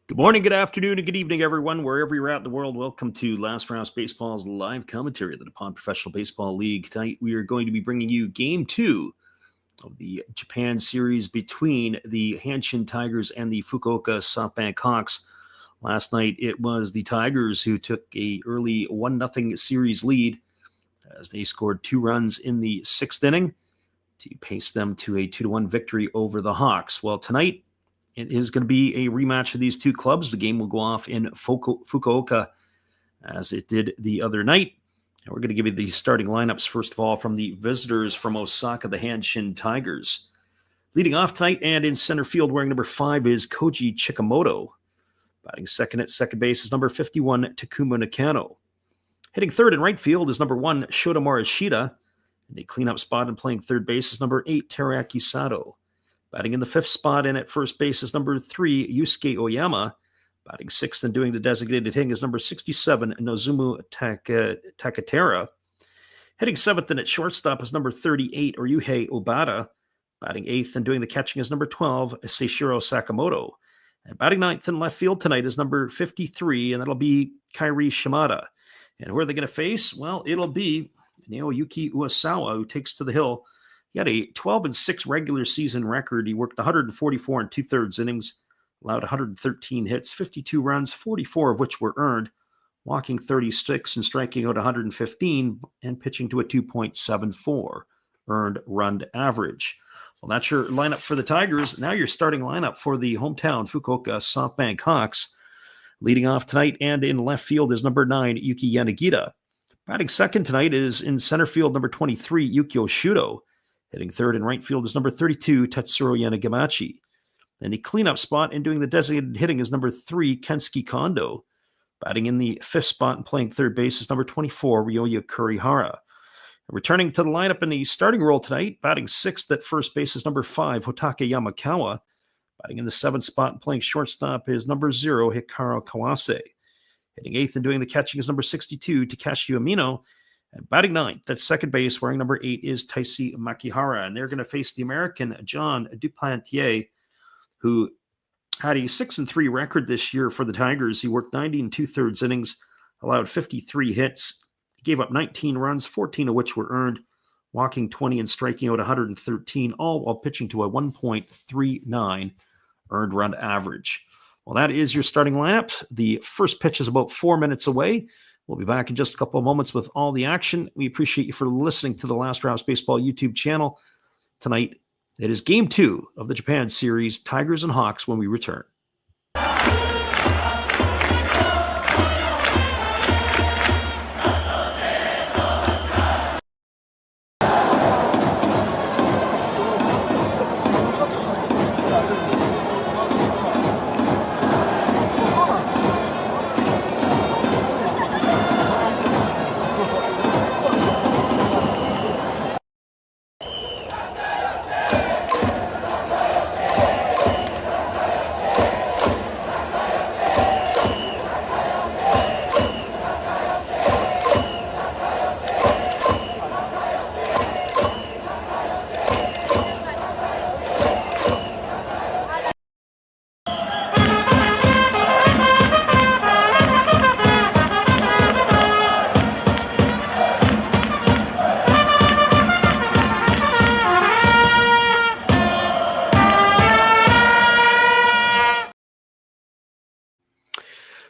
Good morning, good afternoon, and good evening, everyone. Wherever you're at in the world, welcome to Last Rouse Baseball's live commentary of the Nippon Professional Baseball League. Tonight, we are going to be bringing you Game 2 of the Japan Series between the Hanshin Tigers and the Fukuoka Softbank Hawks. Last night, it was the Tigers who took a early 1-0 series lead as they scored 2 runs in the 6th inning to pace them to a 2-1 victory over the Hawks. Well, tonight, it is going to be a rematch of these two clubs. The game will go off in Fukuoka as it did the other night. And we're going to give you the starting lineups, first of all, from the visitors from Osaka, the Hanshin Tigers. Leading off tonight and in center field wearing number 5 is Koji Chikamoto. Batting second at second base is number 51, Takuma Nakano. Hitting third in right field is number 1, Shota Morishita. And a cleanup spot and playing third base is number 8, Teraki Sato. Batting in the 5th spot and at first base is number 3, Yusuke Oyama. Batting 6th and doing the designated hitting is number 67, Nozumu Takatera. Hitting 7th and at shortstop is number 38, Ryuhei Obata. Batting 8th and doing the catching is number 12, Seishiro Sakamoto. And batting 9th in left field tonight is number 53, and that'll be Kairi Shimada. And who are they going to face? Well, it'll be Naoyuki Uesawa, who takes to the hill. He had a 12-6 regular season record. He worked 144 and 2/3 innings, allowed 113 hits, 52 runs, 44 of which were earned, walking 36 and striking out 115 and pitching to a 2.74 earned run average. Well, that's your lineup for the Tigers. Now your starting lineup for the hometown Fukuoka Softbank Hawks. Leading off tonight and in left field is number 9, Yuki Yanagita. Batting second tonight is in center field number 23, Yukio Shudo. Hitting third in right field is number 32, Tatsuro Yanagamachi. And the cleanup spot and doing the designated hitting is number 3, Kensuke Kondo. Batting in the 5th spot and playing third base is number 24, Ryoya Kurihara. Returning to the lineup in the starting role tonight, batting 6th at first base is number 5, Hotake Yamakawa. Batting in the 7th spot and playing shortstop is number 0, Hikaru Kawase. Hitting 8th and doing the catching is number 62, Takashi Amino. And batting 9th at second base, wearing number 8, is Taisi Makihara. And they're going to face the American John Duplantier, who had a 6-3 record this year for the Tigers. He worked 90 and 2/3 innings, allowed 53 hits, gave up 19 runs, 14 of which were earned, walking 20 and striking out 113, all while pitching to a 1.39 earned run average. Well, that is your starting lineup. The first pitch is about 4 minutes away. We'll be back in just a couple of moments with all the action. We appreciate you for listening to the Last Rouse Baseball YouTube channel. Tonight, it is Game 2 of the Japan Series, Tigers and Hawks, when we return.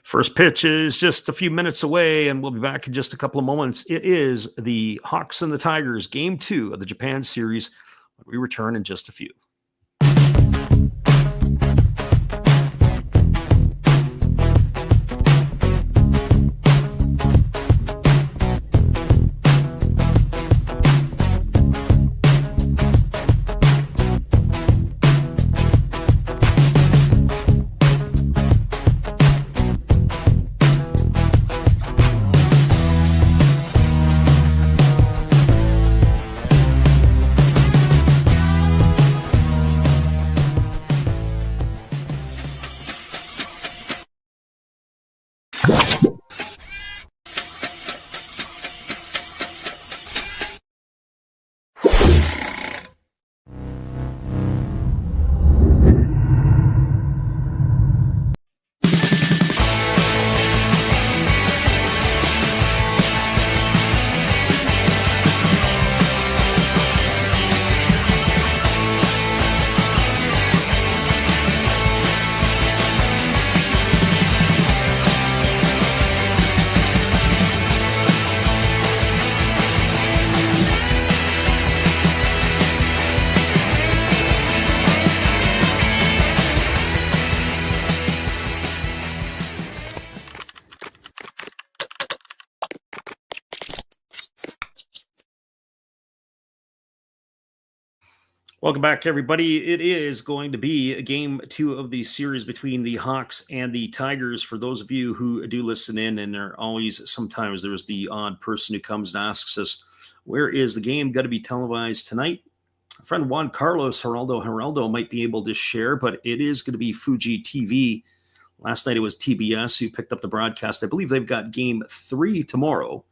First pitch is just a few minutes away, and we'll be back in just a couple of moments. It is the Hawks and the Tigers, Game 2 of the Japan Series. We return in just a few. Welcome back, everybody. It is going to be game 2 of the series between the Hawks and the Tigers. For those of you who do listen in, and sometimes there's the odd person who comes and asks us, where is the game going to be televised tonight? Our friend Juan Carlos Geraldo might be able to share, but it is going to be Fuji TV. Last night it was TBS who picked up the broadcast. I believe they've got game 3 tomorrow.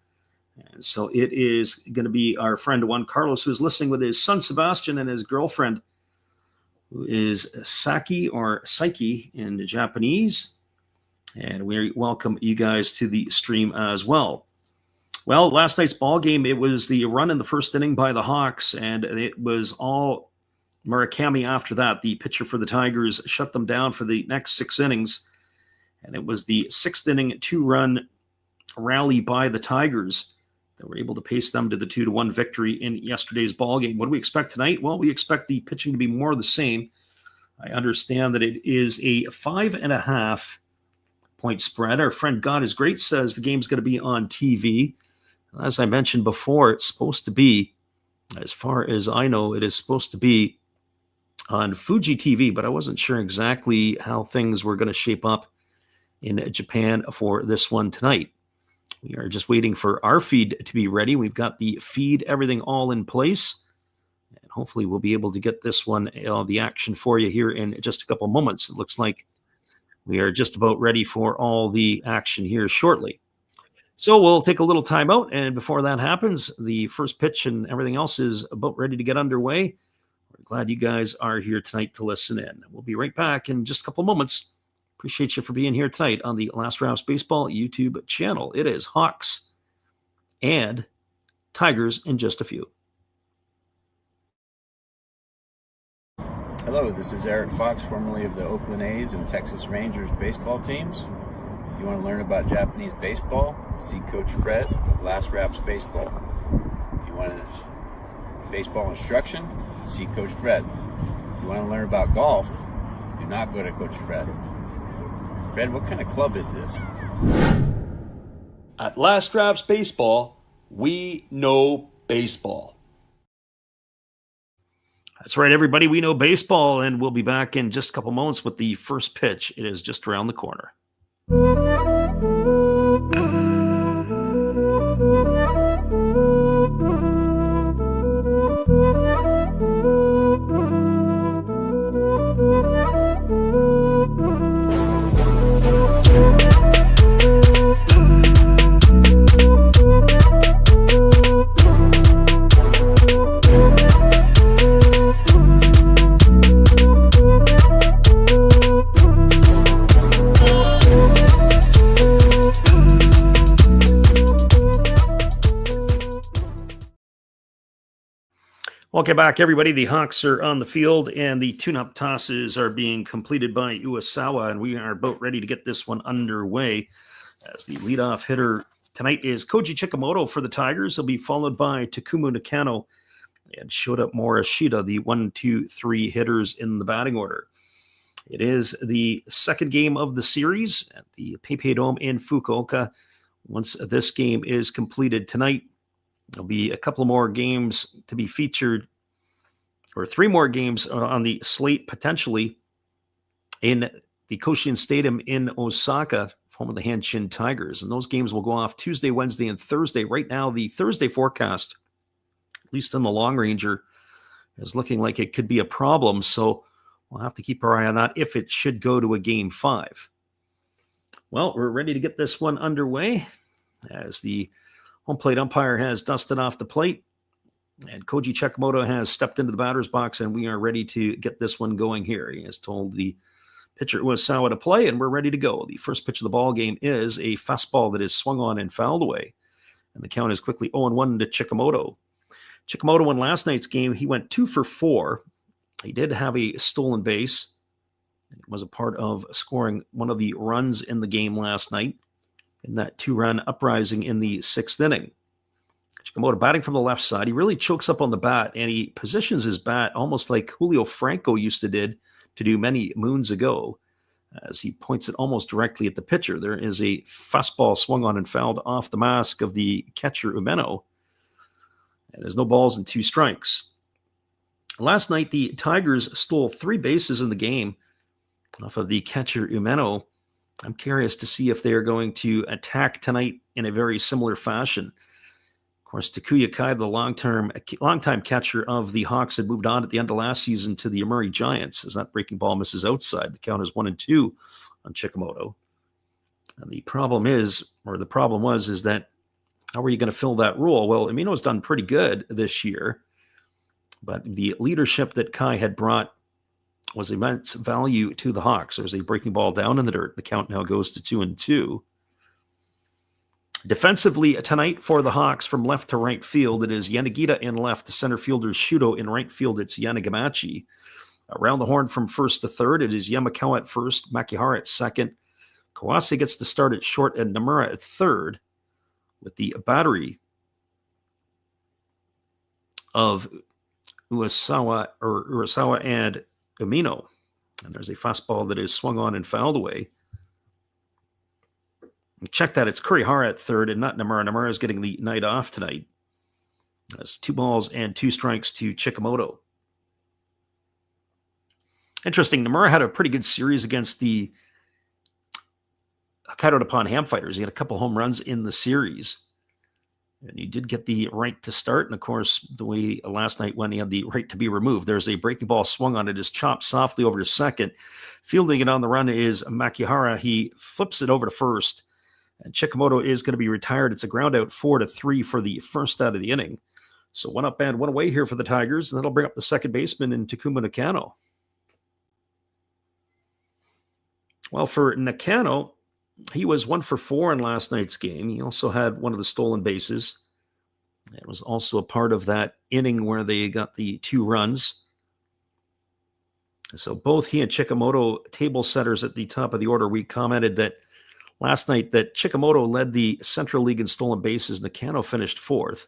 And so it is going to be our friend Juan Carlos, who is listening with his son Sebastian and his girlfriend, who is Saki or Psyche in Japanese. And we welcome you guys to the stream as well. Well, last night's ball game, it was the run in the first inning by the Hawks, and it was all Murakami after that. The pitcher for the Tigers shut them down for the next 6 innings. And it was the 6th inning 2-run rally by the Tigers that were able to pace them to the 2-1 victory in yesterday's ball game. What do we expect tonight? Well, we expect the pitching to be more of the same. I understand that it is a 5.5 point spread. Our friend God is Great says the game's going to be on TV. As I mentioned before, it's supposed to be, as far as I know, it is supposed to be on Fuji TV, but I wasn't sure exactly how things were going to shape up in Japan for this one tonight. We are just waiting for our feed to be ready. We've got the feed, everything all in place. And hopefully we'll be able to get this one, the action for you here in just a couple moments. It looks like we are just about ready for all the action here shortly. So we'll take a little time out. And before that happens, the first pitch and everything else is about ready to get underway. We're glad you guys are here tonight to listen in. We'll be right back in just a couple moments. Appreciate you for being here tonight on the Last Rouse Baseball YouTube channel. It is Hawks and Tigers in just a few. Hello, this is Eric Fox, formerly of the Oakland A's and Texas Rangers baseball teams. If you want to learn about Japanese baseball, see Coach Fred of Last Raps Baseball. If you want baseball instruction, see Coach Fred. If you want to learn about golf, do not go to Coach Fred. Fred, what kind of club is this? At Last Raps Baseball, we know baseball. That's right, everybody. We know baseball, and we'll be back in just a couple moments with the first pitch. It is just around the corner. Welcome back, everybody. The Hawks are on the field, and the tune-up tosses are being completed by Uesawa, and we are about ready to get this one underway. As the leadoff hitter tonight is Koji Chikamoto for the Tigers. He'll be followed by Takumu Nakano and Shota Morishita, the 1, 2, 3 hitters in the batting order. It is the second game of the series at the PayPay Dome in Fukuoka. Once this game is completed tonight, there'll be a couple more games to be featured, or 3 more games on the slate potentially in the Koshien Stadium in Osaka, home of the Hanshin Tigers. And those games will go off Tuesday, Wednesday, and Thursday. Right now, the Thursday forecast, at least in the Long Ranger, is looking like it could be a problem. So we'll have to keep our eye on that if it should go to a game 5. Well, we're ready to get this one underway as the home plate umpire has dusted off the plate, and Koji Chikamoto has stepped into the batter's box, and we are ready to get this one going here. He has told the pitcher Uesawa to play, and we're ready to go. The first pitch of the ball game is a fastball that is swung on and fouled away, and the count is quickly 0-1 to Chikamoto. Chikamoto won last night's game. He went 2 for 4. He did have a stolen base. It was a part of scoring one of the runs in the game last night in that 2-run uprising in the 6th inning. Chikamoto batting from the left side. He really chokes up on the bat, and he positions his bat almost like Julio Franco used to do many moons ago, as he points it almost directly at the pitcher. There is a fastball swung on and fouled off the mask of the catcher Umeno, and there's no balls and 2 strikes. Last night, the Tigers stole 3 bases in the game off of the catcher Umeno. I'm curious to see if they are going to attack tonight in a very similar fashion. Of course, Takuya Kai, the long-time catcher of the Hawks, had moved on at the end of last season to the Yomiuri Giants as that breaking ball misses outside. The count is 1-2 on Chikamoto. And the problem was, that how are you going to fill that role? Well, Umeno's done pretty good this year, but the leadership that Kai had brought was immense value to the Hawks. There's a breaking ball down in the dirt. The count now goes to 2-2. Defensively tonight for the Hawks from left to right field, it is Yanagita in left, the center fielder Shudo. In right field, it's Yanagamachi. Around the horn from first to third, it is Yamakawa at first, Makihara at second. Kawase gets to start at short and Nomura at third, with the battery of Urasawa and Umeno. And there's a fastball that is swung on and fouled away. Check that. It's Kurihara at third and not Nomura. Nomura is getting the night off tonight. That's 2 balls and 2 strikes to Chikamoto. Interesting. Nomura had a pretty good series against the Hokkaido Nippon Ham Fighters. He had a couple home runs in the series. And he did get the right to start. And of course, the way last night when he had the right to be removed, there's a breaking ball swung on it, is chopped softly over to second. Fielding it on the run is Makihara. He flips it over to first. And Chikamoto is going to be retired. It's a ground out 4-3 for the first out of the inning. So 1 up and 1 away here for the Tigers. And that'll bring up the second baseman in Takuma Nakano. Well, for Nakano, he was 1 for 4 in last night's game. He also had one of the stolen bases. It was also a part of that inning where they got the 2 runs. So both he and Chikamoto table setters at the top of the order. We commented that last night that Chikamoto led the Central League in stolen bases. Nakano finished 4th.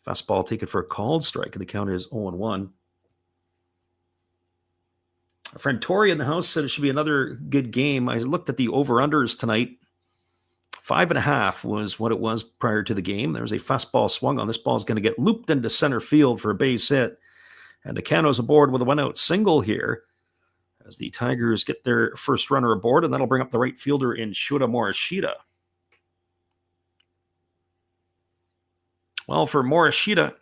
Fastball taken for a called strike, and the count is 0-1. Our friend Tori in the house said it should be another good game. I looked at the over-unders tonight. 5.5 was what it was prior to the game. There's a fastball swung on. This ball is going to get looped into center field for a base hit. And Nakano's aboard with a 1-out single here as the Tigers get their first runner aboard, and that'll bring up the right fielder in Shota Morishita. Well, for Morishita,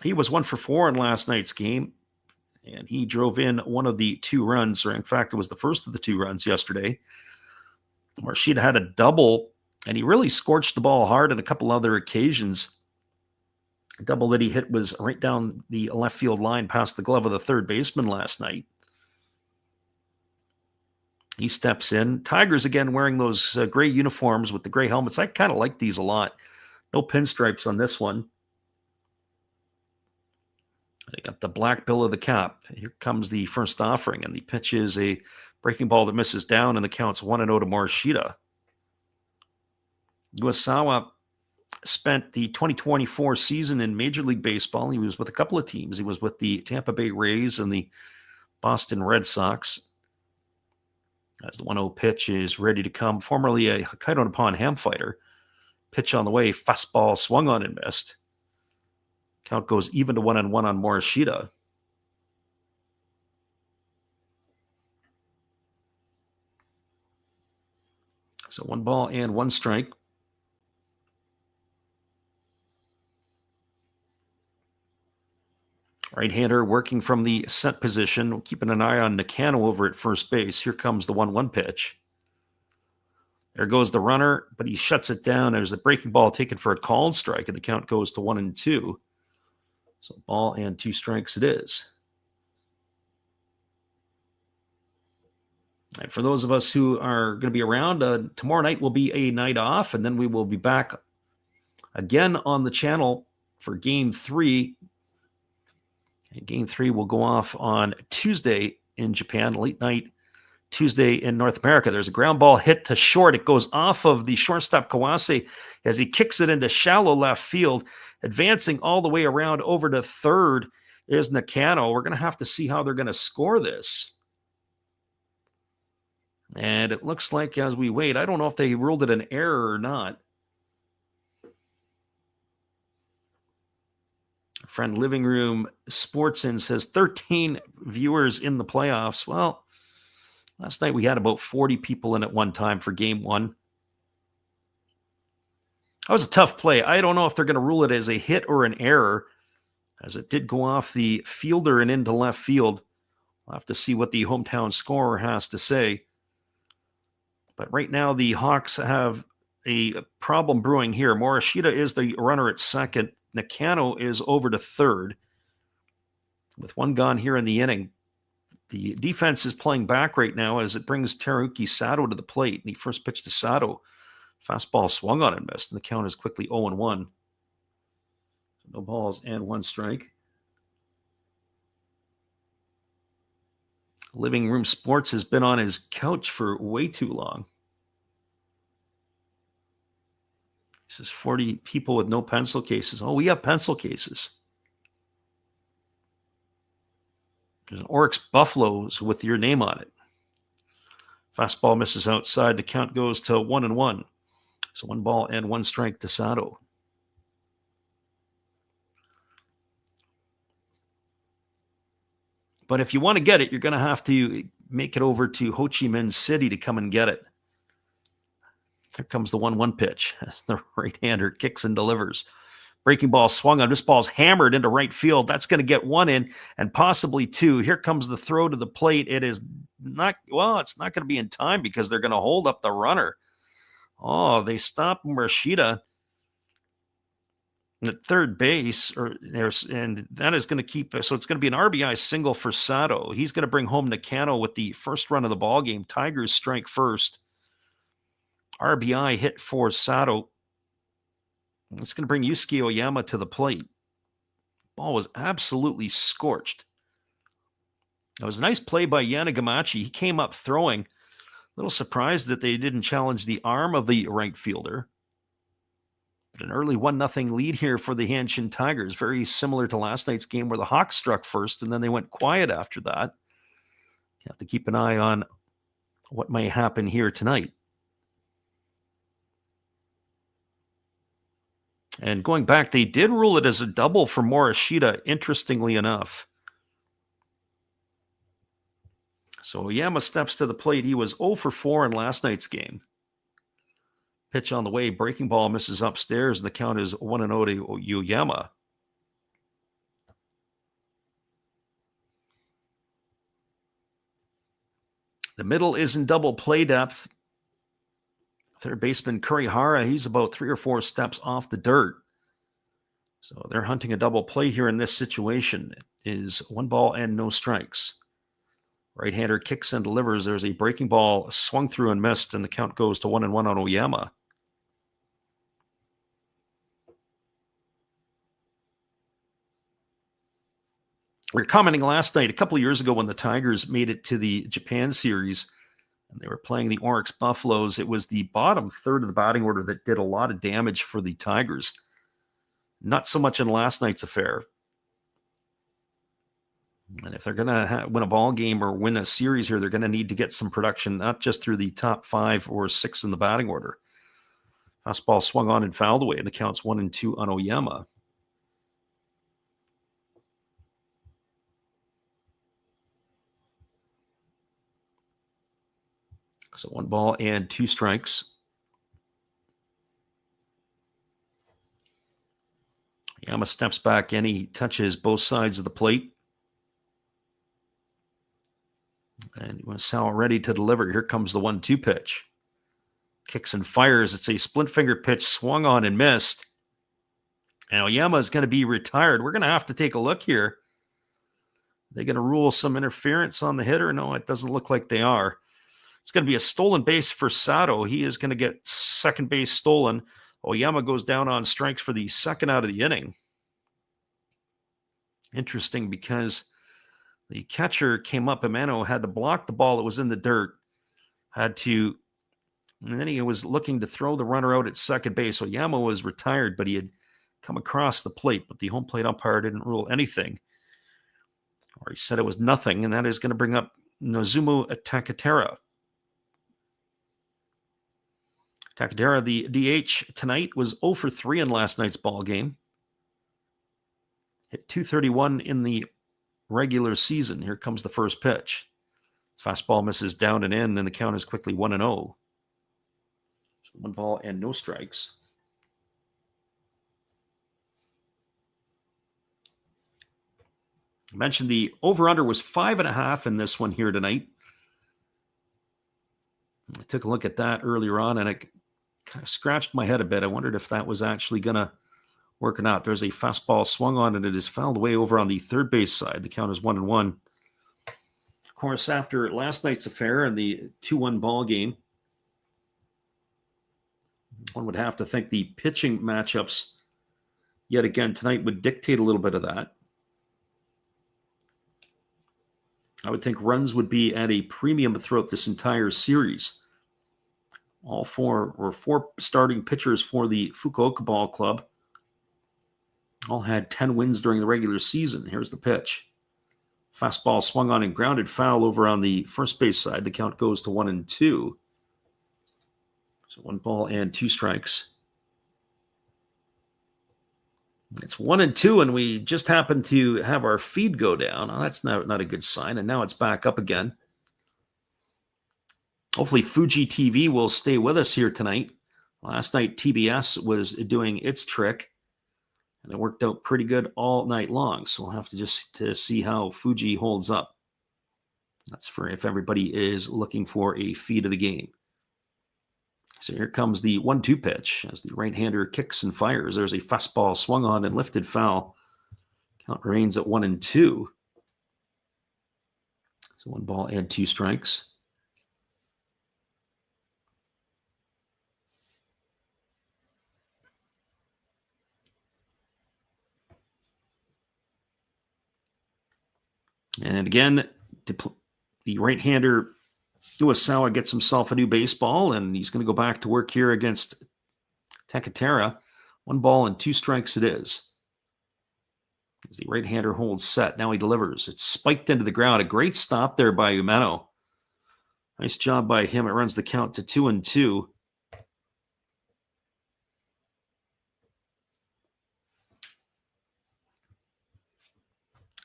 he was 1 for 4 in last night's game, and he drove in one of the 2 runs, or in fact, it was the first of the 2 runs yesterday. Morishita had a double, and he really scorched the ball hard on a couple other occasions. The double that he hit was right down the left field line past the glove of the third baseman last night. He steps in. Tigers again wearing those gray uniforms with the gray helmets. I kind of like these a lot. No pinstripes on this one. They got the black bill of the cap. Here comes the first offering, and the pitch is a breaking ball that misses down, and the count's 1-0 to Morishita. Uesawa spent the 2024 season in Major League Baseball. He was with a couple of teams. He was with the Tampa Bay Rays and the Boston Red Sox. As the 1-0 pitch is ready to come, formerly a Hokkaido Nippon Ham Fighter. Pitch on the way, fastball swung on and missed. Count goes even to 1-1 on Morishita. So 1 ball and 1 strike. Right-hander working from the set position. Keeping an eye on Nakano over at first base. Here comes the 1-1 pitch. There goes the runner, but he shuts it down. There's a breaking ball taken for a called strike, and the count goes to 1-2. So 1 ball and 2 strikes it is. And for those of us who are going to be around, tomorrow night will be a night off, and then we will be back again on the channel for Game 3. And Game 3 will go off on Tuesday in Japan, late night Tuesday in North America. There's a ground ball hit to short. It goes off of the shortstop Kawase as he kicks it into shallow left field. Advancing all the way around over to third is Nakano. We're going to have to see how they're going to score this. And it looks like as we wait, I don't know if they ruled it an error or not. Friend Living Room Sports In says 13 viewers in the playoffs. Well, last night we had about 40 people in at one time for game one. That was a tough play. I don't know if they're going to rule it as a hit or an error, as it did go off the fielder and into left field. We'll have to see what the hometown scorer has to say. But right now, the Hawks have a problem brewing here. Morishita is the runner at second. Nakano is over to third. With one gone here in the inning, the defense is playing back right now as it brings Teruki Sato to the plate. And he first pitched to Sato. Fastball swung on and missed, and the count is quickly 0-1. So no balls and one strike. Living Room Sports has been on his couch for way too long. He says 40 people with no pencil cases. Oh, we have pencil cases. There's an Oryx Buffaloes with your name on it. Fastball misses outside. The count goes to 1-1. So 1 ball and 1 strike to Sato. But if you want to get it, you're going to have to make it over to Ho Chi Minh City to come and get it. Here comes the 1-1 pitch. The right-hander kicks and delivers. Breaking ball swung on. This ball's hammered into right field. That's going to get 1 in and possibly 2. Here comes the throw to the plate. It is not, well, it's not going to be in time because they're going to hold up the runner. Oh, they stopped Morishita at third base, and that is going to keep. So it's going to be an RBI single for Sato. He's going to bring home Nakano with the first run of the ball game. Tigers strike first. RBI hit for Sato. It's going to bring Yusuke Oyama to the plate. Ball was absolutely scorched. It was a nice play by Yanagamachi. He came up throwing. A little surprised that they didn't challenge the arm of the right fielder. But an early 1-0 lead here for the Hanshin Tigers, very similar to last night's game where the Hawks struck first and then they went quiet after that. You have to keep an eye on what may happen here tonight. And going back, they did rule it as a double for Morishita, interestingly enough. So Oyama steps to the plate. He was 0 for 4 in last night's game. Pitch on the way. Breaking ball misses upstairs. And the count is 1-0 to Oyama. The middle is in double play depth. Third baseman Kurihara, he's about 3 or 4 steps off the dirt. So they're hunting a double play here in this situation. It is 1 ball and no strikes. Right-hander kicks and delivers. There's a breaking ball swung through and missed, and the count goes to 1-1 on Oyama. We were commenting last night, a couple of years ago when the Tigers made it to the Japan Series, and they were playing the Oryx Buffaloes. It was the bottom third of the batting order that did a lot of damage for the Tigers. Not so much in last night's affair. And if they're going to win a ball game or win a series here, they're going to need to get some production, not just through the top 5 or 6 in the batting order. Fastball swung on and fouled away, and the count's 1-2 on Oyama. So 1 ball and 2 strikes. Oyama steps back and he touches both sides of the plate. And Sal ready to deliver. Here comes the 1-2 pitch. Kicks and fires. It's a split finger pitch swung on and missed. And Oyama is going to be retired. We're going to have to take a look here. Are they going to rule some interference on the hitter? No, it doesn't look like they are. It's going to be a stolen base for Sato. He is going to get second base stolen. Oyama goes down on strikes for the second out of the inning. Interesting because the catcher came up. Amano had to block the ball that was in the dirt. And then he was looking to throw the runner out at second base. Oyama was retired, but he had come across the plate. But the home plate umpire didn't rule anything. Or he said it was nothing, and that is going to bring up Nozumu Takatera. Takatera, the DH tonight, was 0 for 3 in last night's ball game. Hit .231 in the regular season. Here comes the first pitch. Fastball misses down and in, and the count is quickly 1-0. So 1 ball and no strikes. I mentioned the over-under was 5.5 in this one here tonight. I took a look at that earlier on, and it kind of scratched my head a bit. I wondered if that was actually going to work or not. There's a fastball swung on, and it is fouled away over on the third base side. The count is 1-1. Of course, after last night's affair and the 2-1 ball game, one would have to think the pitching matchups yet again tonight would dictate a little bit of that. I would think runs would be at a premium throughout this entire series. All four starting pitchers for the Fukuoka Ball Club all had 10 wins during the regular season. Here's the pitch. Fastball swung on and grounded foul over on the first base side. The count goes to 1-2. So 1 ball and 2 strikes. It's 1-2, and we just happened to have our feed go down. Oh, that's not a good sign, and now it's back up again. Hopefully Fuji TV will stay with us here tonight. Last night TBS was doing its trick, and it worked out pretty good all night long. So we'll have to see how Fuji holds up. That's for if everybody is looking for a feed of the game. So here comes the 1-2 pitch as the right-hander kicks and fires. There's a fastball swung on and lifted foul. Count remains at 1-2. So 1 ball and 2 strikes. And again, the right-hander Iwasawa gets himself a new baseball, and he's going to go back to work here against Takatera. 1 ball and 2 strikes it is. As the right-hander holds set, now he delivers. It's spiked into the ground. A great stop there by Umeno. Nice job by him. It runs the count to 2-2.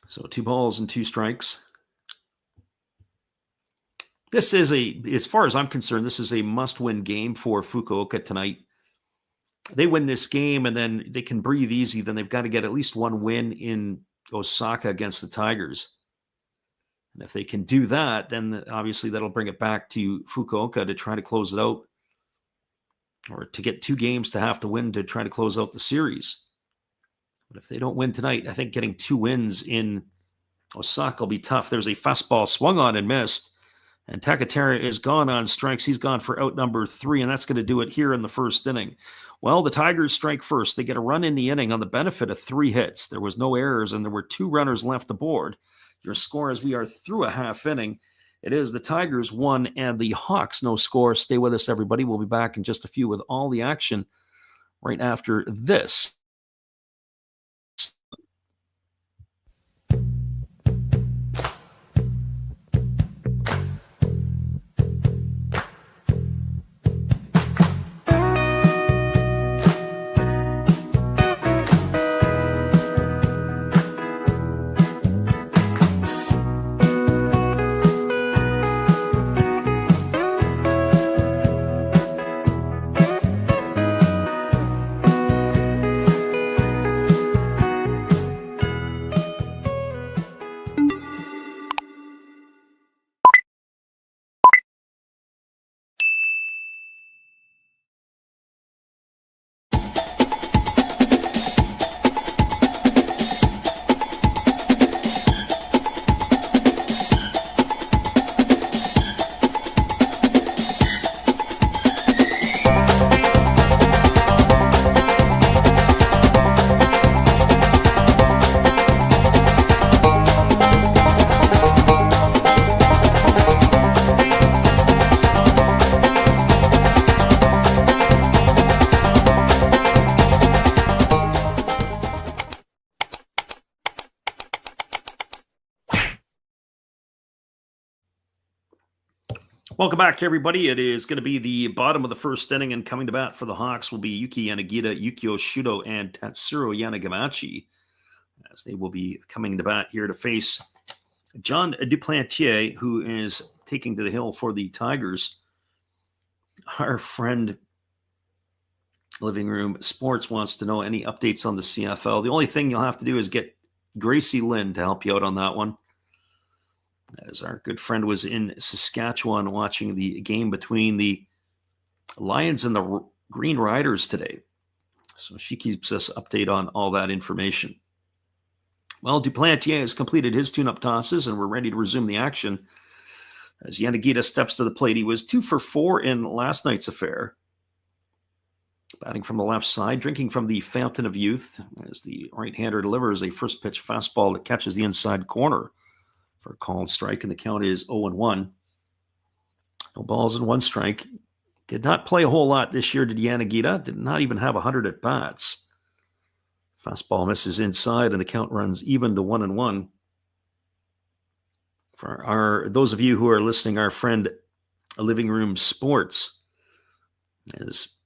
So 2 balls and 2 strikes. This is as far as I'm concerned, this is a must-win game for Fukuoka tonight. They win this game, and then they can breathe easy. Then they've got to get at least 1 win in Osaka against the Tigers. And if they can do that, then obviously that'll bring it back to Fukuoka to try to close it out, or to get 2 games to have to win to try to close out the series. But if they don't win tonight, I think getting 2 wins in Osaka will be tough. There's a fastball swung on and missed. And Takatera is gone on strikes. He's gone for out number 3, and that's going to do it here in the first inning. Well, the Tigers strike first. They get a run in the inning on the benefit of 3 hits. There was no errors, and there were 2 runners left aboard. Your score as we are through a half inning. It is the Tigers 1 and the Hawks no score. Stay with us, everybody. We'll be back in just a few with all the action right after this. Welcome back, everybody. It is going to be the bottom of the first inning, and coming to bat for the Hawks will be Yuki Yanagita, Yukio Shudo, and Tatsuro Yanagamachi. as they will be coming to bat here to face John Duplantier, who is taking to the hill for the Tigers. Our friend Living Room Sports wants to know any updates on the CFL. The only thing you'll have to do is get Gracie Lynn to help you out on that one, as our good friend was in Saskatchewan watching the game between the Lions and the Green Riders today. So she keeps us updated on all that information. Well, Duplantier has completed his tune-up tosses, and we're ready to resume the action. As Yanagita steps to the plate, he was 2 for 4 in last night's affair. Batting from the left side, drinking from the fountain of youth, as the right-hander delivers a first pitch fastball that catches the inside corner for a called strike, and the count is 0-1. No balls and 1 strike. Did not play a whole lot this year, did Yanagita. Did not even have 100 at-bats. Fastball misses inside, and the count runs even to 1-1. For those of you who are listening, our friend Living Room Sports, there's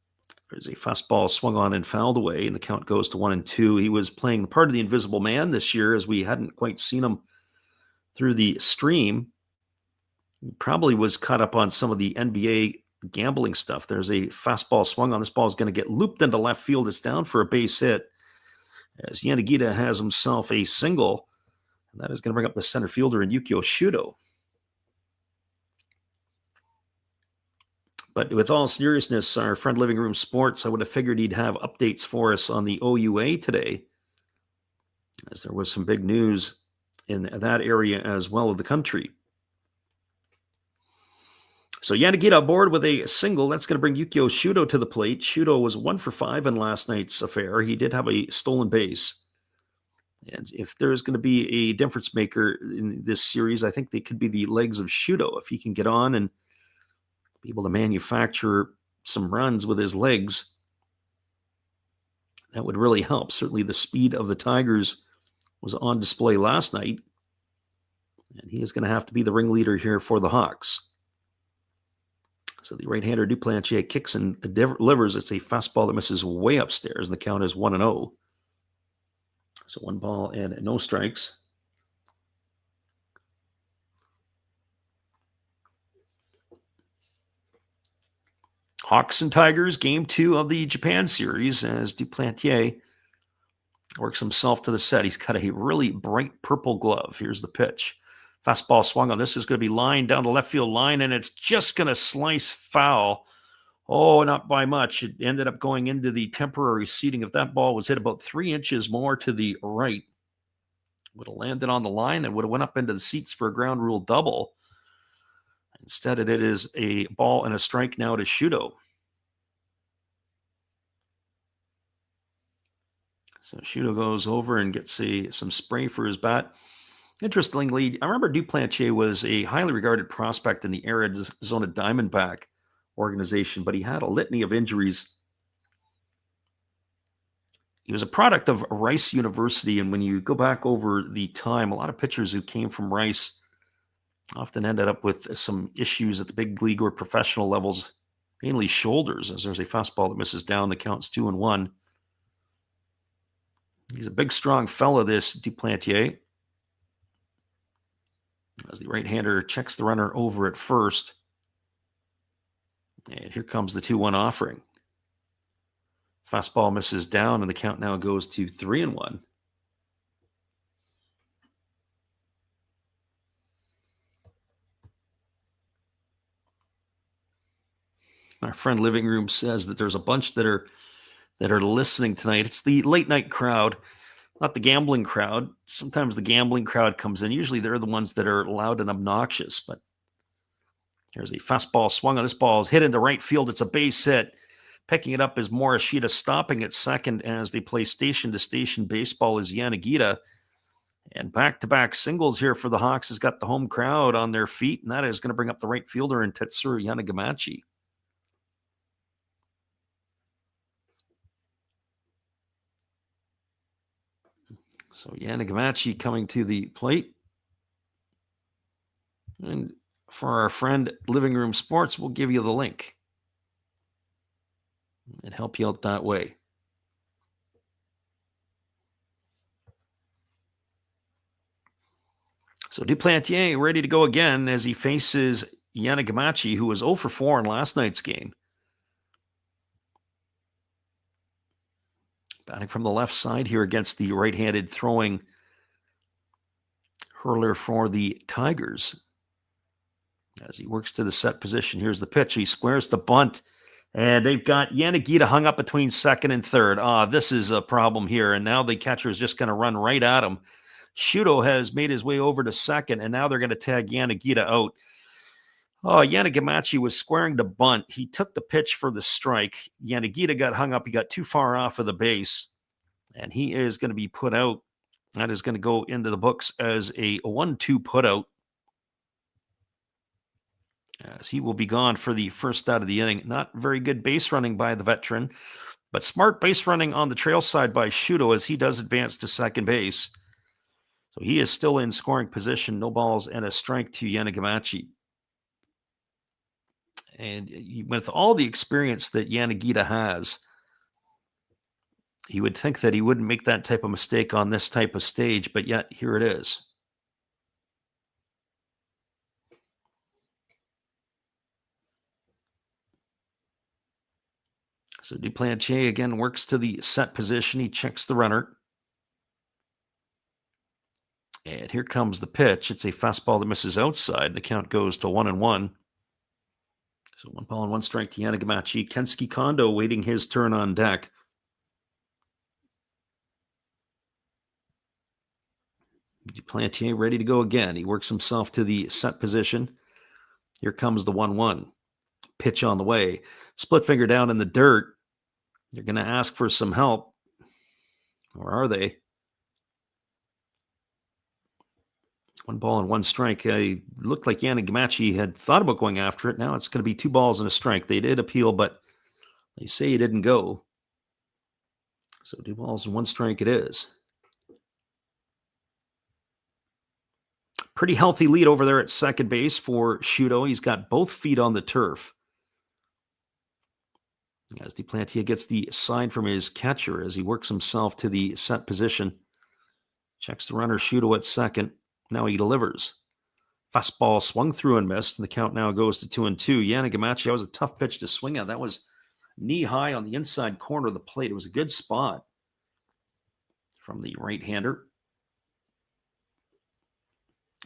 a fastball swung on and fouled away, and the count goes to 1-2. He was playing the part of the Invisible Man this year, as we hadn't quite seen him through the stream. He probably was caught up on some of the NBA gambling stuff. There's a fastball swung on. This ball is going to get looped into left field. It's down for a base hit, as Yanagita has himself a single, and that is going to bring up the center fielder in Yukio Shudo. But with all seriousness, our friend Living Room Sports, I would have figured he'd have updates for us on the OUA today, as there was some big news in that area as well of the country. So Yanagita aboard with a single. That's going to bring Yukio Shudo to the plate. Shudo was 1 for 5 in last night's affair. He did have a stolen base. And if there's going to be a difference maker in this series, I think they could be the legs of Shudo. If he can get on and be able to manufacture some runs with his legs, that would really help. Certainly the speed of the Tigers was on display last night, and he is going to have to be the ringleader here for the Hawks. So the right-hander Duplantier kicks and delivers. It's a fastball that misses way upstairs, and the count is 1-0. So 1 ball and no strikes. Hawks and Tigers, game 2 of the Japan series, as Duplantier works himself to the set. He's got a really bright purple glove. Here's the pitch. Fastball swung on. This is going to be lined down the left field line, and it's just going to slice foul. Oh, not by much. It ended up going into the temporary seating. If that ball was hit about 3 inches more to the right, would have landed on the line and would have went up into the seats for a ground rule double. Instead, it is a ball and a strike now to Shudo. So Shudo goes over and gets some spray for his bat. Interestingly, I remember Duplantier was a highly regarded prospect in the Arizona Diamondback organization, but he had a litany of injuries. He was a product of Rice University, and when you go back over the time, a lot of pitchers who came from Rice often ended up with some issues at the big league or professional levels, mainly shoulders, as there's a fastball that misses down. The count's 2-1. He's a big, strong fella, this Duplantier, as the right-hander checks the runner over at first. And here comes the 2-1 offering. Fastball misses down, and the count now goes to 3-1. Our friend Living Room says that there's a bunch that are listening tonight. It's the late night crowd, not the gambling crowd. Sometimes the gambling crowd comes in. Usually they're the ones that are loud and obnoxious. But there's a fastball swung on. This ball is hit into right field. It's a base hit. Picking it up is Morishita, stopping at second as they play station-to-station baseball is Yanagita. And back-to-back singles here for the Hawks has got the home crowd on their feet, and that is going to bring up the right fielder in Tetsuro Yanagamachi. So Yanagamachi coming to the plate. And for our friend Living Room Sports, we'll give you the link and help you out that way. So Duplantier ready to go again as he faces Yanagamachi, who was 0 for 4 in last night's game. Batting from the left side here against the right-handed throwing hurler for the Tigers. As he works to the set position, here's the pitch. He squares the bunt, and they've got Yanagita hung up between second and third. This is a problem here, and now the catcher is just going to run right at him. Shudo has made his way over to second, and now they're going to tag Yanagita out. Yanagamachi was squaring the bunt. He took the pitch for the strike. Yanagita got hung up. He got too far off of the base, and he is going to be put out. That is going to go into the books as a 1-2 putout, as he will be gone for the first out of the inning. Not very good base running by the veteran, but smart base running on the trail side by Shudo as he does advance to second base. So he is still in scoring position. No balls and a strike to Yanagamachi. And with all the experience that Yanagita has, you would think that he wouldn't make that type of mistake on this type of stage, but yet here it is. So Duplantier again works to the set position. He checks the runner. And here comes the pitch. It's a fastball that misses outside. The count goes to 1-1. So 1 ball and 1 strike to Yanagamachi. Kensuke Kondo waiting his turn on deck. Duplantier ready to go again. He works himself to the set position. Here comes the 1-1. Pitch on the way. Split finger down in the dirt. They're going to ask for some help. Or are they? 1 ball and 1 strike. It looked like Yanagamachi had thought about going after it. Now it's going to be 2 balls and a strike. They did appeal, but they say he didn't go. So 2 balls and 1 strike it is. Pretty healthy lead over there at second base for Shudo. He's got both feet on the turf. As Duplantier gets the sign from his catcher as he works himself to the set position. Checks the runner, Shudo at second. Now he delivers. Fastball swung through and missed. And the count now goes to 2-2. Yanagamachi, that was a tough pitch to swing at. That was knee high on the inside corner of the plate. It was a good spot from the right-hander.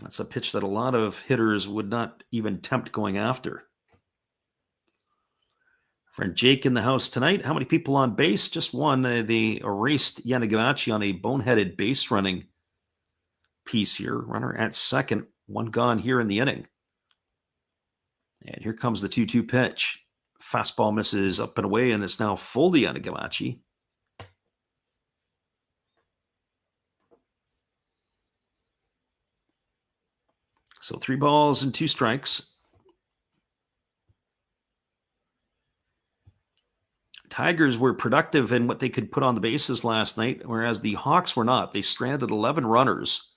That's a pitch that a lot of hitters would not even tempt going after. Friend Jake in the house tonight. How many people on base? Just one. They erased Yanagamachi on a boneheaded base running piece here. Runner at second. 1 gone here in the inning. And here comes the 2-2 pitch. Fastball misses up and away, and it's now full to Yanagamachi. So 3 balls and 2 strikes. Tigers were productive in what they could put on the bases last night, whereas the Hawks were not. They stranded 11 runners.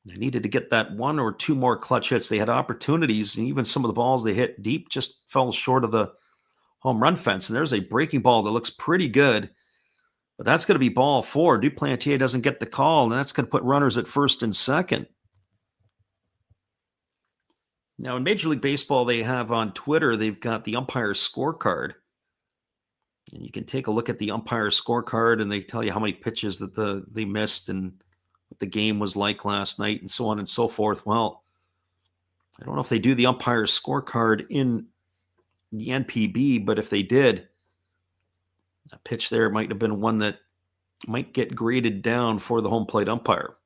They needed to get that 1 or 2 more clutch hits. They had opportunities, and even some of the balls they hit deep just fell short of the home run fence. And there's a breaking ball that looks pretty good, but that's going to be ball 4. Duplantier doesn't get the call, and that's going to put runners at first and second. Now, in Major League Baseball, they have on Twitter, they've got the umpire scorecard. And you can take a look at the umpire scorecard, and they tell you how many pitches that they missed and what the game was like last night and so on and so forth. Well, I don't know if they do the umpire scorecard in the NPB, but if they did, a pitch there might have been one that might get graded down for the home plate umpire.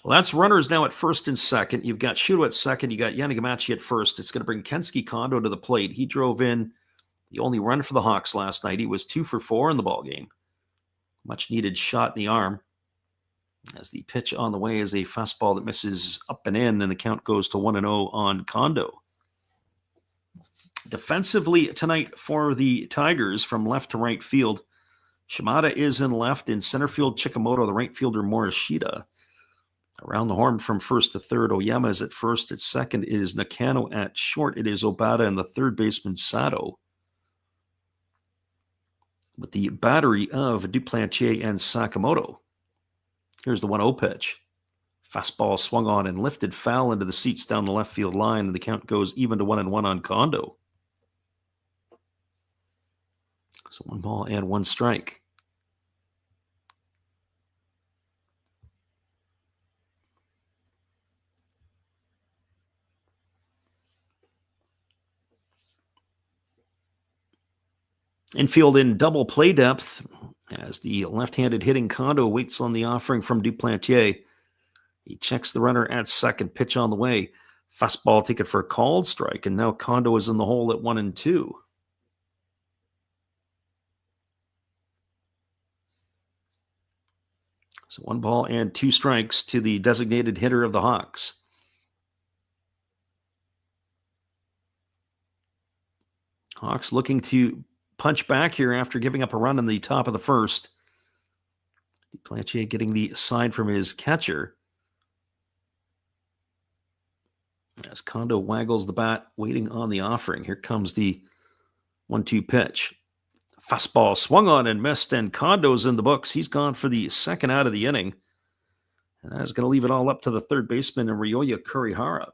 Well, that's runners now at first and second. You've got Shudo at second. You got Yanagamachi at first. It's going to bring Kensuke Kondo to the plate. He drove in the only run for the Hawks last night. He was 2 for 4 in the ballgame. Much needed shot in the arm. As the pitch on the way is a fastball that misses up and in, and the count goes to 1-0 on Kondo. Defensively tonight for the Tigers from left to right field, Shimada is in left. In center field, Chikamoto, the right fielder, Morishita. Around the horn from first to third, Oyama is at first. At second, it is Nakano. At short, it is Obata, and the third baseman, Sato. With the battery of Duplantier and Sakamoto. Here's the 1-0 pitch. Fastball swung on and lifted foul into the seats down the left field line, and the count goes even to 1-1 on Kondo. So 1 ball and 1 strike. Infield in double play depth as the left-handed hitting Kondo waits on the offering from Duplantier. He checks the runner at second, pitch on the way. Fastball taken for a called strike, and now Kondo is in the hole at 1-2. So 1 ball and 2 strikes to the designated hitter of the Hawks. Hawks looking to punch back here after giving up a run in the top of the first. Duplantier getting the sign from his catcher. As Kondo waggles the bat, waiting on the offering. Here comes the 1-2 pitch. Fastball swung on and missed, and Kondo's in the books. He's gone for the second out of the inning. And that's going to leave it all up to the third baseman, Ryoya Kurihara.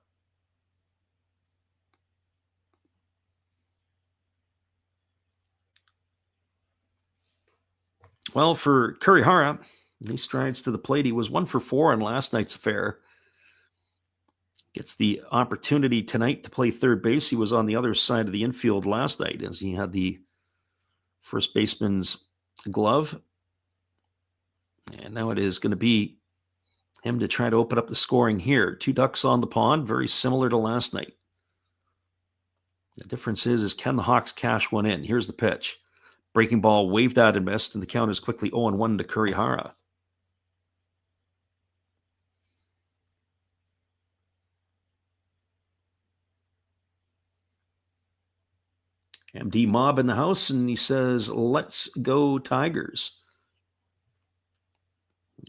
Well, for Kurihara, he strides to the plate. He was 1 for 4 on last night's affair. Gets the opportunity tonight to play third base. He was on the other side of the infield last night as he had the first baseman's glove. And now it is going to be him to try to open up the scoring here. 2 ducks on the pond, very similar to last night. The difference is can the Hawks cash one in? Here's the pitch. Breaking ball waved out and missed, and the count is quickly 0-1 to Kurihara. MD Mob in the house, and he says, "Let's go Tigers."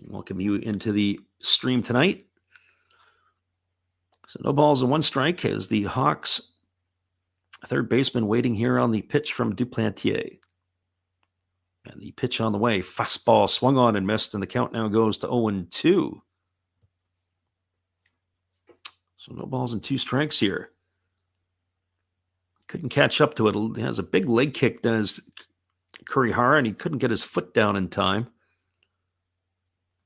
Welcome you into the stream tonight. So no balls and 1 strike as the Hawks third baseman waiting here on the pitch from Duplantier. And the pitch on the way. Fastball swung on and missed, and the count now goes to 0-2. So no balls and 2 strikes here. Couldn't catch up to it. He has a big leg kick, does Kurihara, and he couldn't get his foot down in time.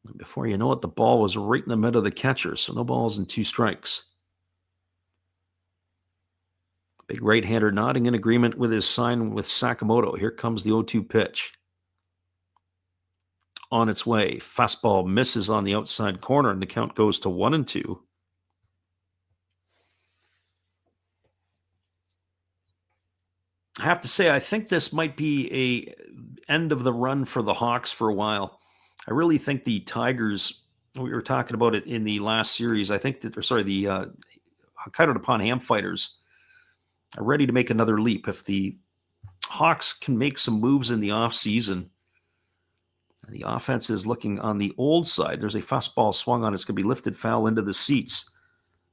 And before you know it, the ball was right in the middle of the catcher. So no balls and 2 strikes. Big right-hander nodding in agreement with his sign with Sakamoto. Here comes the 0-2 pitch. On its way. Fastball misses on the outside corner, and the count goes to 1-2. I have to say, I think this might be a end of the run for the Hawks for a while. I really think the Tigers, we were talking about it in the last series, I think that, the Hokkaido Nippon Ham Fighters are ready to make another leap. If the Hawks can make some moves in the offseason, the offense is looking on the old side. There's a fastball swung on. It's going to be lifted foul into the seats.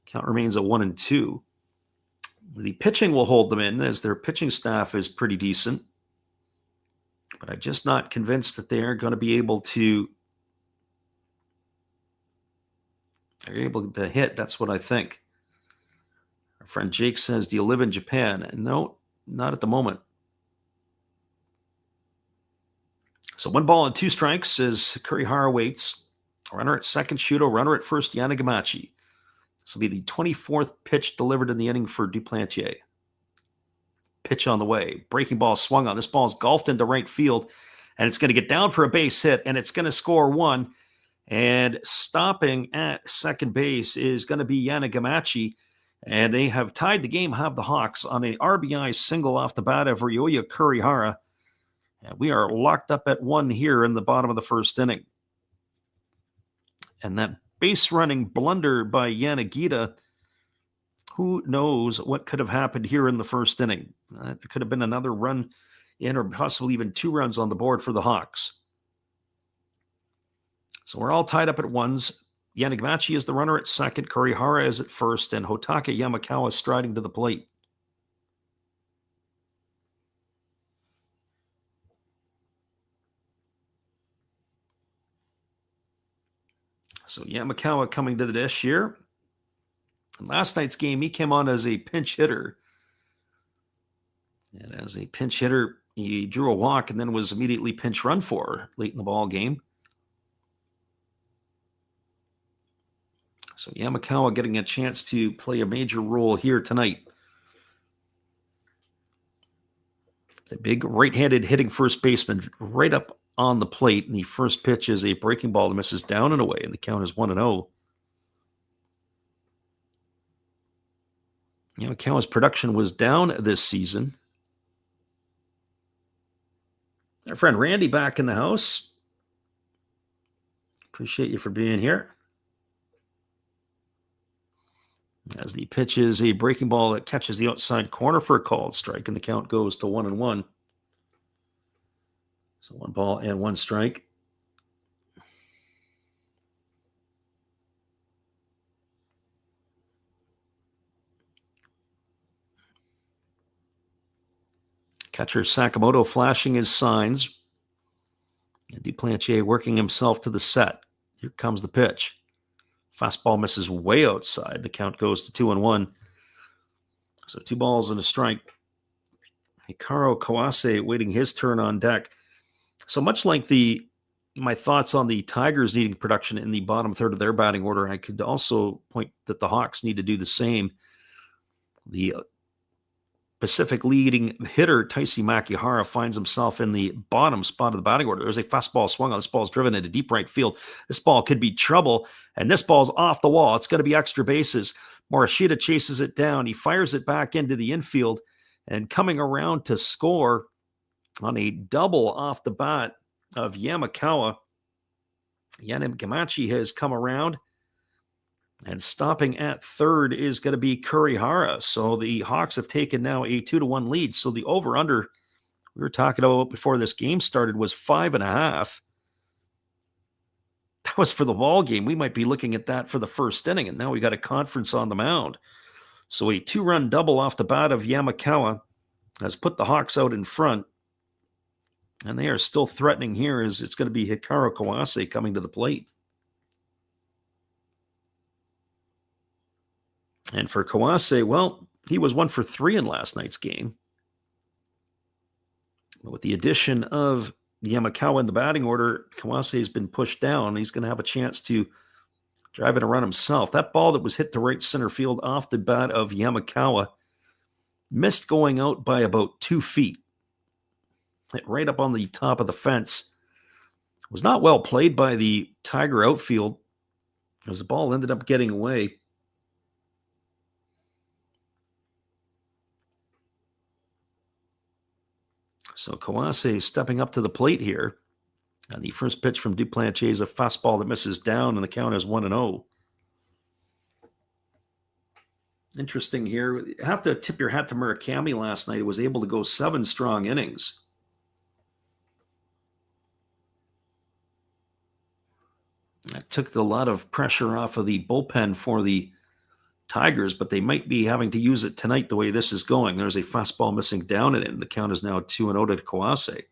Count remains at 1-2. The pitching will hold them in as their pitching staff is pretty decent. But I'm just not convinced that they're going to be able to hit. That's what I think. Our friend Jake says, "Do you live in Japan?" No, not at the moment. So 1 ball and 2 strikes as Kurihara waits. Runner at second, Shuto. Runner at first, Yanagamachi. This will be the 24th pitch delivered in the inning for Duplantier. Pitch on the way. Breaking ball swung on. This ball is golfed into right field, and it's going to get down for a base hit, and it's going to score 1. And stopping at second base is going to be Yanagamachi, and they have tied the game, have the Hawks, on an RBI single off the bat of Ryoya Kurihara. And we are locked up at 1 here in the bottom of the first inning. And that base running blunder by Yanagita, who knows what could have happened here in the first inning. It could have been another run in or possibly even 2 runs on the board for the Hawks. So we're all tied up at 1s. Yanagamachi is the runner at second, Kurihara is at first, and Hotaka Yamakawa striding to the plate. So Yamakawa coming to the dish here. In last night's game, he came on as a pinch hitter. And as a pinch hitter, he drew a walk and then was immediately pinch run for late in the ball game. So Yamakawa getting a chance to play a major role here tonight. The big right-handed hitting first baseman right up on the plate. And the first pitch is a breaking ball that misses down and away. And the count is 1-0. Yamakawa's production was down this season. Our friend Randy back in the house. Appreciate you for being here. As the pitch is a breaking ball that catches the outside corner for a called strike, and the count goes to 1-1. So 1 ball and 1 strike. Catcher Sakamoto flashing his signs. And Duplantier working himself to the set. Here comes the pitch. Fastball misses way outside. The count goes to 2-1. So 2 balls and a strike. Hikaru Kawase waiting his turn on deck. So much like my thoughts on the Tigers needing production in the bottom third of their batting order, I could also point that the Hawks need to do the same. The Pacific leading hitter, Taisi Makihara, finds himself in the bottom spot of the batting order. There's a fastball swung on. This ball's driven into deep right field. This ball could be trouble, and this ball's off the wall. It's going to be extra bases. Morishita chases it down. He fires it back into the infield, and coming around to score on a double off the bat of Yamakawa, Yanim Gamachi has come around. And stopping at third is going to be Kurihara. So the Hawks have taken now a 2-1 lead. So the over-under we were talking about before this game started was 5.5. That was for the ball game. We might be looking at that for the first inning. And now we got a conference on the mound. So a 2-run double off the bat of Yamakawa has put the Hawks out in front. And they are still threatening here as it's going to be Hikaru Kawase coming to the plate. And for Kawase, well, he was 1 for 3 in last night's game. But with the addition of Yamakawa in the batting order, Kawase has been pushed down. He's going to have a chance to drive it around himself. That ball that was hit to right center field off the bat of Yamakawa missed going out by about 2 feet. Hit right up on the top of the fence. It was not well played by the Tiger outfield as the ball ended up getting away. So Kawase stepping up to the plate here. And the first pitch from Duplantier is a fastball that misses down, and the count is 1-0. Interesting here. You have to tip your hat to Murakami last night. He was able to go 7 strong innings. That took a lot of pressure off of the bullpen for the Tigers, but they might be having to use it tonight the way this is going. There's a fastball missing down in it, and the count is now 2-0 to Kawase. You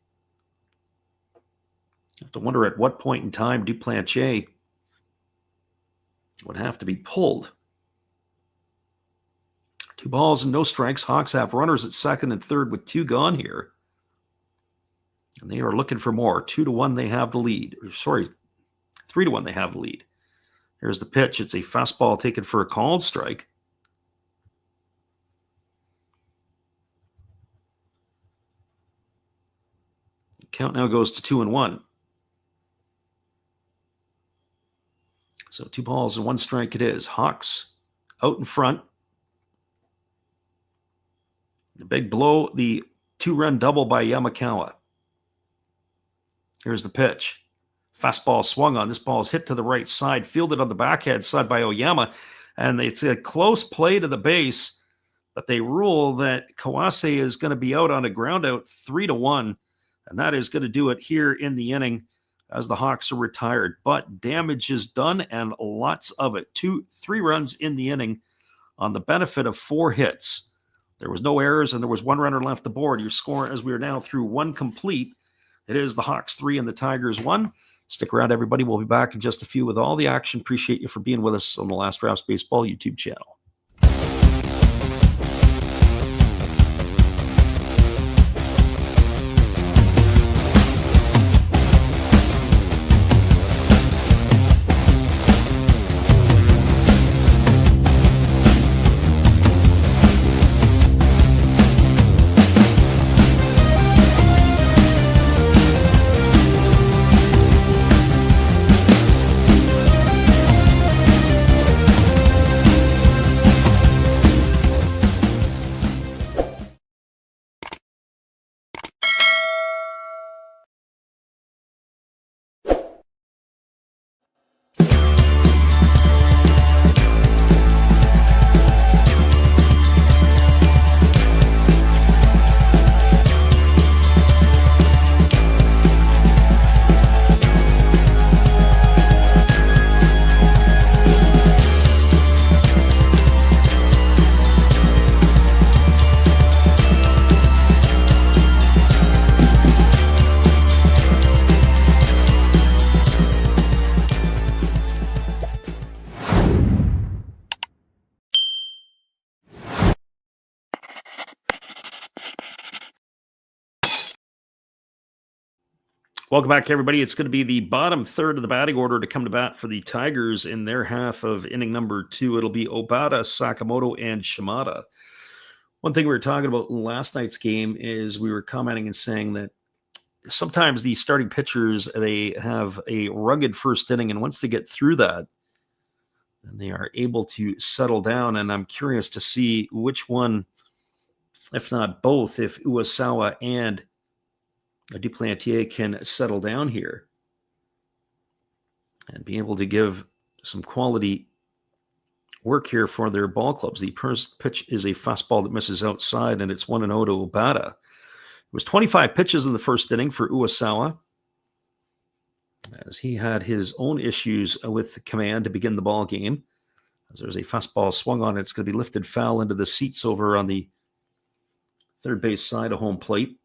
have to wonder at what point in time Duplantier would have to be pulled. 2 balls and no strikes. Hawks have runners at second and third with 2 gone here. And they are looking for more. 2-1 they have the lead. 3-1 they have the lead. Here's the pitch. It's a fastball taken for a called strike. The count now goes to 2-1. So 2 balls and 1 strike it is. Hawks out in front. The big blow, the 2-run double by Yamakawa. Here's the pitch. Fastball swung on. This ball is hit to the right side, fielded on the backhand side by Oyama, and it's a close play to the base, but they rule that Kawase is going to be out on a ground out 3-1, and that is going to do it here in the inning as the Hawks are retired. But damage is done, and lots of it. 3 runs in the inning on the benefit of 4 hits. There was no errors, and there was 1 runner left the board. Your score, as we are now through 1 complete, it is the Hawks 3 and the Tigers 1. Stick around, everybody. We'll be back in just a few with all the action. Appreciate you for being with us on the Last Rouse Baseball YouTube channel. Welcome back, everybody. It's going to be the bottom third of the batting order to come to bat for the Tigers in their half of inning number 2. It'll be Obata, Sakamoto, and Shimada. One thing we were talking about in last night's game is we were commenting and saying that sometimes the starting pitchers, they have a rugged first inning, and once they get through that, then they are able to settle down. And I'm curious to see which one, if not both, if Uwasawa and Duplantier can settle down here and be able to give some quality work here for their ball clubs. The first pitch is a fastball that misses outside, and it's 1-0 to Obata. It was 25 pitches in the first inning for Uwasawa, as he had his own issues with the command to begin the ball game. As there's a fastball swung on, it's going to be lifted foul into the seats over on the third base side of home plate.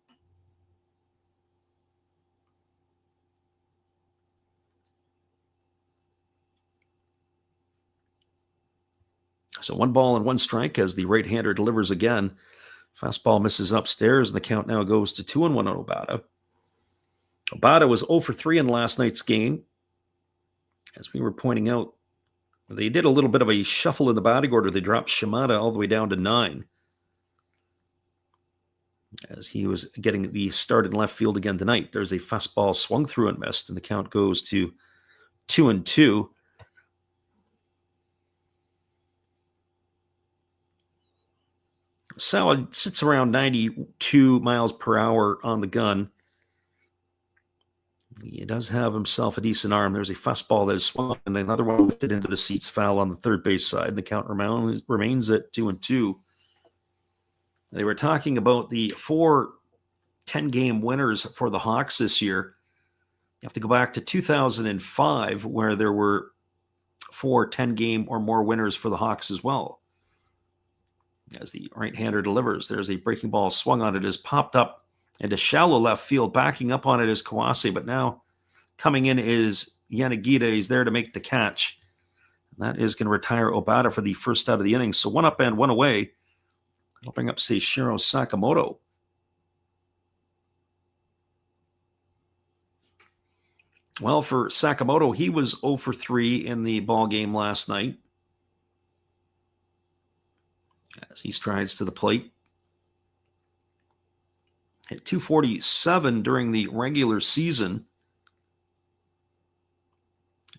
So 1 ball and 1 strike as the right-hander delivers again. Fastball misses upstairs, and the count now goes to 2-1 on Obata. Obata was 0 for 3 in last night's game. As we were pointing out, they did a little bit of a shuffle in the batting order. They dropped Shimada all the way down to 9, as he was getting the start in left field again tonight. There's a fastball swung through and missed, and the count goes to 2-2. Sawa sits around 92 miles per hour on the gun. He does have himself a decent arm. There's a fastball that is swung, and another one lifted into the seats, foul on the third base side. The count remains at 2-2. They were talking about the 4 10-game winners for the Hawks this year. You have to go back to 2005, where there were 4 10-game or more winners for the Hawks as well. As the right-hander delivers, there's a breaking ball swung on it, is popped up into shallow left field. Backing up on it is Kawase, but now coming in is Yanagita. He's there to make the catch. And that is going to retire Obata for the first out of the inning. So 1 up and 1 away. That'll bring up Seishiro Sakamoto. Well, for Sakamoto, he was 0 for 3 in the ball game last night, as he strides to the plate. Hit 247 during the regular season.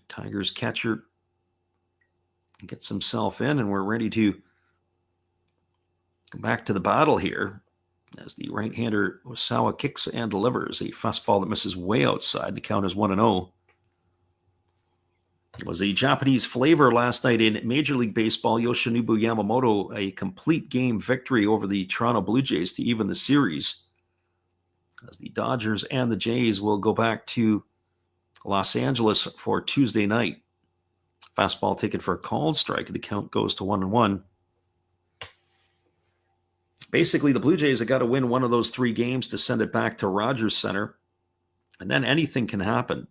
Tigers catcher gets himself in, and we're ready to go back to the battle here, as the right-hander Osawa kicks and delivers a fastball that misses way outside. The count is 1-0. It was a Japanese flavor last night in Major League Baseball. Yoshinobu Yamamoto, a complete game victory over the Toronto Blue Jays to even the series, as the Dodgers and the Jays will go back to Los Angeles for Tuesday night. Fastball taken for a called strike. The count goes to 1-1. Basically, the Blue Jays have got to win one of those 3 games to send it back to Rogers Center, and then anything can happen.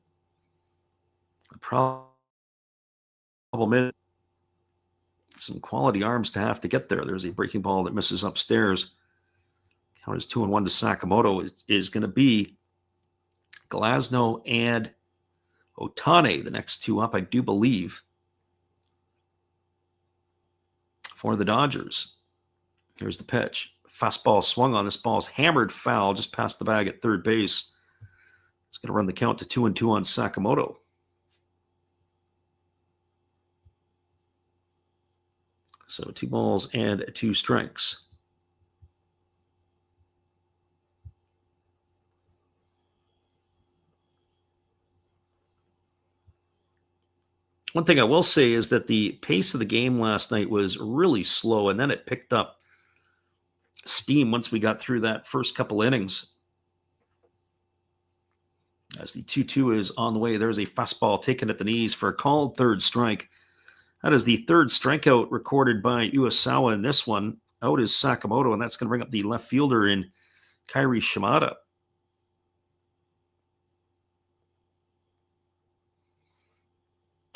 The problem is some quality arms to have to get there. There's a breaking ball that misses upstairs. Count is 2-1 to Sakamoto. It is going to be Glasnow and Otane, the next two up, I do believe, for the Dodgers. Here's the pitch. Fastball swung on. This ball's hammered foul just past the bag at third base. It's going to run the count to 2-2 on Sakamoto. So 2 balls and 2 strikes. One thing I will say is that the pace of the game last night was really slow, and then it picked up steam once we got through that first couple innings. As the 2-2 is on the way, there's a fastball taken at the knees for a called third strike. That is the third strikeout recorded by Uesawa in this one. Out is Sakamoto, and that's going to bring up the left fielder in Kairi Shimada.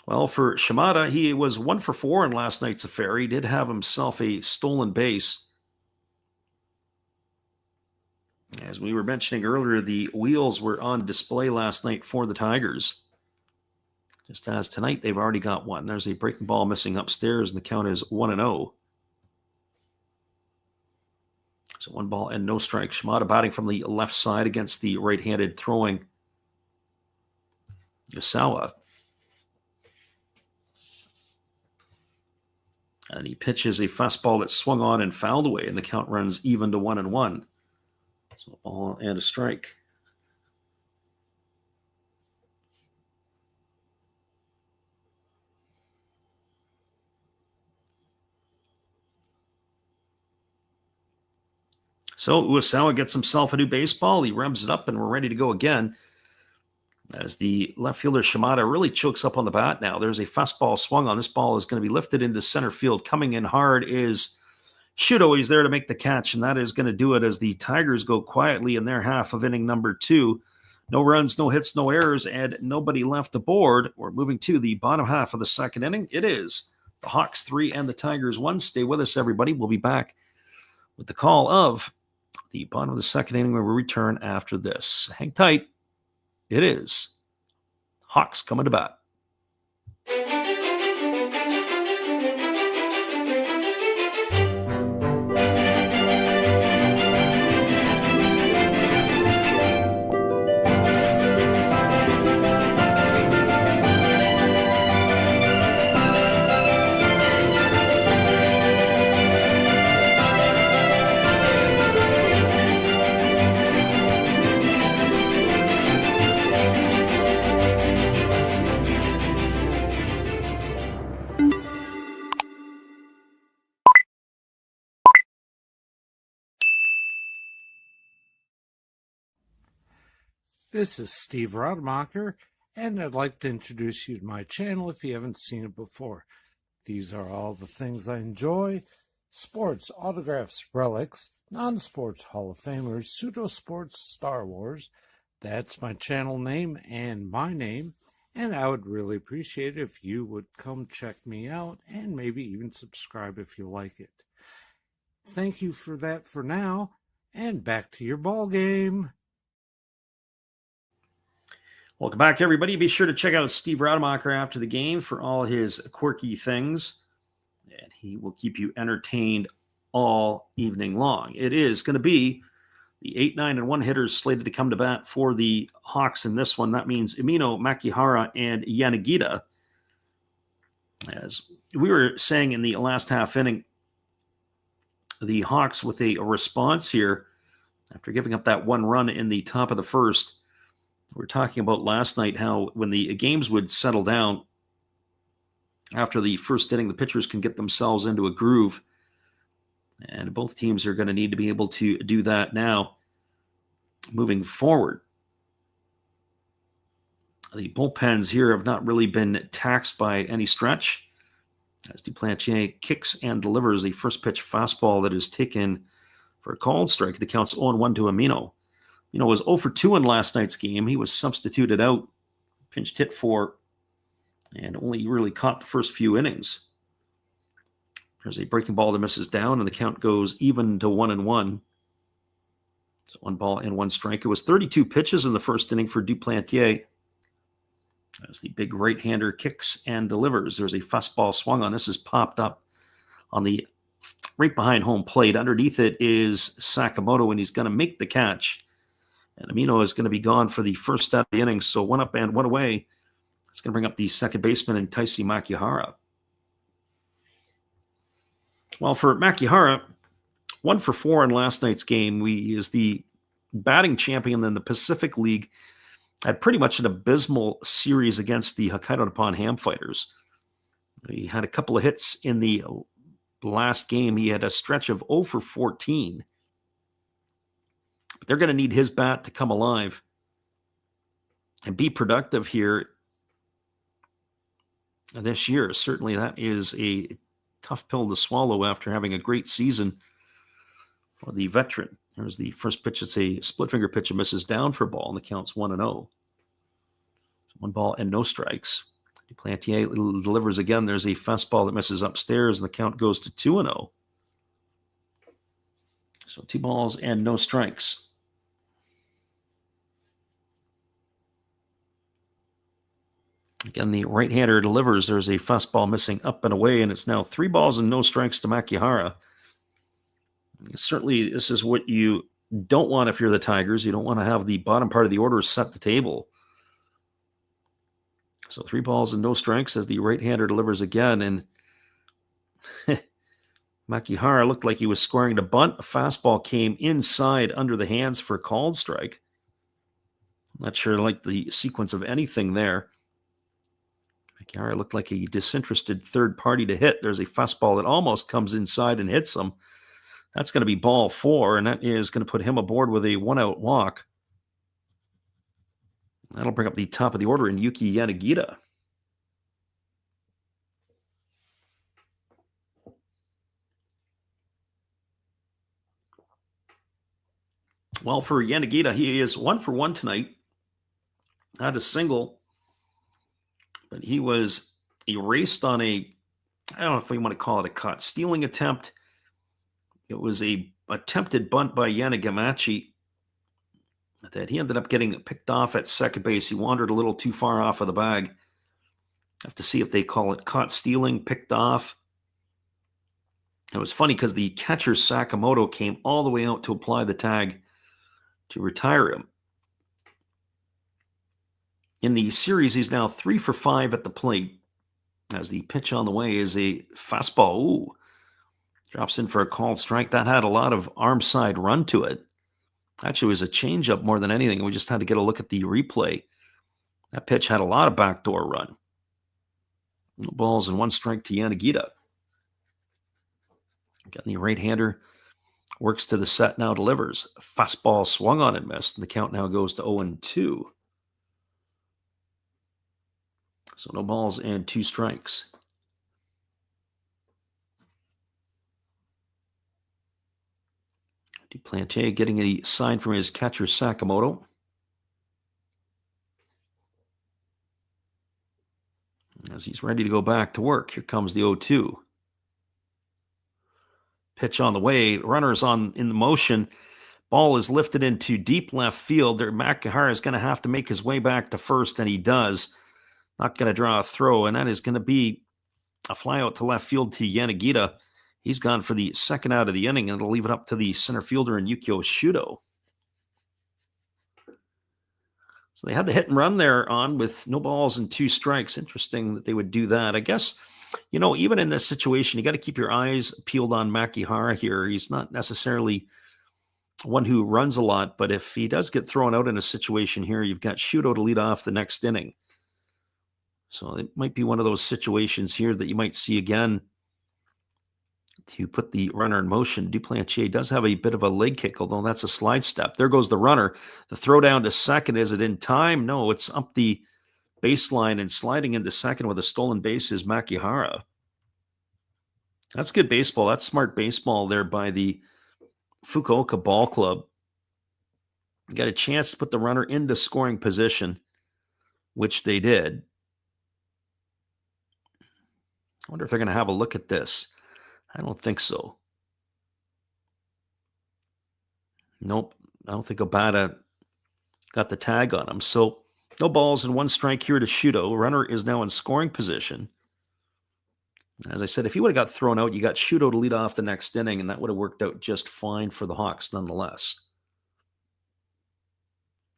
Well, for Shimada, he was 1 for 4 in last night's affair. He did have himself a stolen base. As we were mentioning earlier, the wheels were on display last night for the Tigers. Just as tonight, they've already got one. There's a breaking ball missing upstairs, and the count is 1-0. So 1 ball and no strike. Shimada batting from the left side against the right-handed throwing Uesawa. And he pitches a fastball that swung on and fouled away, and the count runs even to 1-1. So a ball and a strike. So Uesawa gets himself a new baseball. He revs it up, and we're ready to go again. As the left fielder Shimada really chokes up on the bat now. There's a fastball swung on. This ball is going to be lifted into center field. Coming in hard is Shudo. He's there to make the catch, and that is going to do it as the Tigers go quietly in their half of inning number 2. No runs, no hits, no errors, and nobody left the board. We're moving to the bottom half of the second inning. It is the Hawks 3 and the Tigers 1. Stay with us, everybody. We'll be back with the call of the bottom of the second inning where we return after this. Hang tight. It is Hawks coming to bat. This is Steve Rademacher, and I'd like to introduce you to my channel if you haven't seen it before. These are all the things I enjoy: sports, autographs, relics, non-sports Hall of Famers, pseudo-sports, Star Wars. That's my channel name and my name, and I would really appreciate it if you would come check me out and maybe even subscribe if you like it. Thank you for that for now, and back to your ball game. Welcome back, everybody. Be sure to check out Steve Rademacher after the game for all his quirky things, and he will keep you entertained all evening long. It is going to be the 8, 9, and 1 hitters slated to come to bat for the Hawks in this one. That means Umino, Makihara, and Yanagita. As we were saying in the last half inning, the Hawks with a response here after giving up that 1 run in the top of the first. We were talking about last night how when the games would settle down after the first inning, the pitchers can get themselves into a groove. And both teams are going to need to be able to do that now moving forward. The bullpens here have not really been taxed by any stretch, as Duplantier kicks and delivers the first pitch fastball that is taken for a called strike. The count's 0-1 to Umino. Was 0 for 2 in last night's game. He was substituted out, pinched hit for and only really caught the first few innings. There's a breaking ball that misses down, and the count goes even to 1-1. So 1 ball and 1 strike. It was 32 pitches in the first inning for Duplantier. As the big right-hander kicks and delivers. There's a fastball swung on. This is popped up on the right behind home plate. Underneath it is Sakamoto, and he's going to make the catch. And Amino is going to be gone for the first out of the inning. So 1 up and 1 away. It's going to bring up the second baseman in Taisi Makihara. Well, for Makihara, 1 for 4 in last night's game. He is the batting champion in the Pacific League. Had pretty much an abysmal series against the Hokkaido Nippon Ham Fighters. He had a couple of hits in the last game. He had a stretch of 0 for 14. But they're going to need his bat to come alive and be productive here this year. Certainly that is a tough pill to swallow after having a great season for the veteran. There's the first pitch. It's a split finger pitch. It misses down for a ball, and the count's 1-0. 1 ball and no strikes. Duplantier delivers again. There's a fastball that misses upstairs, and the count goes to 2-0. So 2 balls and no strikes. Again, the right-hander delivers. There's a fastball missing up and away, and it's now 3 balls and no strikes to Makihara. Certainly, this is what you don't want if you're the Tigers. You don't want to have the bottom part of the order set the table. So 3 balls and no strikes as the right-hander delivers again. And Makihara looked like he was scoring to bunt. A fastball came inside under the hands for a called strike. Not sure I like the sequence of anything there. Makihara looked like a disinterested third party to hit. There's a fastball that almost comes inside and hits him. That's going to be ball 4, and that is going to put him aboard with a 1-out walk. That'll bring up the top of the order in Yuki Yanagita. Well, for Yanagita, he is 1 for 1 tonight. Had a single, but he was erased on I don't know if we want to call it a caught stealing attempt. It was a attempted bunt by Yanagamachi that he ended up getting picked off at second base. He wandered a little too far off of the bag. Have to see if they call it caught stealing, picked off. It was funny because the catcher Sakamoto came all the way out to apply the tag to retire him. In the series, he's now 3 for 5 at the plate as the pitch on the way is a fastball. Ooh. Drops in for a called strike. That had a lot of arm side run to it. Actually, it was a changeup more than anything. We just had to get a look at the replay. That pitch had a lot of backdoor run. No balls and 1 strike to Yanagita. Again, the right-hander works to the set, now delivers. Fastball swung on and missed, and the count now goes to 0-2. So no balls and 2 strikes. Duplantier getting a sign from his catcher Sakamoto. As he's ready to go back to work, here comes the 0-2. Pitch on the way, runners in the motion. Ball is lifted into deep left field. Makihara is going to have to make his way back to first, and he does. Not going to draw a throw, and that is going to be a fly out to left field to Yanagita. He's gone for the second out of the inning, and it'll leave it up to the center fielder in Yukio Shudo. So they had the hit and run there on with no balls and 2 strikes. Interesting that they would do that. I guess, even in this situation, you got to keep your eyes peeled on Makihara here. He's not necessarily one who runs a lot, but if he does get thrown out in a situation here, you've got Shudo to lead off the next inning. So it might be one of those situations here that you might see again to put the runner in motion. Duplantier does have a bit of a leg kick, although that's a slide step. There goes the runner. The throw down to second. Is it in time? No, it's up the baseline and sliding into second with a stolen base is Makihara. That's good baseball. That's smart baseball there by the Fukuoka Ball Club. Got a chance to put the runner into scoring position, which they did. I wonder if they're going to have a look at this. I don't think so. Nope. I don't think Obata got the tag on him. So no balls and 1 strike here to Shuto. Runner is now in scoring position. As I said, if he would have got thrown out, you got Shuto to lead off the next inning, and that would have worked out just fine for the Hawks nonetheless.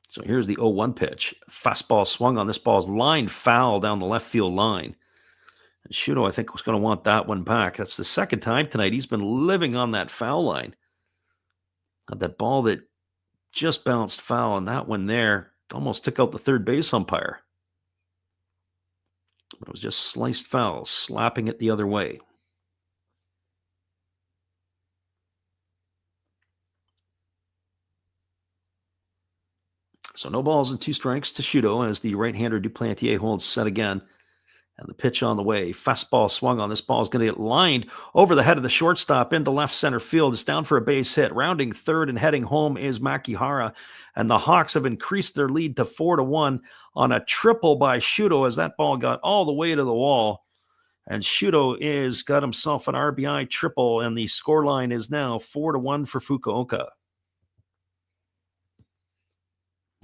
So here's the 0-1 pitch. Fastball swung on. This ball's line foul down the left field line. And Shuto, I think, was going to want that one back. That's the second time tonight he's been living on that foul line. Had that ball that just bounced foul, and that one there almost took out the third base umpire. It was just sliced foul, slapping it the other way. So no balls and 2 strikes to Shuto as the right-hander Duplantier holds set again. And the pitch on the way. Fastball swung on. This ball is going to get lined over the head of the shortstop into left center field. It's down for a base hit. Rounding third and heading home is Makihara. And the Hawks have increased their lead to 4-1 on a triple by Shuto as that ball got all the way to the wall. And Shuto is got himself an RBI triple, and the scoreline is now 4-1 for Fukuoka.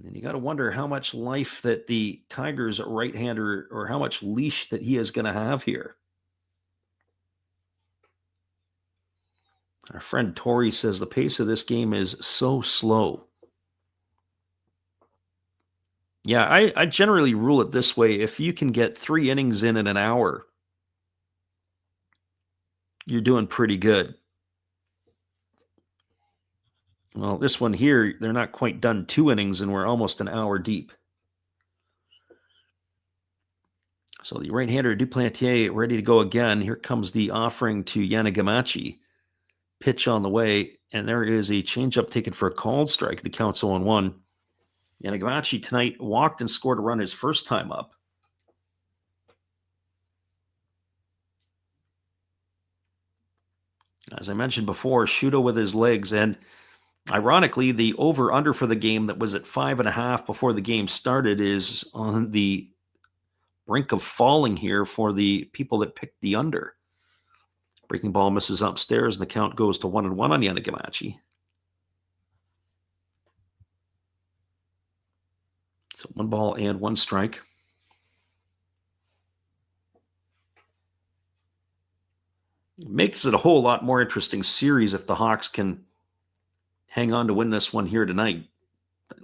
And you got to wonder how much life that the Tigers right-hander, or how much leash that he is going to have here. Our friend Tori says the pace of this game is so slow. Yeah, I generally rule it this way. If you can get 3 innings in an hour, you're doing pretty good. Well, this one here, they're not quite done 2 innings, and we're almost an hour deep. So the right-hander Duplantier ready to go again. Here comes the offering to Yanagamachi. Pitch on the way, and there is a changeup taken for a called strike. The count's 0-1. Yanagamachi tonight walked and scored a run his first time up. As I mentioned before, Shuto with his legs, and ironically, the over-under for the game that was at 5.5 before the game started is on the brink of falling here for the people that picked the under. Breaking ball misses upstairs, and the count goes to 1-1 on Yanagamachi. So 1 ball and 1 strike. It makes it a whole lot more interesting series if the Hawks can hang on to win this one here tonight.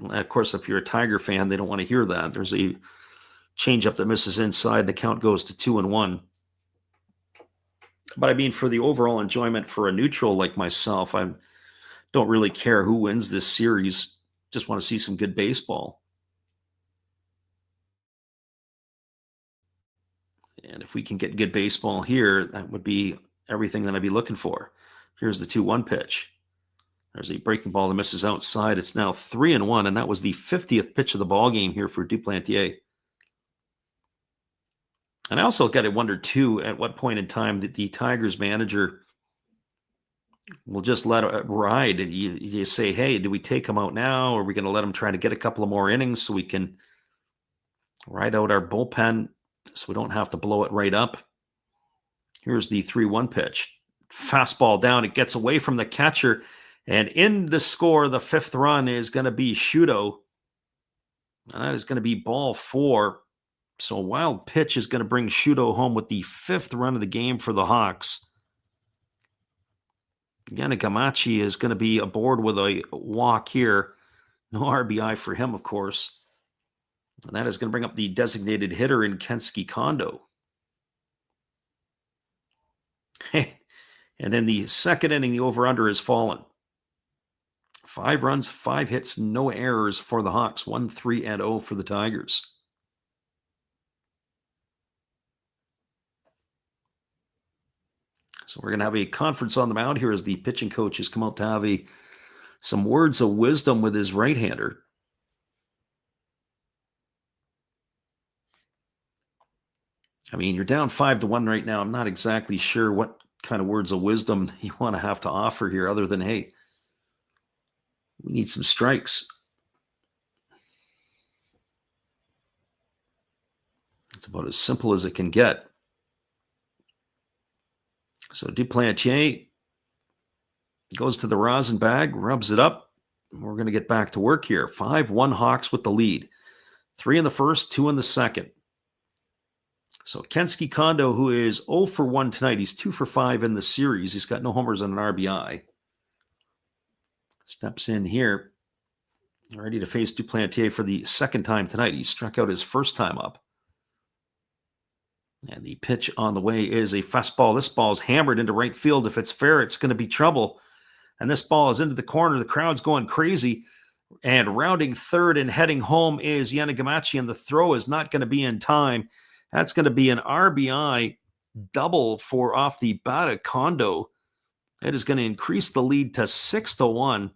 Of course, if you're a Tiger fan, they don't want to hear that. There's a changeup that misses inside. The count goes to 2-1. But I mean, for the overall enjoyment for a neutral like myself, I don't really care who wins this series. Just want to see some good baseball. And if we can get good baseball here, that would be everything that I'd be looking for. Here's the 2-1 pitch. There's a breaking ball that misses outside. It's now 3-1, and that was the 50th pitch of the ball game here for Duplantier. And I also got to wonder, too, at what point in time that the Tigers manager will just let it ride. You say, hey, do we take him out now, or are we going to let him try to get a couple of more innings so we can ride out our bullpen so we don't have to blow it right up? Here's the 3-1 pitch. Fastball down. It gets away from the catcher. And in the score, the 5th run is going to be Shuto. And that is going to be ball 4. So a wild pitch is going to bring Shuto home with the 5th run of the game for the Hawks. Yanagamachi is going to be aboard with a walk here. No RBI for him, of course. And that is going to bring up the designated hitter in Kensuke Kondo. And in the second inning, the over-under has fallen. 5 runs, 5 hits, no errors for the Hawks. 1-3-0 for the Tigers. So we're going to have a conference on the mound here as the pitching coach has come out to have some words of wisdom with his right-hander. I mean, you're down 5-1 right now. I'm not exactly sure what kind of words of wisdom you want to have to offer here other than, hey, we need some strikes. It's about as simple as it can get. So Duplantier goes to the rosin bag, rubs it up. We're going to get back to work here. 5-1 Hawks with the lead. 3 in the first, 2 in the second. So Kensuke Kondo, who is 0 for 1 tonight, he's 2 for 5 in the series. He's got no homers and an RBI. Steps in here, ready to face Duplantier for the second time tonight. He struck out his first time up. And the pitch on the way is a fastball. This ball is hammered into right field. If it's fair, it's going to be trouble. And this ball is into the corner. The crowd's going crazy. And rounding third and heading home is Yanagamachi, and the throw is not going to be in time. That's going to be an RBI double for off the bat of Kondo. That is going to increase the lead to 6-1.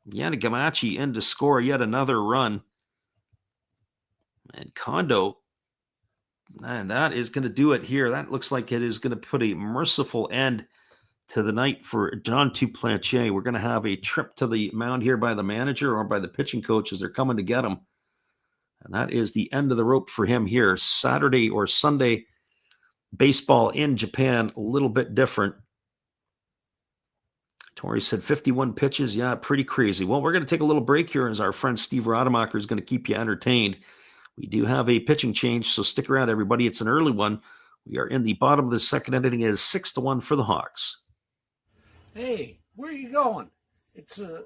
Yanagamachi in to score yet another run. And Kondo, and that is going to do it here. That looks like it is going to put a merciful end to the night for John Duplantier. We're going to have a trip to the mound here by the manager or by the pitching coach as they're coming to get him. And that is the end of the rope for him here. Saturday or Sunday baseball in Japan, a little bit different. Tori said 51 pitches. Yeah, pretty crazy. Well, we're going to take a little break here as our friend Steve Rademacher is going to keep you entertained. We do have a pitching change, so stick around, everybody. It's an early one. We are in the bottom of the second inning. It is 6-1 for the Hawks. Hey, where are you going? It's a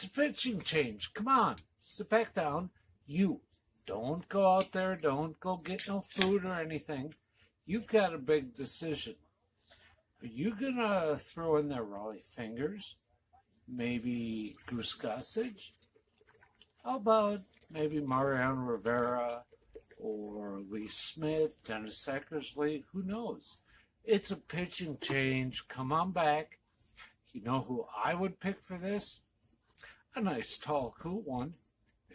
pitching change. Come on, sit back down. You don't go out there. Don't go get no food or anything. You've got a big decision. Are you gonna throw in there Raleigh Fingers? Maybe Goose Gossage? How about maybe Mariano Rivera or Lee Smith, Dennis Eckersley? Who knows? It's a pitching change. Come on back. You know who I would pick for this? A nice tall coot one.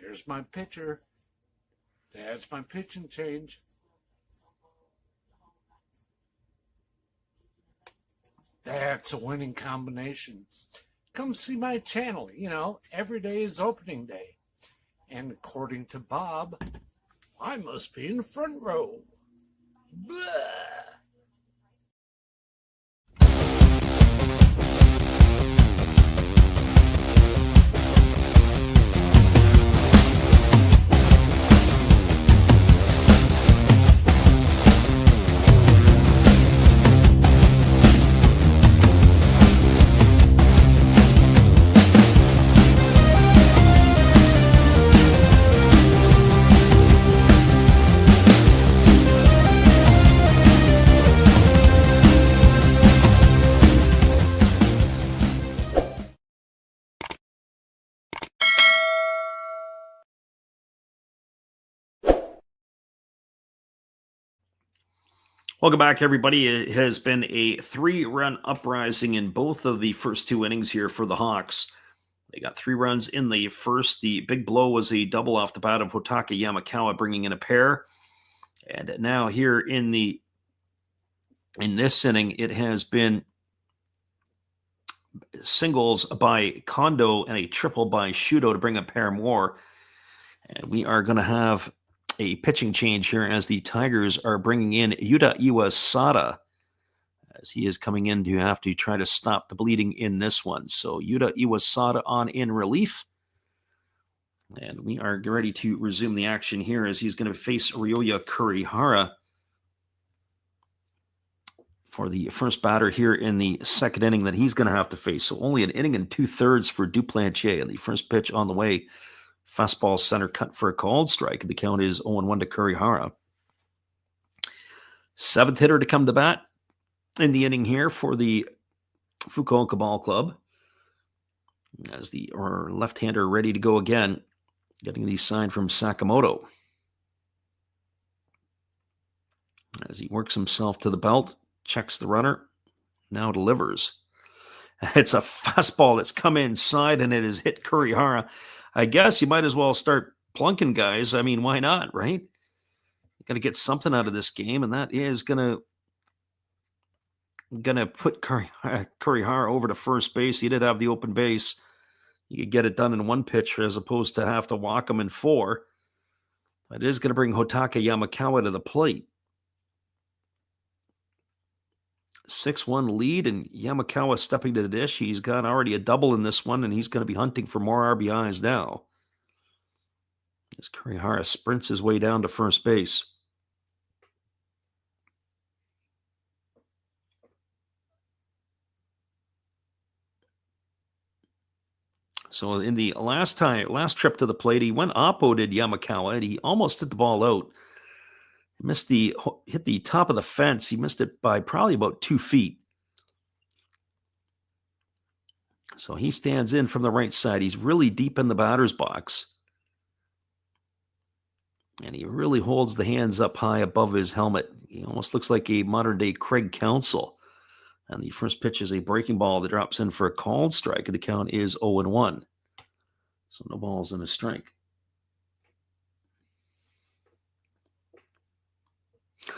There's my pitcher. That's my pitching change. That's a winning combination. Come see my channel. You know, every day is opening day. And according to Bob, I must be in the front row. Blah! Welcome back, everybody. It has been a 3-run uprising in both of the first 2 innings here for the Hawks. They got 3 runs in the first. The big blow was a double off the bat of Hotaka Yamakawa, bringing in a pair. And now here in this inning, it has been singles by Kondo and a triple by Shudo to bring a pair more. And we are going to have a pitching change here as the Tigers are bringing in Yuta Iwasada as he is coming in to have to try to stop the bleeding in this one. So Yuta Iwasada on in relief. And we are ready to resume the action here as he's going to face Ryoya Kurihara for the first batter here in the second inning that he's going to have to face. So only an inning and 2/3 for Duplantier. And the first pitch on the way, fastball center cut for a called strike. The count is 0-1 to Kurihara. 7th hitter to come to bat in the inning here for the Fukuoka Ball Club. As the left-hander ready to go again, getting the sign from Sakamoto. As he works himself to the belt, checks the runner, now delivers. It's a fastball that's come inside and it has hit Kurihara. I guess you might as well start plunking guys. I mean, why not, right? You got to get something out of this game, and that is gonna put Kurihara over to first base. He did have the open base. You could get it done in 1 pitch as opposed to have to walk him in 4. That is going to bring Hotaka Yamakawa to the plate. 6-1 lead, and Yamakawa stepping to the dish. He's got already a double in this one, and he's going to be hunting for more RBIs now. As Kurihara sprints his way down to first base. So in the last trip to the plate, he went oppo-did Yamakawa, and he almost hit the ball out. Hit the top of the fence. He missed it by probably about 2 feet. So he stands in from the right side. He's really deep in the batter's box. And he really holds the hands up high above his helmet. He almost looks like a modern-day Craig Counsell. And the first pitch is a breaking ball that drops in for a called strike. And the count is 0-1. So no balls and a strike.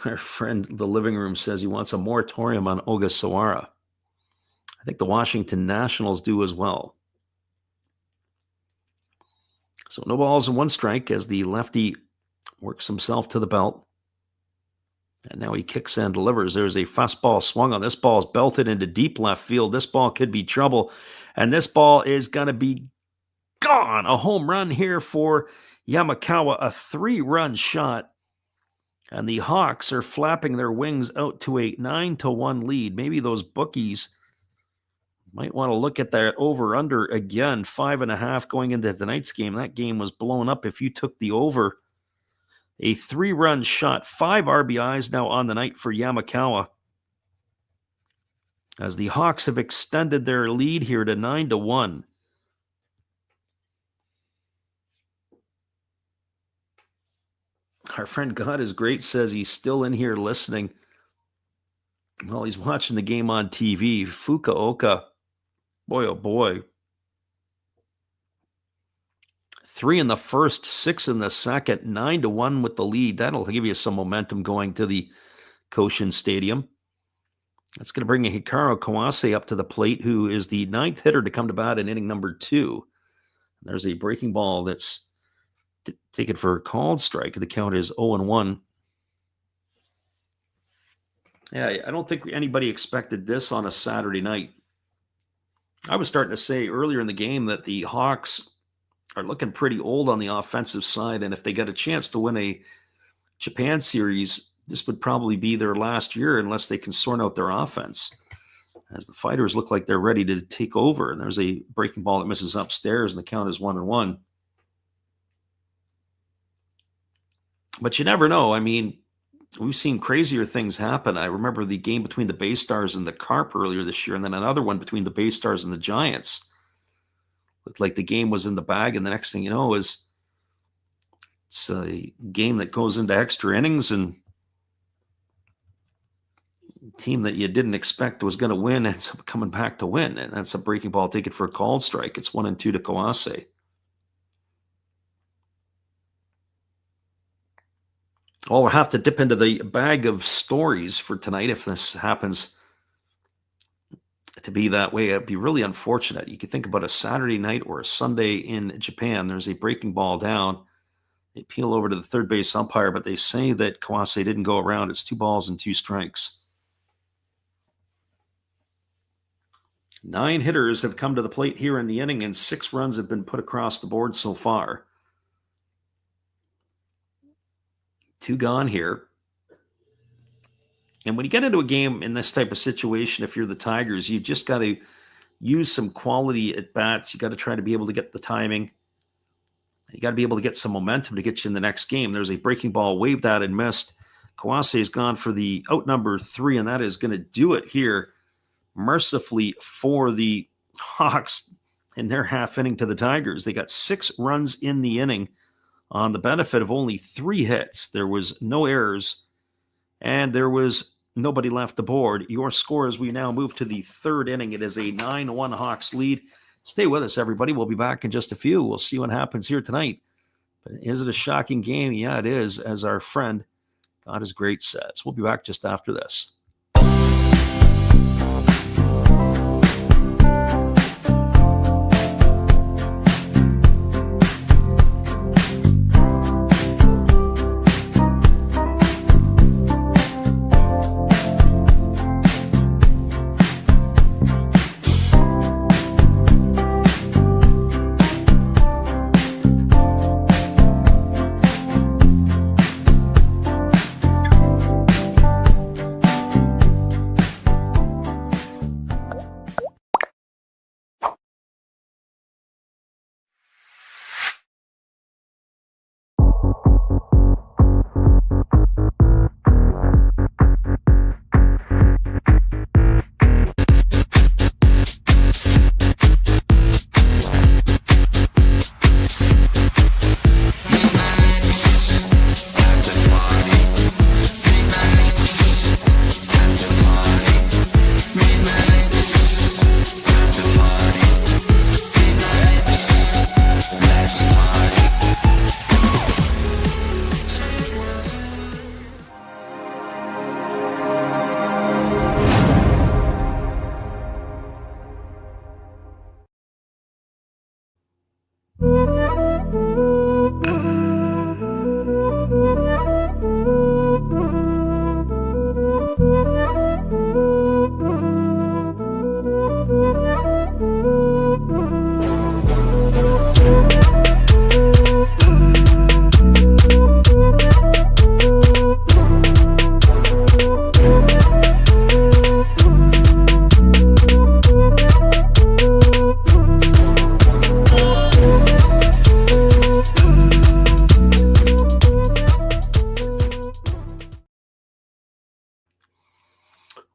Our friend in the living room says he wants a moratorium on Ogasawara. I think the Washington Nationals do as well. So no balls and 1 strike as the lefty works himself to the belt. And now he kicks and delivers. There's a fastball swung on. This ball is belted into deep left field. This ball could be trouble. And this ball is going to be gone. A home run here for Yamakawa. A 3-run shot. And the Hawks are flapping their wings out to a 9-1 lead. Maybe those bookies might want to look at that over-under again. 5.5 going into tonight's game. That game was blown up if you took the over. A 3-run shot. 5 RBIs now on the night for Yamakawa. As the Hawks have extended their lead here to 9-1. Our friend God is Great says he's still in here listening. Well, he's watching the game on TV. Fukuoka. Boy, oh boy. 3 in the first, 6 in the second, 9-1 with the lead. That'll give you some momentum going to the Koshin Stadium. That's going to bring a Hikaru Kawase up to the plate, who is the 9th hitter to come to bat in inning number 2. There's a breaking ball that's taken for a called strike. The count is 0-1. Yeah, I don't think anybody expected this on a Saturday night. I was starting to say earlier in the game that the Hawks are looking pretty old on the offensive side, and if they get a chance to win a Japan series, this would probably be their last year unless they can sort out their offense. As the Fighters look like they're ready to take over, and there's a breaking ball that misses upstairs, and the count is 1-1. But you never know. I mean, we've seen crazier things happen. I remember the game between the Bay Stars and the Carp earlier this year, and then another one between the Bay Stars and the Giants. Looked like the game was in the bag, and the next thing you know is it's a game that goes into extra innings, and the team that you didn't expect was going to win ends up coming back to win, and that's a breaking ball taken for a called strike. It's 1-2 to Kawase. Well, we'll have to dip into the bag of stories for tonight if this happens to be that way. It'd be really unfortunate. You could think about a Saturday night or a Sunday in Japan. There's a breaking ball down. They peel over to the third base umpire, but they say that Kawase didn't go around. It's 2 balls and 2 strikes. 9 hitters have come to the plate here in the inning, and 6 runs have been put across the board so far. 2 gone here. And when you get into a game in this type of situation, if you're the Tigers, you've just got to use some quality at bats. You got to try to be able to get the timing. You got to be able to get some momentum to get you in the next game. There's a breaking ball waved at and missed. Kawase has gone for the out number 3, and that is going to do it here mercifully for the Hawks in their half inning to the Tigers. They got 6 runs in the inning on the benefit of only 3 hits. There was no errors, and there was nobody left aboard. Your score as we now move to the 3rd inning. It is a 9-1 Hawks lead. Stay with us, everybody. We'll be back in just a few. We'll see what happens here tonight. But is it a shocking game? Yeah, it is, as our friend God is Great says. We'll be back just after this.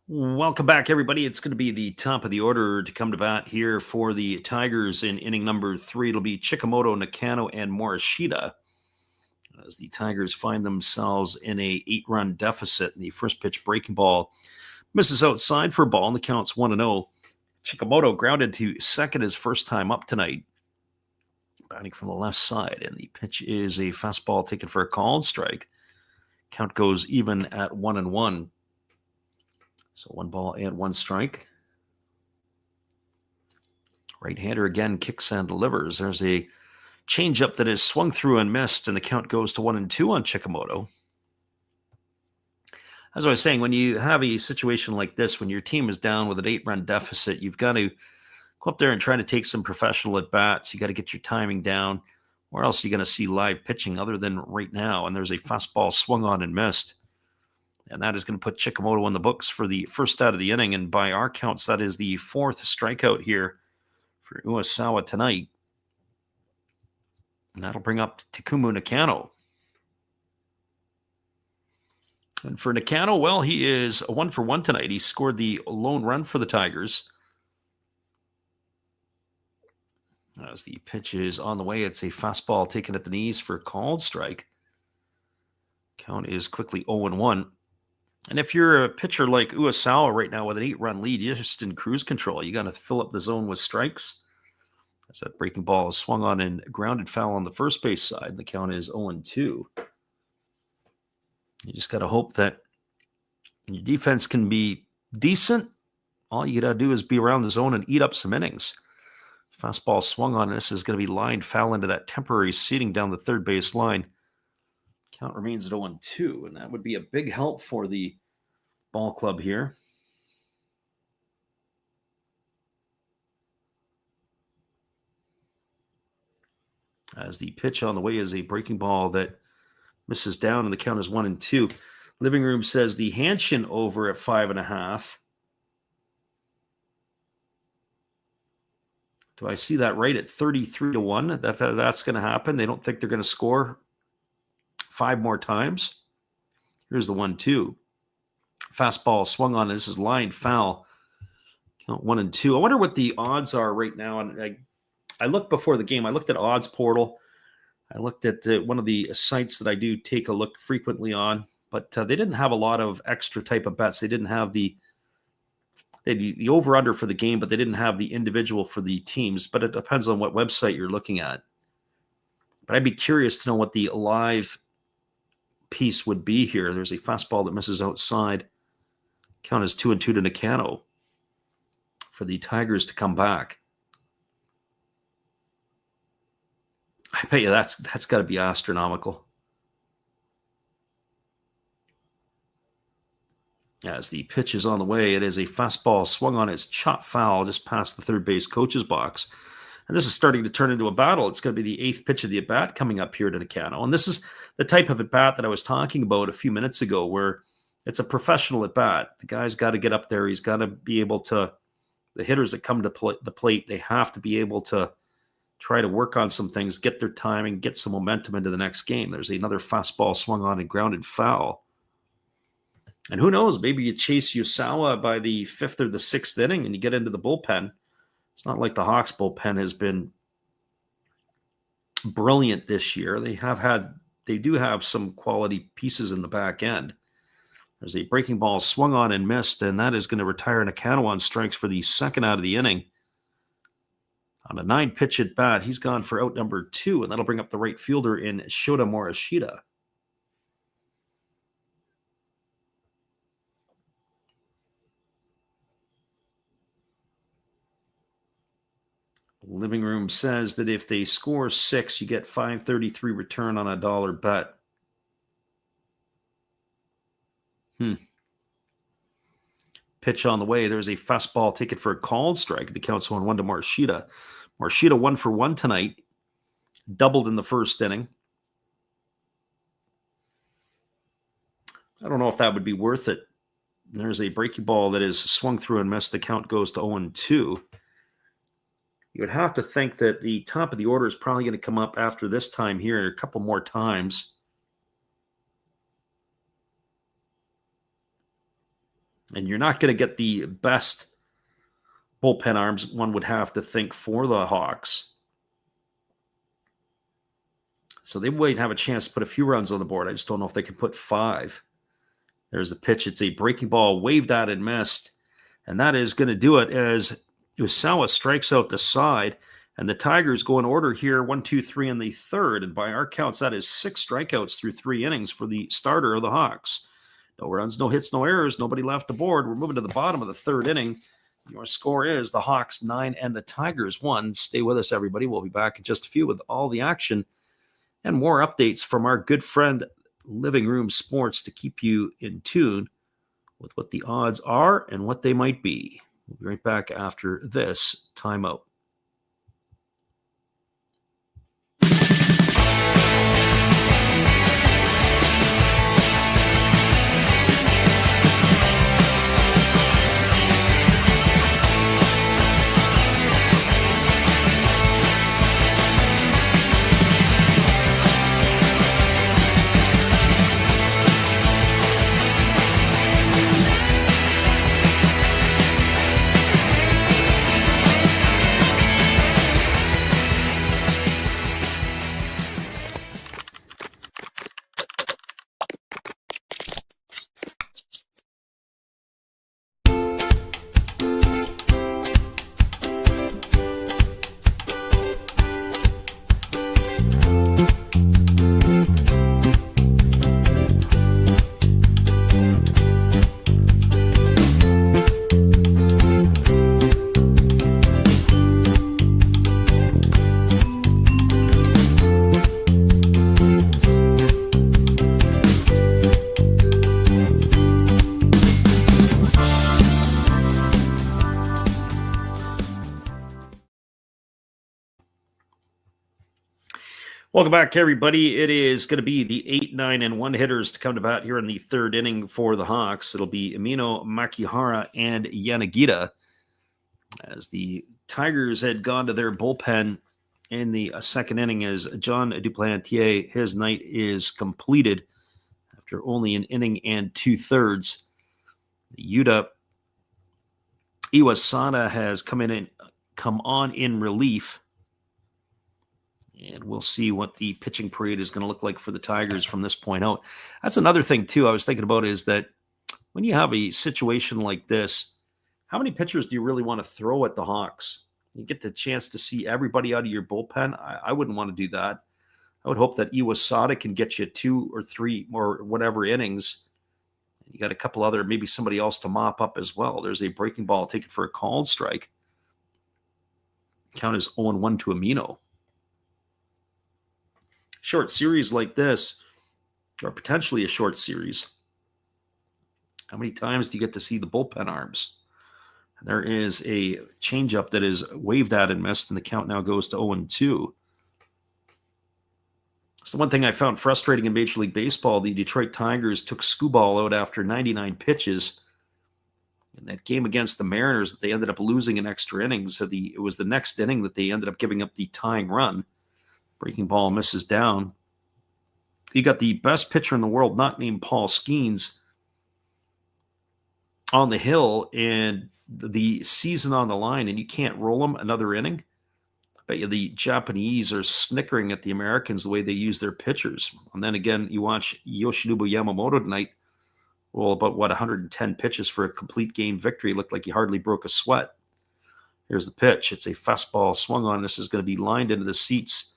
Welcome back, everybody. It's going to be the top of the order to come to bat here for the Tigers in inning number 3. It'll be Chikamoto, Nakano, and Morishita as the Tigers find themselves in a 8-run deficit. The first pitch breaking ball misses outside for a ball, and the count's 1-0. Chikamoto grounded to second his first time up tonight, batting from the left side, and the pitch is a fastball taken for a called strike. Count goes even at 1-1. So 1 ball and 1 strike. Right-hander again kicks and delivers. There's a changeup that is swung through and missed, and the count goes to 1-2 on Chikamoto. As I was saying, when you have a situation like this, when your team is down with an 8-run deficit, you've got to go up there and try to take some professional at-bats. You got to get your timing down, or else you're going to see live pitching other than right now. And there's a fastball swung on and missed. And that is going to put Chikamoto in the books for the first out of the inning. And by our counts, that is the 4th strikeout here for Uesawa tonight. And that'll bring up Takumu Nakano. And for Nakano, well, he is a 1-for-1 tonight. He scored the lone run for the Tigers. As the pitch is on the way, it's a fastball taken at the knees for a called strike. Count is quickly 0-1. And if you're a pitcher like Uesawa right now with an 8-run lead, you're just in cruise control. You got to fill up the zone with strikes. As that breaking ball is swung on and grounded foul on the first base side, the count is 0-2. You just got to hope that your defense can be decent. All you got to do is be around the zone and eat up some innings. Fastball swung on. This is going to be lined foul into that temporary seating down the third base line. Count remains at 0-2, and that would be a big help for the ball club here. As the pitch on the way is a breaking ball that misses down, and the count is 1-2. Living Room says the Hanshin over at 5.5. Do I see that right at 33-1? That's going to happen. They don't think they're going to score 5 more times. Here's the 1-2. Fastball swung on. This is lined foul. Count 1-2. I wonder what the odds are right now. And I looked before the game. I looked at Odds Portal. I looked at one of the sites that I do take a look frequently on, but they didn't have a lot of extra type of bets. They didn't have the over-under for the game, but they didn't have the individual for the teams. But it depends on what website you're looking at. But I'd be curious to know what the live piece would be here. There's a fastball that misses outside. Count is 2-2 to Nakano for the Tigers to come back. I bet you that's got to be astronomical. As the pitch is on the way, it is a fastball swung on. It's chop foul just past the third base coach's box. And this is starting to turn into a battle. It's going to be the 8th pitch of the at-bat coming up here to Nakano. And this is the type of at-bat that I was talking about a few minutes ago, where it's a professional at-bat. The guy's got to get up there. He's got to be able to, the hitters that come to the plate, they have to be able to try to work on some things, get their timing, get some momentum into the next game. There's another fastball swung on and grounded foul. And who knows, maybe you chase Uesawa by the 5th or the 6th inning and you get into the bullpen. It's not like the Hawks bullpen has been brilliant this year. They do have some quality pieces in the back end. There's a breaking ball swung on and missed, and that is going to retire Nakano on strikes for the second out of the inning. On a 9-pitch at bat, he's gone for out number 2, and that'll bring up the right fielder in Shota Morishita. Living Room says that if they score 6, you get $5.33 return on a $1 bet. Pitch on the way. There's a fastball taken for a called strike. The count's 1-1 to Morishita. Morishita 1-for-1 tonight. Doubled in the first inning. I don't know if that would be worth it. There's a breaking ball that is swung through and missed. The count goes to 0-2. You would have to think that the top of the order is probably going to come up after this time here a couple more times. And you're not going to get the best bullpen arms, one would have to think, for the Hawks. So they might have a chance to put a few runs on the board. I just don't know if they can put 5. There's a pitch. It's a breaking ball, waved at and missed. And that is going to do it as Usawa strikes out the side. And the Tigers go in order here, 1, 2, 3 in the third. And by our counts, that is 6 strikeouts through 3 innings for the starter of the Hawks. No runs, no hits, no errors. Nobody left the board. We're moving to the bottom of the third inning. Your score is the Hawks 9 and the Tigers 1. Stay with us, everybody. We'll be back in just a few with all the action and more updates from our good friend Living Room Sports to keep you in tune with what the odds are and what they might be. We'll be right back after this timeout. Welcome back, everybody. It is going to be the 8, 9, and 1 hitters to come to bat here in the third inning for the Hawks. It'll be Amino, Makihara, and Yanagita. As the Tigers had gone to their bullpen in the second inning as John Duplantier, his night is completed after only an inning and 2/3. Yuta Iwasada has come on in relief. And we'll see what the pitching parade is going to look like for the Tigers from this point out. That's another thing, too, I was thinking about is that when you have a situation like this, how many pitchers do you really want to throw at the Hawks? You get the chance to see everybody out of your bullpen. I wouldn't want to do that. I would hope that Iwasada can get you 2 or 3 or whatever innings. You got a couple other, maybe somebody else to mop up as well. There's a breaking ball taken for a called strike. Count is 0-1 to Amino. Short series like this, or potentially a short series, how many times do you get to see the bullpen arms? There is a changeup that is waved at and missed, and the count now goes to 0-2. It's the one thing I found frustrating in Major League Baseball. The Detroit Tigers took Skubal out after 99 pitches. In that game against the Mariners, that they ended up losing in extra innings. So it was the next inning that they ended up giving up the tying run. Breaking ball misses down. You got the best pitcher in the world, not named Paul Skeens, on the hill and the season on the line, and you can't roll him another inning. I bet you the Japanese are snickering at the Americans the way they use their pitchers. And then again, you watch Yoshinobu Yamamoto tonight roll about, 110 pitches for a complete game victory. Looked like he hardly broke a sweat. Here's the pitch. It's a fastball swung on. This is going to be lined into the seats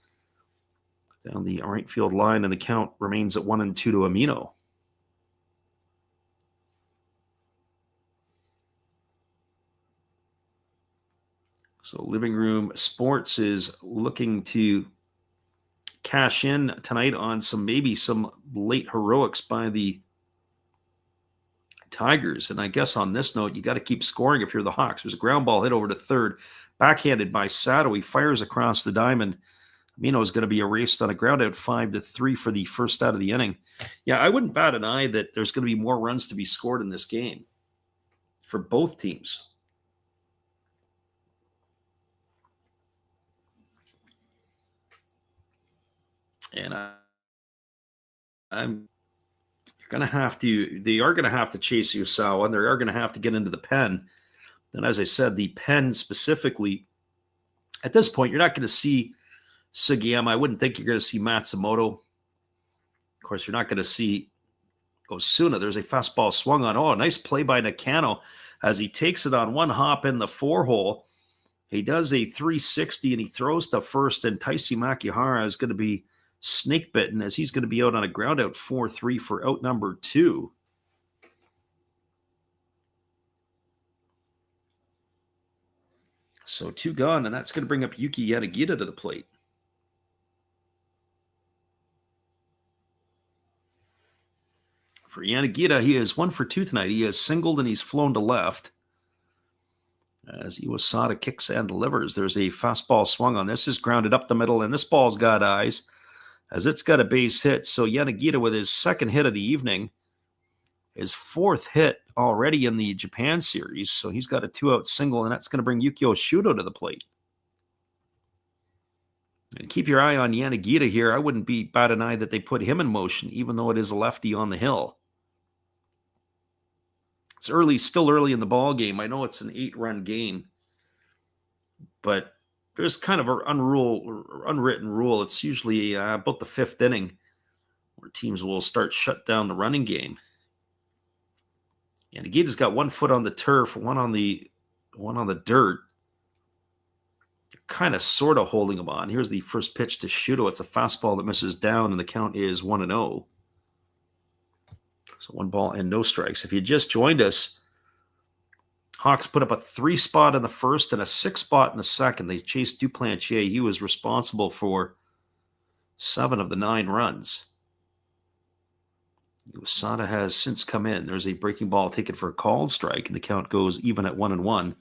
down the right field line, and the count remains at 1-2 to Amino. So Living Room Sports is looking to cash in tonight on maybe some late heroics by the Tigers. And I guess on this note, you got to keep scoring if you're the Hawks. There's a ground ball hit over to third, backhanded by Sato. He fires across the diamond. Amino is going to be erased on a ground out 5-3 for the first out of the inning. Yeah, I wouldn't bat an eye that there's going to be more runs to be scored in this game for both teams. And I'm they are going to have to chase Usawa, and they are going to have to get into the pen. And as I said, the pen specifically, at this point, you're not going to see Sugiyama. I wouldn't think you're going to see Matsumoto. Of course, you're not going to see Osuna. There's a fastball swung on. Oh, nice play by Nakano as he takes it on one hop in the 4-hole. He does a 360 and he throws to first, and Taisi Makihara is going to be snake bitten as he's going to be out on a ground out 4-3 for out number 2. So 2 gone, and that's going to bring up Yuki Yanagita to the plate. For Yanagita, he is 1 for 2 tonight. He has singled and he's flown to left. As Iwasada kicks and delivers, there's a fastball swung on. This is grounded up the middle, and this ball's got eyes as it's got a base hit. So Yanagita with his second hit of the evening, his 4th hit already in the Japan series. So he's got a 2-out single, and that's going to bring Yukio Shudo to the plate. And keep your eye on Yanagita here. I wouldn't bat an eye that they put him in motion, even though it is a lefty on the hill. It's early, still early in the ball game. I know it's an 8-run game, but there's kind of an unwritten rule. It's usually about the 5th inning where teams will start shut down the running game. And Nagita's got 1 foot on the turf, one on the dirt. Kind of sort of holding him on. Here's the first pitch to Shudo. It's a fastball that misses down, and the count is 1-0. So 1 ball and no strikes. If you just joined us, Hawks put up a 3 spot in the first and a 6 spot in the second. They chased Duplantier. He was responsible for 7 of the 9 runs. Iwasada has since come in. There's a breaking ball taken for a called strike, and the count goes even at 1-1.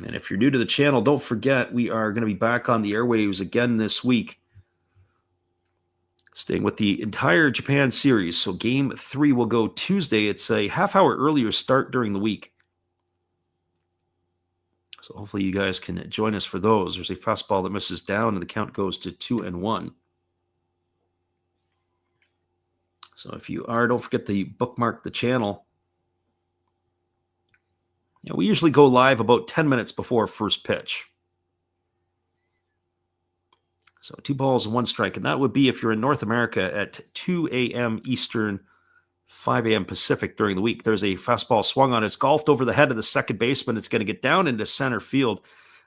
And if you're new to the channel, don't forget we are going to be back on the airwaves again this week, staying with the entire Japan series. So game 3 will go Tuesday. It's a half-hour earlier start during the week. So hopefully you guys can join us for those. There's a fastball that misses down, and the count goes to 2-1. So if you are, don't forget to bookmark the channel. We usually go live about 10 minutes before first pitch. So 2 balls and 1 strike. And that would be if you're in North America at 2 a.m. Eastern, 5 a.m. Pacific during the week. There's a fastball swung on. It's golfed over the head of the second baseman. It's going to get down into center field.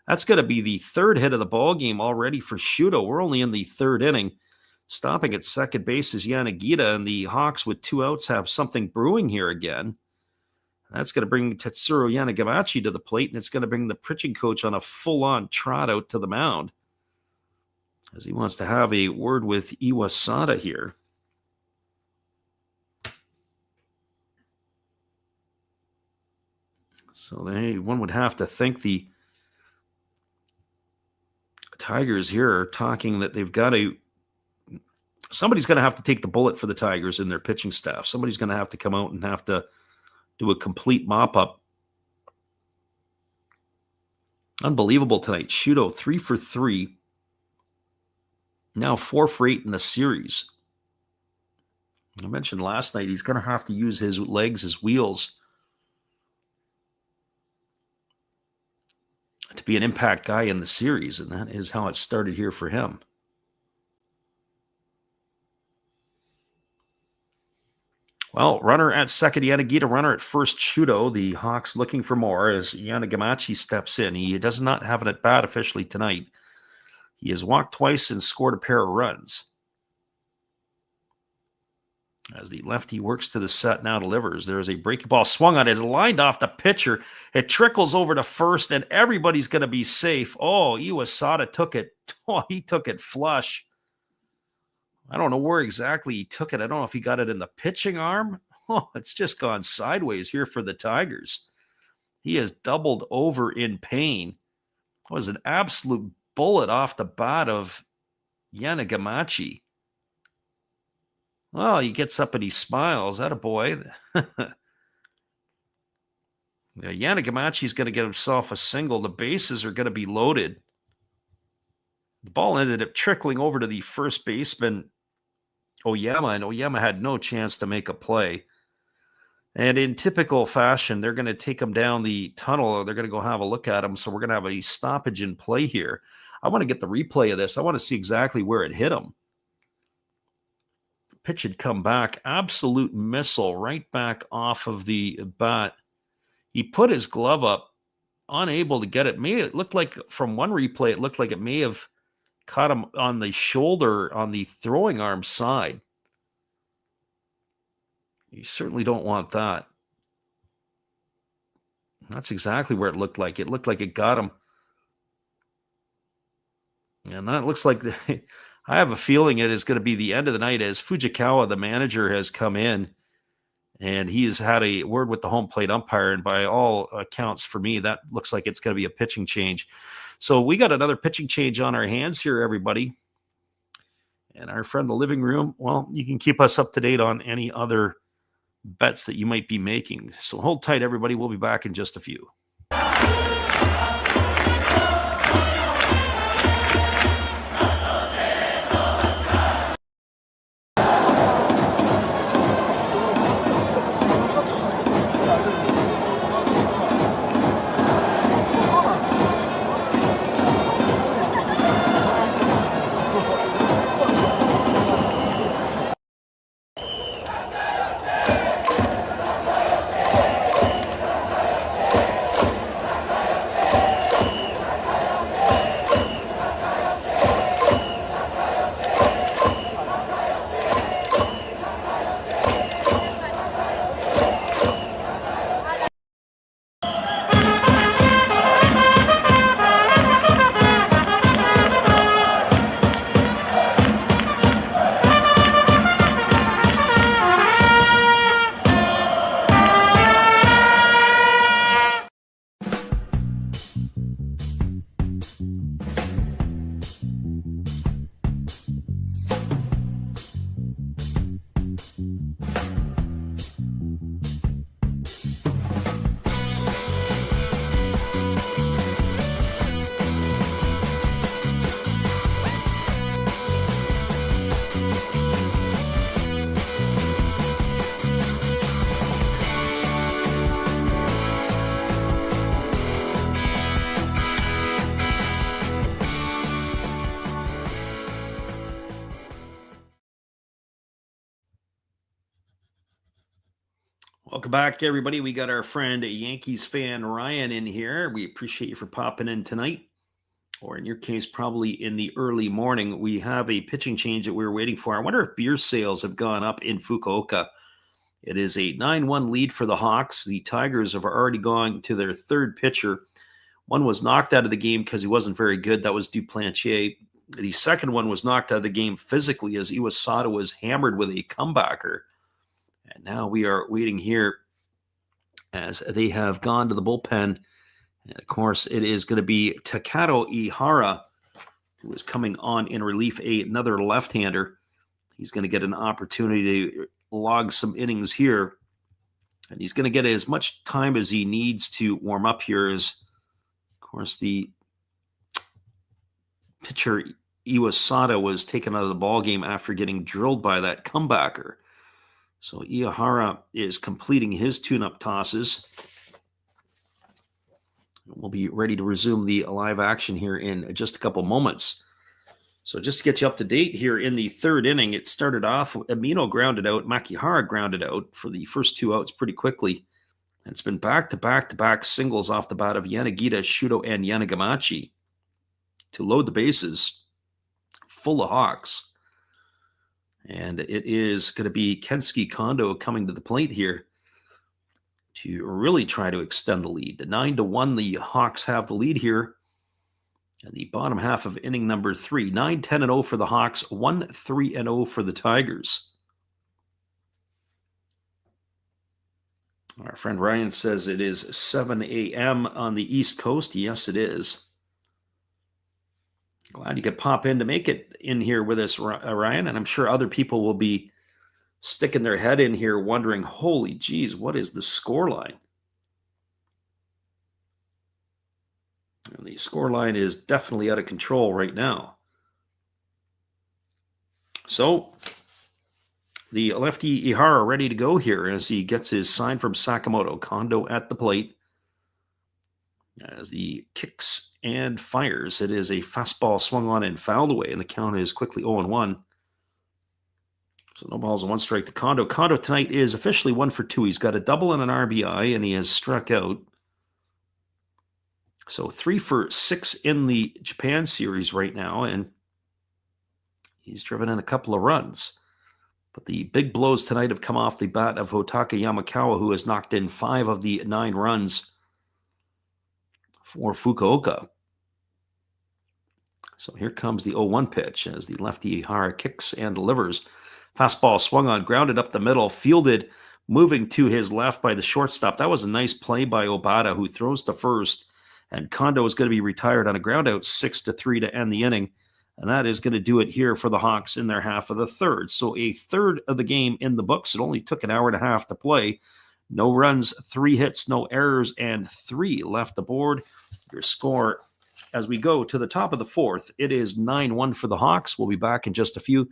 That's going to be the 3rd hit of the ball game already for Shudo. We're only in the 3rd inning. Stopping at second base is Yanagita, and the Hawks with 2 outs have something brewing here again. That's going to bring Tetsuro Yanagamachi to the plate, and it's going to bring the pitching coach on a full-on trot out to the mound as he wants to have a word with Iwasada here. So one would have to think the Tigers here are talking that they've got somebody's going to have to take the bullet for the Tigers in their pitching staff. Somebody's going to have to come out and have to do a complete mop-up. Unbelievable tonight. Shudo 3 for 3. Now 4 for 8 in the series. I mentioned last night he's going to have to use his legs, his wheels, to be an impact guy in the series, and that is how it started here for him. Well, runner at second, Yanagita. Runner at first, Shudo. The Hawks looking for more as Yanagamachi steps in. He does not have it at bat officially tonight. He has walked twice and scored a pair of runs. As the lefty works to the set, now delivers. There's a breaking ball swung on. It's lined off the pitcher. It trickles over to first, and everybody's going to be safe. Oh, Iwasada took it. Oh, he took it flush. I don't know where exactly he took it. I don't know if he got it in the pitching arm. Oh, it's just gone sideways here for the Tigers. He has doubled over in pain. It was an absolute bullet off the bat of Yanagamachi. Well, he gets up and he smiles. Attaboy. Yanagamachi's going to get himself a single. The bases are going to be loaded. The ball ended up trickling over to the first baseman, Oyama, and Oyama had no chance to make a play. And in typical fashion, they're going to take him down the tunnel, or they're going to go have a look at him. So we're going to have a stoppage in play here. I want to get the replay of this. I want to see exactly where it hit him. Pitch had come back, absolute missile right back off of the bat. He put his glove up, unable to get it. It looked like, from one replay, it looked like it may have caught him on the shoulder on the throwing arm side. You certainly don't want that. That's exactly where it looked like. It looked like it got him. And that looks like I have a feeling it is going to be the end of the night, as Fujikawa, the manager, has come in and he has had a word with the home plate umpire. And by all accounts, for me, that looks like it's going to be a pitching change. So we got another pitching change on our hands here, everybody. And our friend, the living room, well, you can keep us up to date on any other bets that you might be making. So hold tight, everybody. We'll be back in just a few. Welcome back, everybody. We got our friend Yankees fan Ryan in here. We appreciate you for popping in tonight, or in your case, probably in the early morning. We have a pitching change that we were waiting for. I wonder if beer sales have gone up in Fukuoka. It is a 9-1 lead for the Hawks. The Tigers have already gone to their third pitcher. One was knocked out of the game because he wasn't very good. That was Duplantier. The second one was knocked out of the game physically as Iwasada was hammered with a comebacker. And now we are waiting here as they have gone to the bullpen. And of course, it is going to be Takato Ihara, who is coming on in relief, another left-hander. He's going to get an opportunity to log some innings here. And he's going to get as much time as he needs to warm up here, as, of course, the pitcher Iwasada was taken out of the ballgame after getting drilled by that comebacker. So Ihara is completing his tune-up tosses. We'll be ready to resume the live action here in just a couple moments. So just to get you up to date here, in the third inning, it started off, Amino grounded out, Makihara grounded out for the first two outs pretty quickly. And it's been back-to-back-to-back singles off the bat of Yanagita, Shudo, and Yanagamachi to load the bases full of Hawks. And it is going to be Kensuke Kondo coming to the plate here to really try to extend the lead. 9-1, the Hawks have the lead here. And the bottom half of inning number 3, 9-10-0 for the Hawks, 1-3-0 for the Tigers. Our friend Ryan says it is 7 a.m. on the East Coast. Yes, it is. Glad you could pop in to make it in here with us, Ryan. And I'm sure other people will be sticking their head in here wondering, holy geez, what is the score line? And the score line is definitely out of control right now. So The lefty Ihara ready to go here as he gets his sign from Sakamoto. Kondo at the plate as the kicks and fires. It is a fastball swung on and fouled away, and the count is quickly 0-1. So no balls and one strike to Kondo. Kondo tonight is officially 1 for 2. He's got a double and an RBI, and he has struck out. So 3 for 6 in the Japan series right now, and he's driven in a couple of runs. But the big blows tonight have come off the bat of Hotaka Yamakawa, who has knocked in 5 of the 9 runs for Fukuoka. So here comes the 0-1 pitch as the lefty Ihara kicks and delivers. Fastball swung on, grounded up the middle, fielded, moving to his left by the shortstop. That was a nice play by Obata, who throws to first. And Kondo is going to be retired on a ground out 6-3 to end the inning. And that is going to do it here for the Hawks in their half of the third. So a third of the game in the books. It only took an hour and a half to play. No runs, 3 hits, no errors, and 3 left aboard. Your score as we go to the top of the fourth, it is 9-1 for the Hawks. We'll be back in just a few.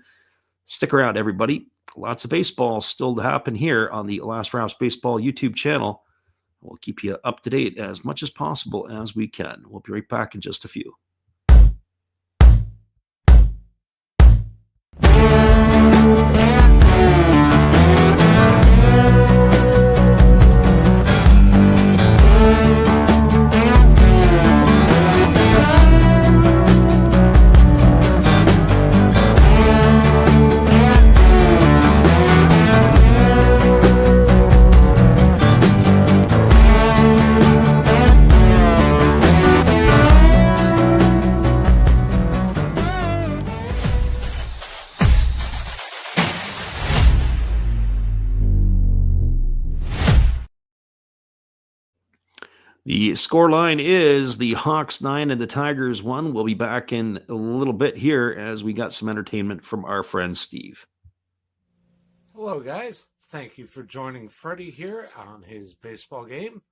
Stick around, everybody. Lots of baseball still to happen here on the Last Rouse Baseball YouTube channel. We'll keep you up to date as much as possible as we can. We'll be right back in just a few. The scoreline is the Hawks 9 and the Tigers 1. We'll be back in a little bit here as we got some entertainment from our friend Steve. Hello, guys. Thank you for joining Freddie here on his baseball game.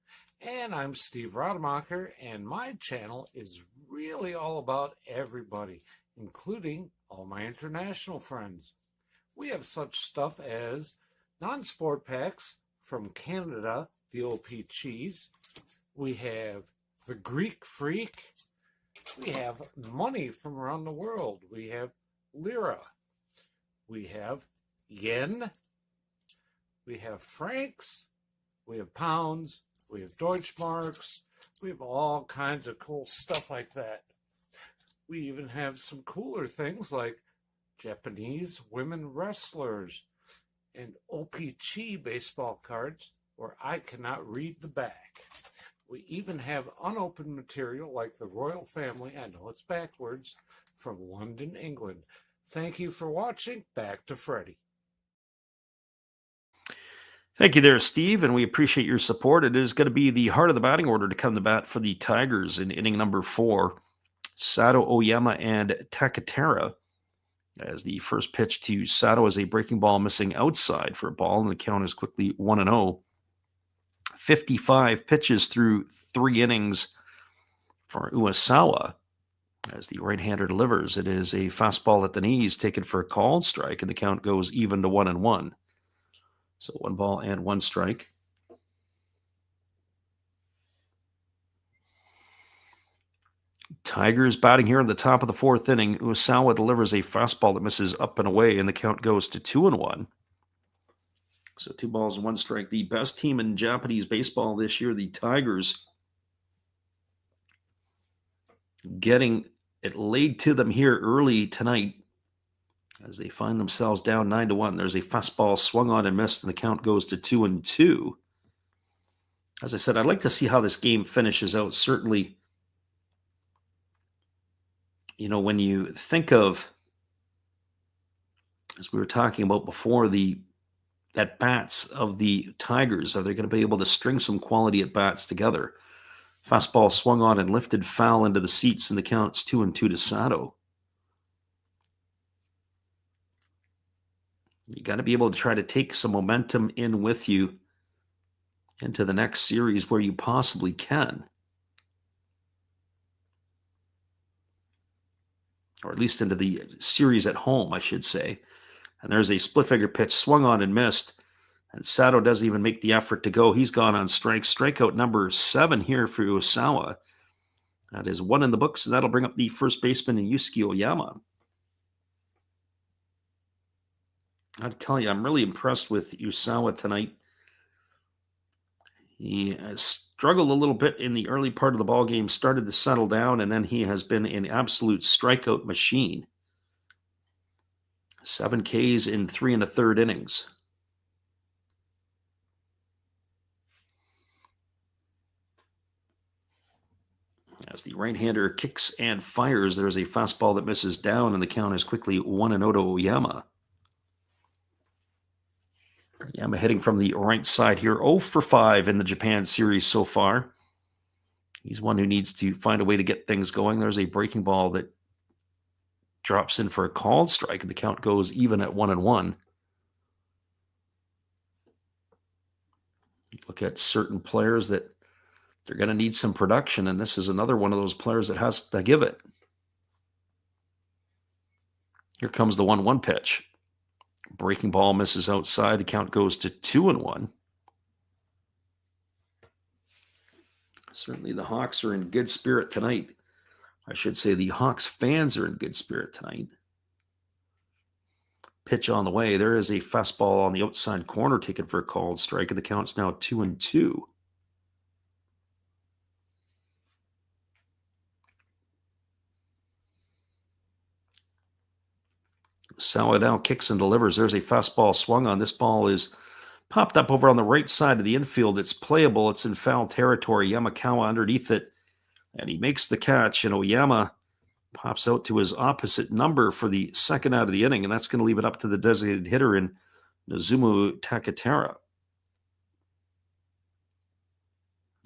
And I'm Steve Rademacher, and my channel is really all about everybody, including all my international friends. We have such stuff as non-sport packs from Canada, the OP Cheese. We have the Greek Freak. We have money from around the world. We have lira. We have yen. We have francs. We have pounds. We have Deutschmarks. We have all kinds of cool stuff like that. We even have some cooler things like Japanese women wrestlers and OPC baseball cards where I cannot read the back. We even have unopened material like the royal family, I know it's backwards, from London, England. Thank you for watching. Back to Freddie. Thank you there, Steve, and we appreciate your support. It is going to be the heart of the batting order to come to bat for the Tigers in inning number 4. Sato, Oyama, and Takatera. As the first pitch to Sato is a breaking ball missing outside for a ball, and the count is quickly 1-0. 55 pitches through 3 innings for Uesawa. As the right-hander delivers, it is a fastball at the knees taken for a called strike, and the count goes even to 1-1. So 1 ball and 1 strike. Tigers batting here in the top of the 4th inning. Uesawa delivers a fastball that misses up and away, and the count goes to 2-1. So 2 balls and 1 strike. The best team in Japanese baseball this year, the Tigers, getting it laid to them here early tonight as they find themselves down 9-1. There's a fastball swung on and missed, and the count goes to 2-2. As I said, I'd like to see how this game finishes out. Certainly, you know, when you think of, as we were talking about before, the at-bats of the Tigers, are they going to be able to string some quality at-bats together? Fastball swung on and lifted foul into the seats, and the count's 2-2 to Sato. You got to be able to try to take some momentum in with you into the next series where you possibly can. Or at least into the series at home, I should say. And there's a split finger pitch swung on and missed. And Sato doesn't even make the effort to go. He's gone on strikes. Strikeout number 7 here for Usawa. That is 1 in the books, and that'll bring up the first baseman in Yusuke Oyama. I have to tell you, I'm really impressed with Usawa tonight. He has struggled a little bit in the early part of the ball game, started to settle down, and then he has been an absolute strikeout machine. 7 Ks in 3 1/3 innings. As the right-hander kicks and fires, there's a fastball that misses down, and the count is quickly 1-0 to Oyama. Oyama hitting from the right side here, 0 for 5 in the Japan series so far. He's one who needs to find a way to get things going. There's a breaking ball that drops in for a called strike, and the count goes even at 1-1. You look at certain players that they're going to need some production, and this is another one of those players that has to give it. Here comes the 1-1 pitch. Breaking ball misses outside. The count goes to 2-1. Certainly the Hawks are in good spirit tonight. I should say the Hawks fans are in good spirit tonight. Pitch on the way. There is a fastball on the outside corner taken for a called strike, and the count's now 2-2. Saladao kicks and delivers. There's a fastball swung on. This ball is popped up over on the right side of the infield. It's playable. It's in foul territory. Yamakawa underneath it, and he makes the catch, and Oyama pops out to his opposite number for the second out of the inning, and that's going to leave it up to the designated hitter in Nozumu Takatera.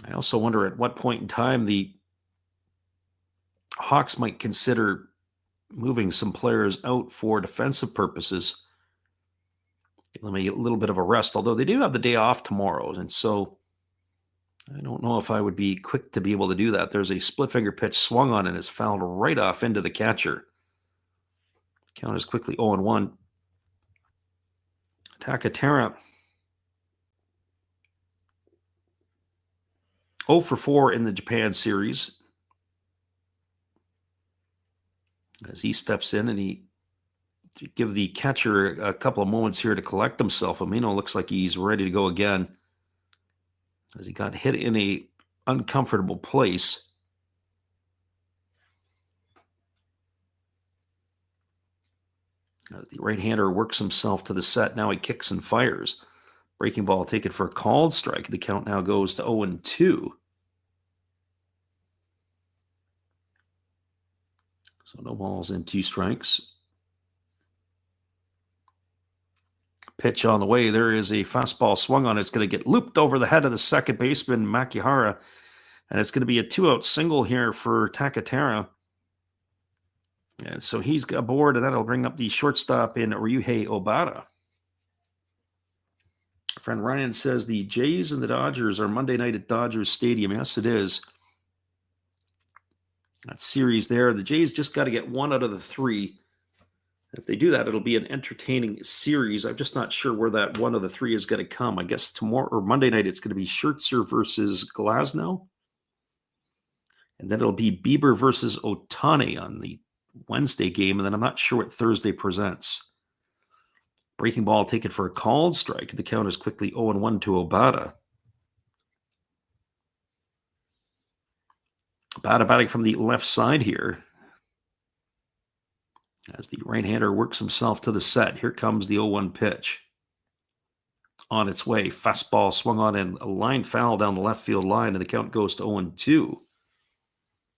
I also wonder at what point in time the Hawks might consider moving some players out for defensive purposes. Give them a little bit of a rest, although they do have the day off tomorrow, and so I don't know if I would be quick to be able to do that. There's a split finger pitch swung on and is fouled right off into the catcher. Count is quickly 0-1. Takatera 0 for 4 in the Japan series. As he steps in and he give the catcher a couple of moments here to collect himself. Amino looks like he's ready to go again as he got hit in a uncomfortable place. As the right-hander works himself to the set, now he kicks and fires. Breaking ball taken for a called strike. The count now goes to 0-2. So no balls and 2 strikes. Pitch on the way. There is a fastball swung on. It's going to get looped over the head of the second baseman, Makihara. And it's going to be a 2-out single here for Takatera. And so he's aboard, and that'll bring up the shortstop in Ryuhei Obata. Friend Ryan says the Jays and the Dodgers are Monday night at Dodgers Stadium. Yes, it is. That series there. The Jays just got to get 1 out of the 3. If they do that, it'll be an entertaining series. I'm just not sure where that 1 of the 3 is going to come. I guess tomorrow or Monday night, it's going to be Scherzer versus Glasnow. And then it'll be Bieber versus Otani on the Wednesday game. And then I'm not sure what Thursday presents. Breaking ball taken for a called strike. The count is quickly 0-1 to Obata. Obata batting from the left side here. As the right-hander works himself to the set. Here comes the 0-1 pitch. On its way. Fastball swung on and a line foul down the left field line, and the count goes to 0-2.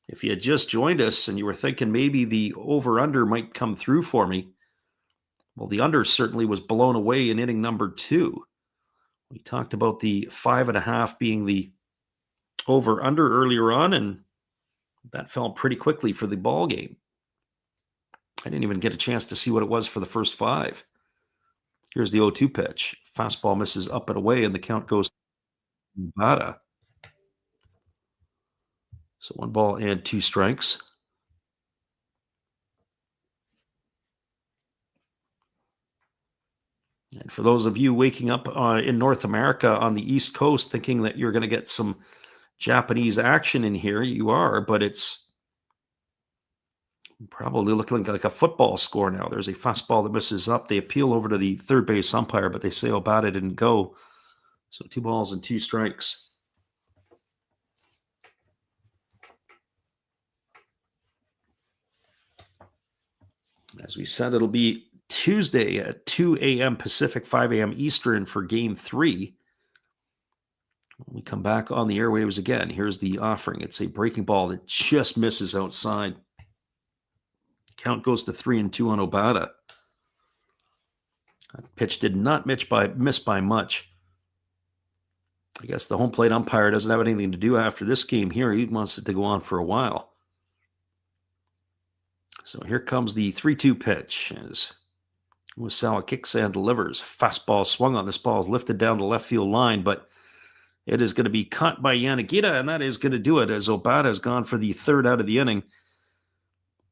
If you had just joined us and you were thinking maybe the over-under might come through for me, well, the under certainly was blown away in inning number 2. We talked about the 5.5 being the over-under earlier on, and that fell pretty quickly for the ball game. I didn't even get a chance to see what it was for the first 5. Here's the 0-2 pitch. Fastball misses up and away, and the count goes to Obata. So 1 ball and 2 strikes. And for those of you waking up in North America on the East Coast thinking that you're going to get some Japanese action in here, you are, but it's probably looking like a football score now. There's a fastball that misses up. They appeal over to the third base umpire, but they say Obata didn't go. So 2 balls and 2 strikes. As we said, it'll be Tuesday at 2 a.m. Pacific, 5 a.m. Eastern for Game 3. When we come back on the airwaves again, here's the offering. It's a breaking ball that just misses outside. Count goes to 3-2 on Obata. That pitch did not miss by much. I guess the home plate umpire doesn't have anything to do after this game here. He wants it to go on for a while. So here comes the 3-2 pitch as Uesawa kicks and delivers. Fastball swung on. This ball is lifted down the left field line, but it is going to be caught by Yanagita, and that is going to do it as Obata has gone for the 3rd out of the inning.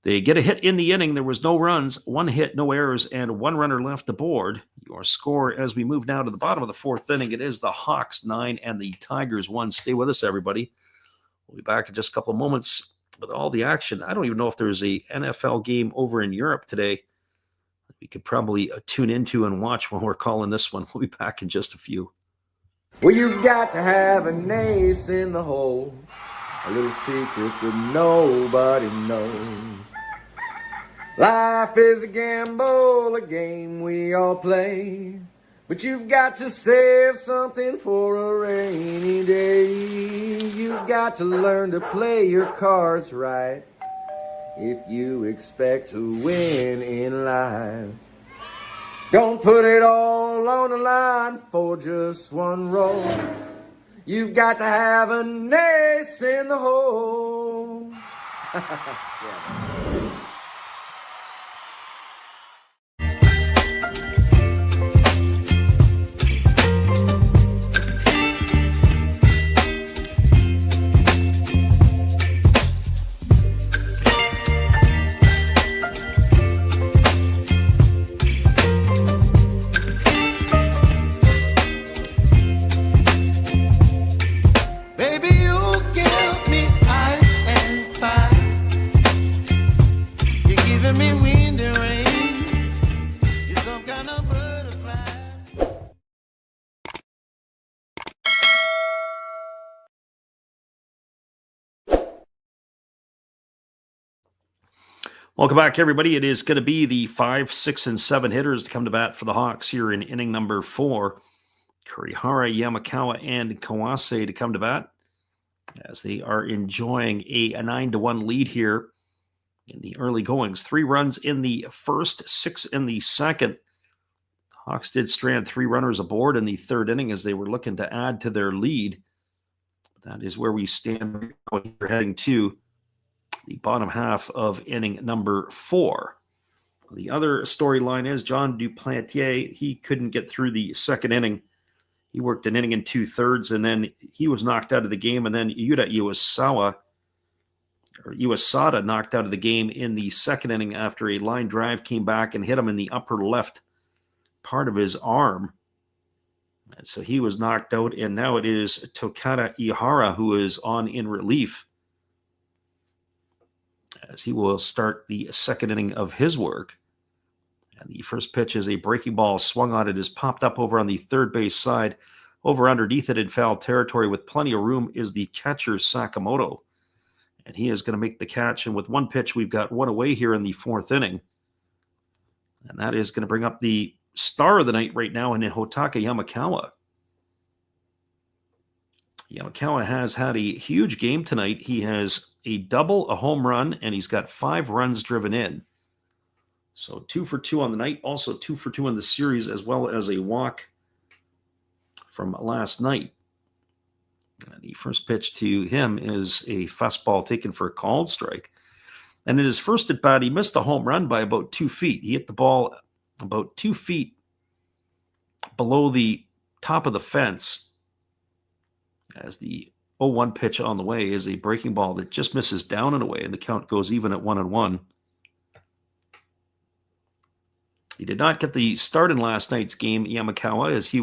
They get a hit in the inning. There was no runs, 1 hit, no errors, and 1 runner left aboard. Your score as we move now to the bottom of the 4th inning, it is the Hawks 9 and the Tigers 1. Stay with us, everybody. We'll be back in just a couple of moments with all the action. I don't even know if there's a NFL game over in Europe today. We could probably tune into and watch when we're calling this one. We'll be back in just a few. Well, you've got to have an ace in the hole, a little secret that nobody knows. Life is a gamble, a game we all play, but you've got to save something for a rainy day. You've got to learn to play your cards right if you expect to win in life. Don't put it all on the line for just one roll. You've got to have an ace in the hole. Yeah. Welcome back, everybody. It is going to be the 5, 6, and 7 hitters to come to bat for the Hawks here in inning number 4. Kurihara, Yamakawa, and Kawase to come to bat as they are enjoying a 9-1 lead here in the early goings. 3 runs in the first, 6 in the second. Hawks did strand 3 runners aboard in the 3rd inning as they were looking to add to their lead. That is where we stand. We're heading to the bottom half of inning number 4. The other storyline is John Duplantier. He couldn't get through the 2nd inning. He worked an inning and 2/3, and then he was knocked out of the game. And then Yuta Iwasada knocked out of the game in the 2nd inning after a line drive came back and hit him in the upper left part of his arm. And so he was knocked out, and now it is Tokata Ihara who is on in relief, as he will start the 2nd inning of his work. And the first pitch is a breaking ball swung on. It is popped up over on the third base side. Over underneath it in foul territory with plenty of room is the catcher Sakamoto. And he is going to make the catch. And with one pitch, we've got one away here in the 4th inning. And that is going to bring up the star of the night right now in Hotaka Yamakawa. Yamakawa has had a huge game tonight. He has a double, a home run, and he's got 5 runs driven in. So 2 for 2 on the night, also 2 for 2 in the series, as well as a walk from last night. And the first pitch to him is a fastball taken for a called strike. And in his first at bat, he missed a home run by about 2 feet. He hit the ball about 2 feet below the top of the fence, as the 0-1 pitch on the way is a breaking ball that just misses down and away, and the count goes even at 1-1. He did not get the start in last night's game, Yamakawa, as he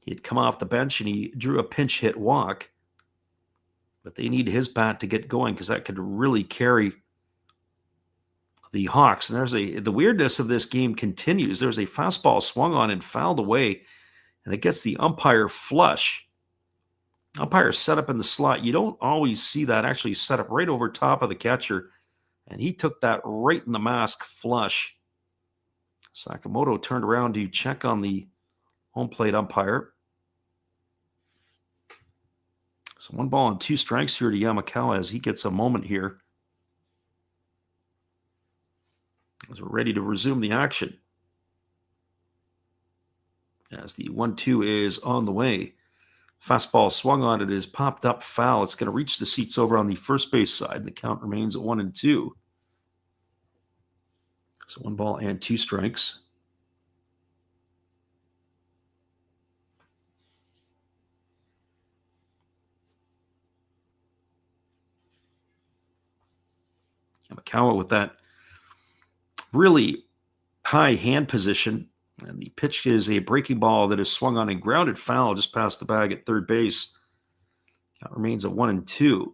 had come off the bench and he drew a pinch hit walk. But they need his bat to get going because that could really carry the Hawks. And the weirdness of this game continues. There's a fastball swung on and fouled away, and it gets the umpire flush. Umpire set up in the slot. You don't always see that actually set up right over top of the catcher, and he took that right in the mask flush. Sakamoto turned around to check on the home plate umpire. So 1 ball and 2 strikes here to Yamakawa as he gets a moment here. As we're ready to resume the action. As the 1-2 is on the way. Fastball swung on it is popped up foul. It's going to reach the seats over on the first base side. The count remains at 1-2. So 1 ball and 2 strikes. Yamakawa with that really high hand position. And the pitch is a breaking ball that is swung on and grounded foul just past the bag at third base. Count remains at 1-2.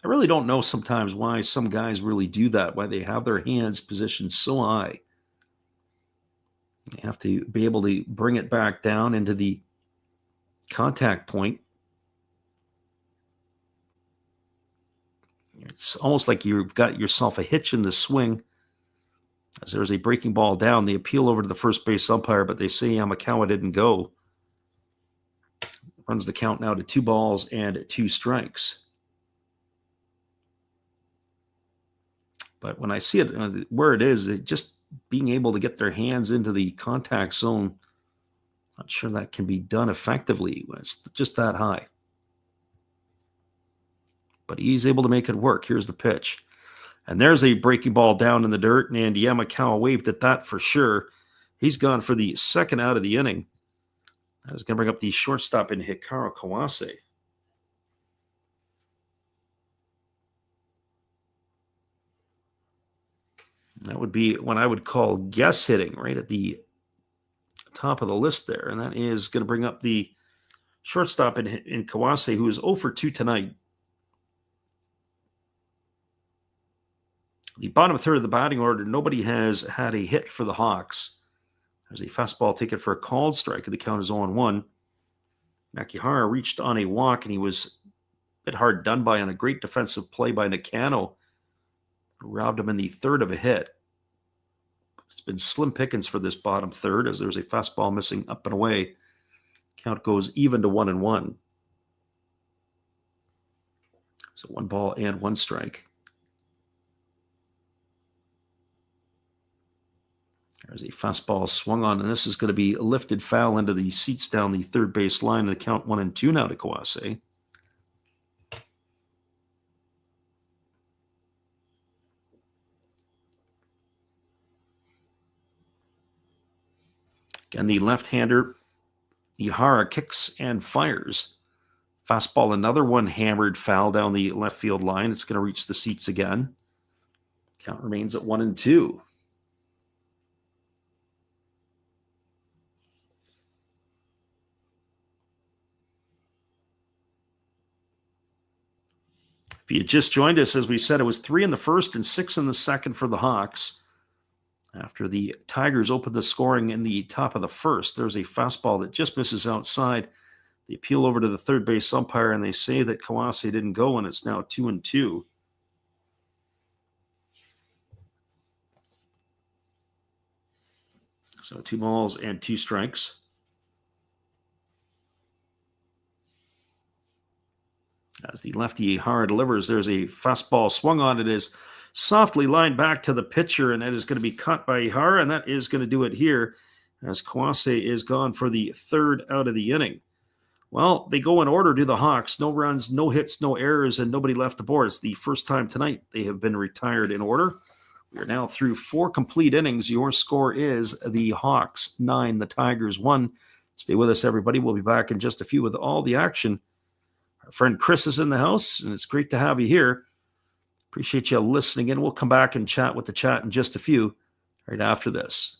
I really don't know sometimes why some guys really do that, why they have their hands positioned so high. They have to be able to bring it back down into the contact point. It's almost like you've got yourself a hitch in the swing. As there's a breaking ball down, they appeal over to the first base umpire, but they say Yamakawa didn't go. Runs the count now to 2 balls and 2 strikes. But when I see it where it is, just being able to get their hands into the contact zone, not sure that can be done effectively when it's just that high. But he's able to make it work. Here's the pitch. And there's a breaking ball down in the dirt, and Yamakawa waved at that for sure. He's gone for the second out of the inning. That is going to bring up the shortstop in Hikaru Kawase. That would be what I would call guess hitting right at the top of the list there. And that is going to bring up the shortstop in Kawase, who is 0 for 2 tonight. The bottom third of the batting order, nobody has had a hit for the Hawks. There's a fastball taken for a called strike, and the count is 0-1. Nakihara reached on a walk, and he was a bit hard done by on a great defensive play by Nakano, who robbed him in the third of a hit. It's been slim pickings for this bottom third, as there's a fastball missing up and away. Count goes even to 1-1. So 1 ball and 1 strike. There's a fastball swung on, and this is going to be lifted foul into the seats down the third base line. The count 1-2 now to Kawase. Again, the left-hander, Ihara, kicks and fires. Fastball, another one hammered foul down the left field line. It's going to reach the seats again. Count remains at 1-2. If you just joined us, as we said, it was 3 in the first and 6 in the second for the Hawks. After the Tigers opened the scoring in the top of the first, there's a fastball that just misses outside. They appeal over to the third base umpire, and they say that Kawase didn't go, and it's now 2-2. So 2 balls and 2 strikes. As the lefty Ihara delivers, there's a fastball swung on. It is softly lined back to the pitcher, and that is going to be caught by Ihara, and that is going to do it here as Kawase is gone for the third out of the inning. Well, they go in order to the Hawks. No runs, no hits, no errors, and nobody left the board. It's the first time tonight they have been retired in order. We are now through 4 complete innings. Your score is the Hawks 9, the Tigers 1. Stay with us, everybody. We'll be back in just a few with all the action. Our friend Chris is in the house, and it's great to have you here. Appreciate you listening in. We'll come back and chat with the chat in just a few right after this.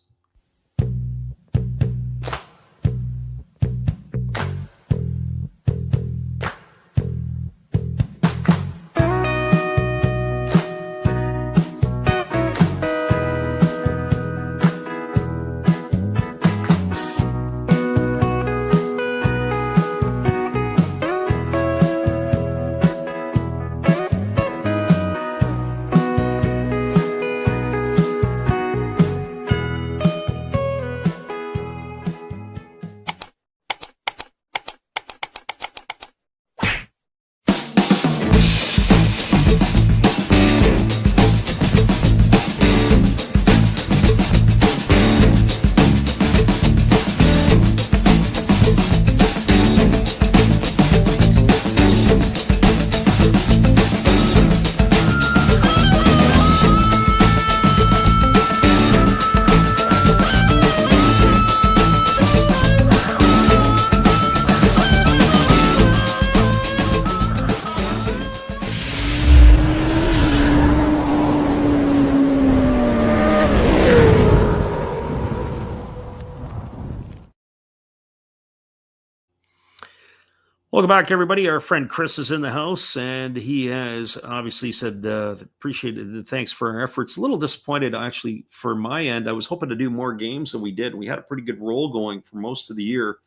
Welcome back, everybody. Our friend Chris is in the house, and he has obviously said appreciated. Thanks for our efforts. A little disappointed, actually, for my end. I was hoping to do more games than we did. We had a pretty good roll going for most of the year.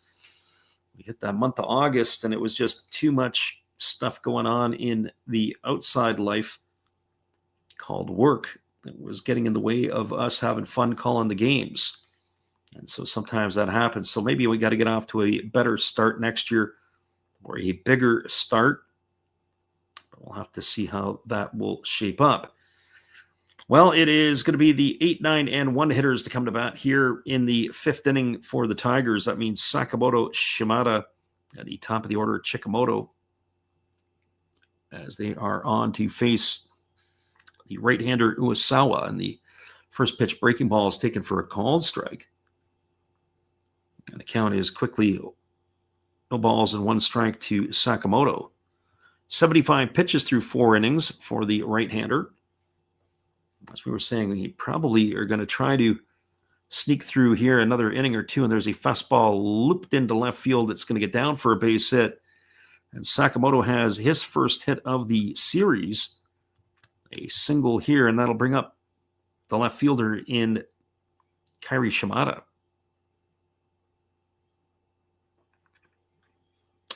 We hit that month of August, and it was just too much stuff going on in the outside life called work that was getting in the way of us having fun calling the games. And so sometimes that happens. So maybe we got to get off to a better start next year, or a bigger start. But we'll have to see how that will shape up. Well, it is going to be the 8, 9, and 1 hitters to come to bat here in the 5th inning for the Tigers. That means Sakamoto, Shimada at the top of the order, Chikamoto, as they are on to face the right-hander Uesawa. And the first pitch breaking ball is taken for a called strike. And the count is quickly no balls and 1 strike to Sakamoto. 75 pitches through 4 innings for the right-hander. As we were saying, we probably are going to try to sneak through here another inning or two, and there's a fastball looped into left field that's going to get down for a base hit. And Sakamoto has his first hit of the series, a single here, and that'll bring up the left fielder in Kairi Shimada.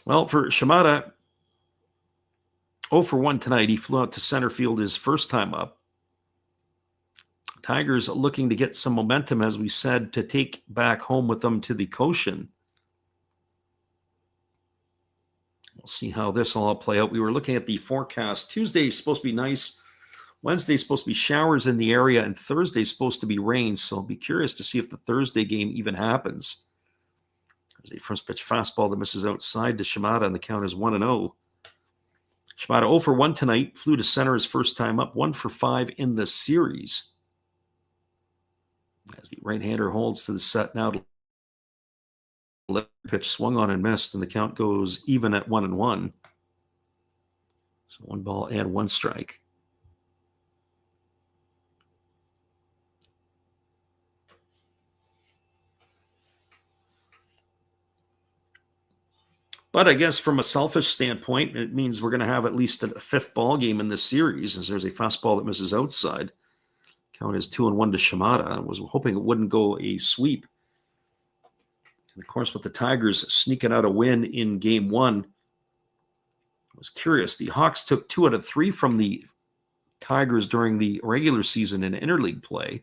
Well, for Shimada, 0 for 1 tonight. He flew out to center field his first time up. Tigers looking to get some momentum, as we said, to take back home with them to the Koshin. We'll see how this will all play out. We were looking at the forecast. Tuesday is supposed to be nice. Wednesday is supposed to be showers in the area, and Thursday is supposed to be rain. So I'll be curious to see if the Thursday game even happens. There's a first pitch fastball that misses outside to Shimada, and the count is 1-0. Shimada 0 for 1 tonight. Flew to center his first time up, 1 for 5 in the series. As the right-hander holds to the set now. Pitch swung on and missed, and the count goes even at 1-1. So 1 ball and 1 strike. But I guess from a selfish standpoint, it means we're going to have at least a 5th ball game in this series, as there's a fastball that misses outside. Count is 2-1 to Shimada. I was hoping it wouldn't go a sweep. And of course, with the Tigers sneaking out a win in game 1, I was curious. The Hawks took 2 out of 3 from the Tigers during the regular season in interleague play.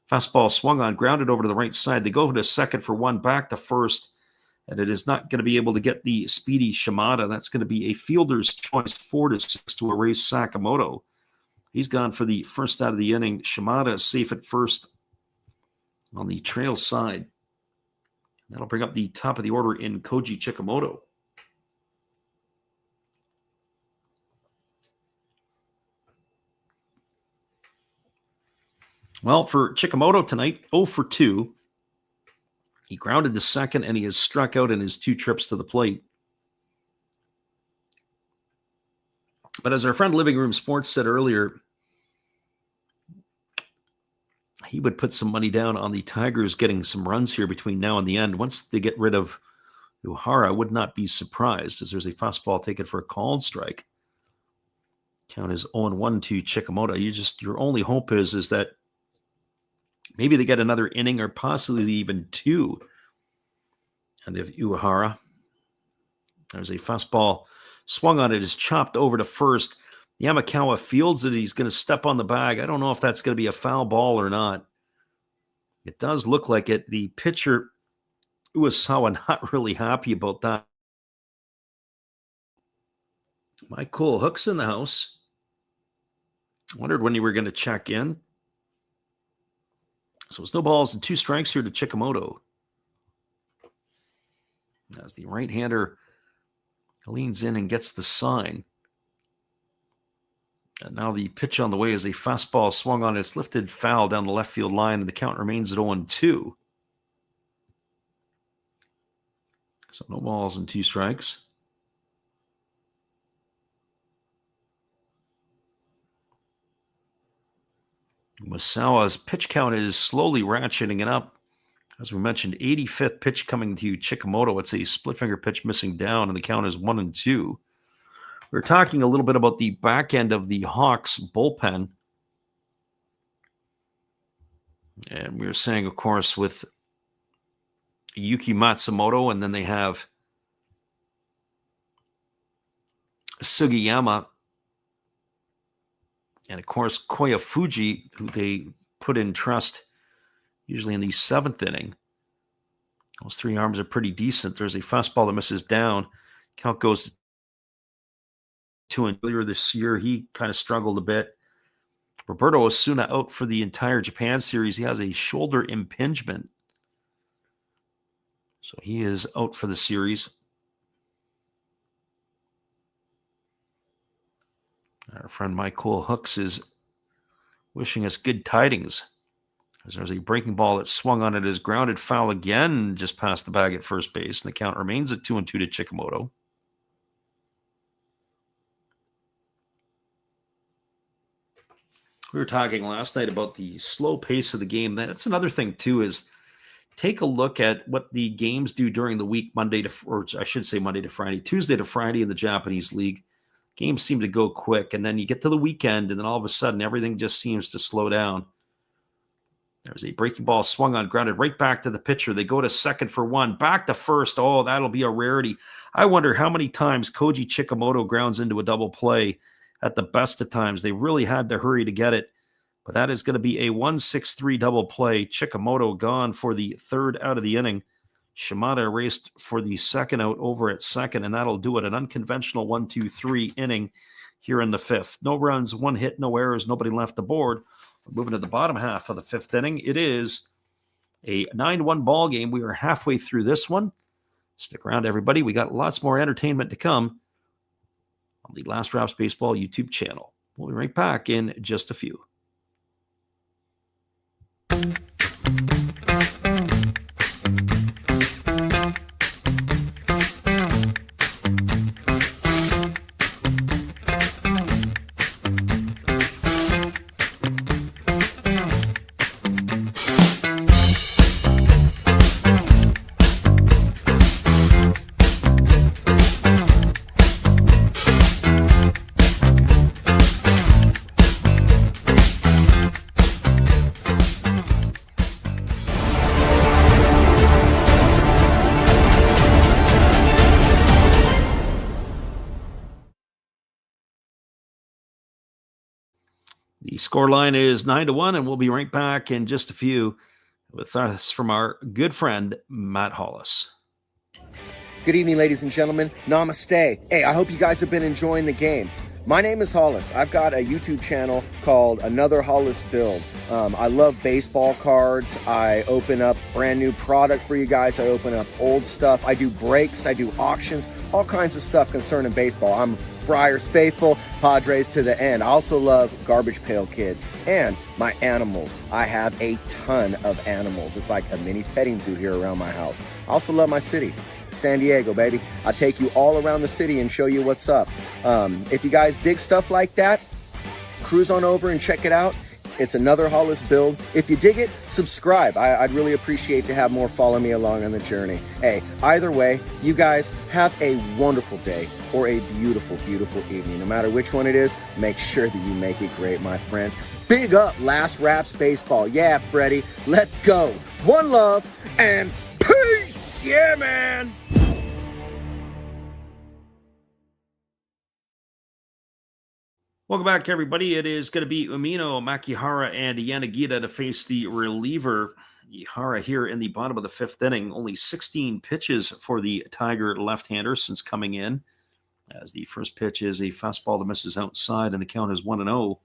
Fastball swung on, grounded over to the right side. They go to second for 1, back to first. And it is not going to be able to get the speedy Shimada. That's going to be a fielder's choice, 4-6 to erase Sakamoto. He's gone for the first out of the inning. Shimada is safe at first on the trail side. That'll bring up the top of the order in Koji Chikamoto. Well, for Chikamoto tonight, 0 for 2. He grounded to second, and he has struck out in his 2 trips to the plate. But as our friend Living Room Sports said earlier, he would put some money down on the Tigers getting some runs here between now and the end. Once they get rid of Uehara, I would not be surprised, as there's a fastball taken for a called strike. Count is 0-1 to Chikamoto. Your only hope is that maybe they get another inning or possibly even two. And if Uehara, there's a fastball swung on it, is chopped over to first. Yamakawa fields it. He's going to step on the bag. I don't know if that's going to be a foul ball or not. It does look like it. The pitcher, Uesawa, not really happy about that. Mike Cool Hook's in the house. Wondered when you were going to check in. So it's no balls and 2 strikes here to Chikamoto. As the right-hander leans in and gets the sign. And now the pitch on the way is a fastball swung on. It's lifted foul down the left field line, and the count remains at 0-2. So no balls and 2 strikes. Masawa's pitch count is slowly ratcheting it up. As we mentioned, 85th pitch coming to Chikamoto. It's a split finger pitch missing down, and the count is 1-2. We're talking a little bit about the back end of the Hawks bullpen. And we were saying, of course, with Yuki Matsumoto, and then they have Sugiyama, and of course, Koya Fuji, who they put in trust usually in the 7th inning. Those 3 arms are pretty decent. There's a fastball that misses down. Count goes to 2. Earlier this year, he kind of struggled a bit. Roberto Osuna out for the entire Japan series. He has a shoulder impingement. So he is out for the series. Our friend Mike Cool Hooks is wishing us good tidings, as there's a breaking ball that swung on it, is grounded foul again just past the bag at first base, and the count remains at 2-2 to Chikamoto. We were talking last night about the slow pace of the game. That's another thing, too, is take a look at what the games do during the week, Monday to Friday, Tuesday to Friday in the Japanese League. Games seem to go quick, and then you get to the weekend, and then all of a sudden, everything just seems to slow down. There's a breaking ball swung on, grounded right back to the pitcher. They go to second for 1, back to first. Oh, that'll be a rarity. I wonder how many times Koji Chikamoto grounds into a double play at the best of times. They really had to hurry to get it, but that is going to be a 1-6-3 double play. Chikamoto gone for the 3rd out of the inning. Shimada raced for the 2nd out over at second, and that'll do it. An unconventional 1-2-3 inning here in the 5th. No runs, 1 hit, no errors, nobody left the board. We're moving to the bottom half of the 5th inning. It is a 9-1 ball game. We are halfway through this one. Stick around, everybody. We got lots more entertainment to come on the Last Raps Baseball YouTube channel. We'll be right back in just a few. The scoreline is 9-1, and we'll be right back in just a few with us from our good friend, Matt Hollis. Good evening, ladies and gentlemen. Namaste. Hey, I hope you guys have been enjoying the game. My name is Hollis. I've got a YouTube channel called Another Hollis Build. I love baseball cards. I open up brand new product for you guys. I open up old stuff. I do breaks. I do auctions. All kinds of stuff concerning baseball. I'm Friars faithful, Padres to the end. I also love Garbage Pail Kids and my animals. I have a ton of animals. It's like a mini petting zoo here around my house. I also love my city, San Diego, baby. I take you all around the city and show you what's up. If you guys dig stuff like that, cruise on over and check it out. It's another Hollis build. If you dig it, subscribe. I'd really appreciate to have more follow me along on the journey. Hey, either way, you guys have a wonderful day or a beautiful, beautiful evening. No matter which one it is, make sure that you make it great, my friends. Big up Last Raps Baseball. Yeah, Freddie, let's go. One love and peace. Yeah, man. Welcome back, everybody. It is going to be Umino, Makihara, and Yanagita to face the reliever. Ihara here in the bottom of the fifth inning. Only 16 pitches for the Tiger left-hander since coming in. As the first pitch is a fastball that misses outside, and the count is 1-0.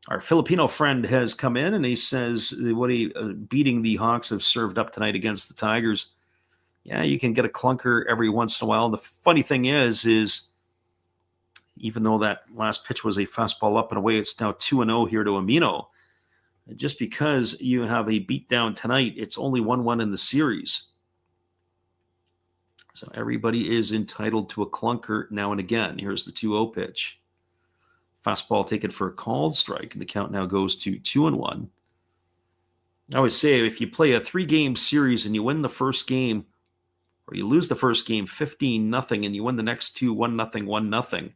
Our Filipino friend has come in, and he says beating the Hawks have served up tonight against the Tigers. Yeah, you can get a clunker every once in a while. And the funny thing is even though that last pitch was a fastball up and away, it's now 2-0 here to Umino. Just because you have a beatdown tonight, it's only 1-1 in the series. So everybody is entitled to a clunker now and again. Here's the 2-0 pitch. Fastball taken for a called strike, and the count now goes to 2-1. I always say if you play a 3-game series and you win the first game, or you lose the first game 15-0, and you win the next two 1-0, 1-0,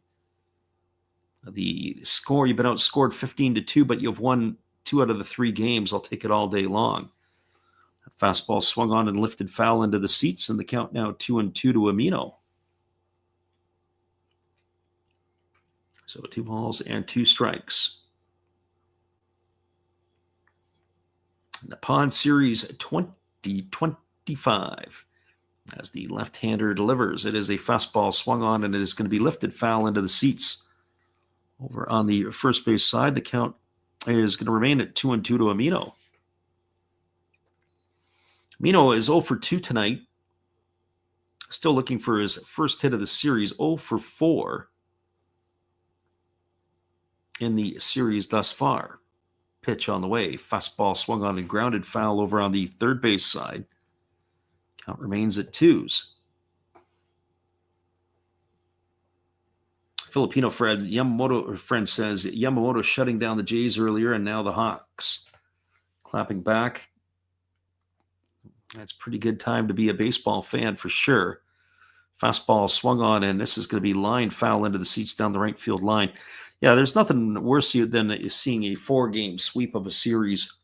the score, you've been outscored 15-2, but you've won 2 out of the 3 games. I'll take it all day long. Fastball swung on and lifted foul into the seats, and the count now 2-2 to Umino. So 2 balls and 2 strikes. Nippon Series 2025. As the left-hander delivers, it is a fastball swung on, and it is going to be lifted foul into the seats. Over on the first base side, the count is going to remain at 2-2 to Umino. Umino is 0 for 2 tonight. Still looking for his first hit of the series, 0 for 4 in the series thus far. Pitch on the way. Fastball swung on and grounded foul over on the third base side. Count remains at 2s. Filipino friend says Yamamoto shutting down the Jays earlier, and now the Hawks clapping back. That's a pretty good time to be a baseball fan for sure. Fastball swung on, and this is going to be line foul into the seats down the right field line. Yeah, there's nothing worse than seeing a 4-game sweep of a series.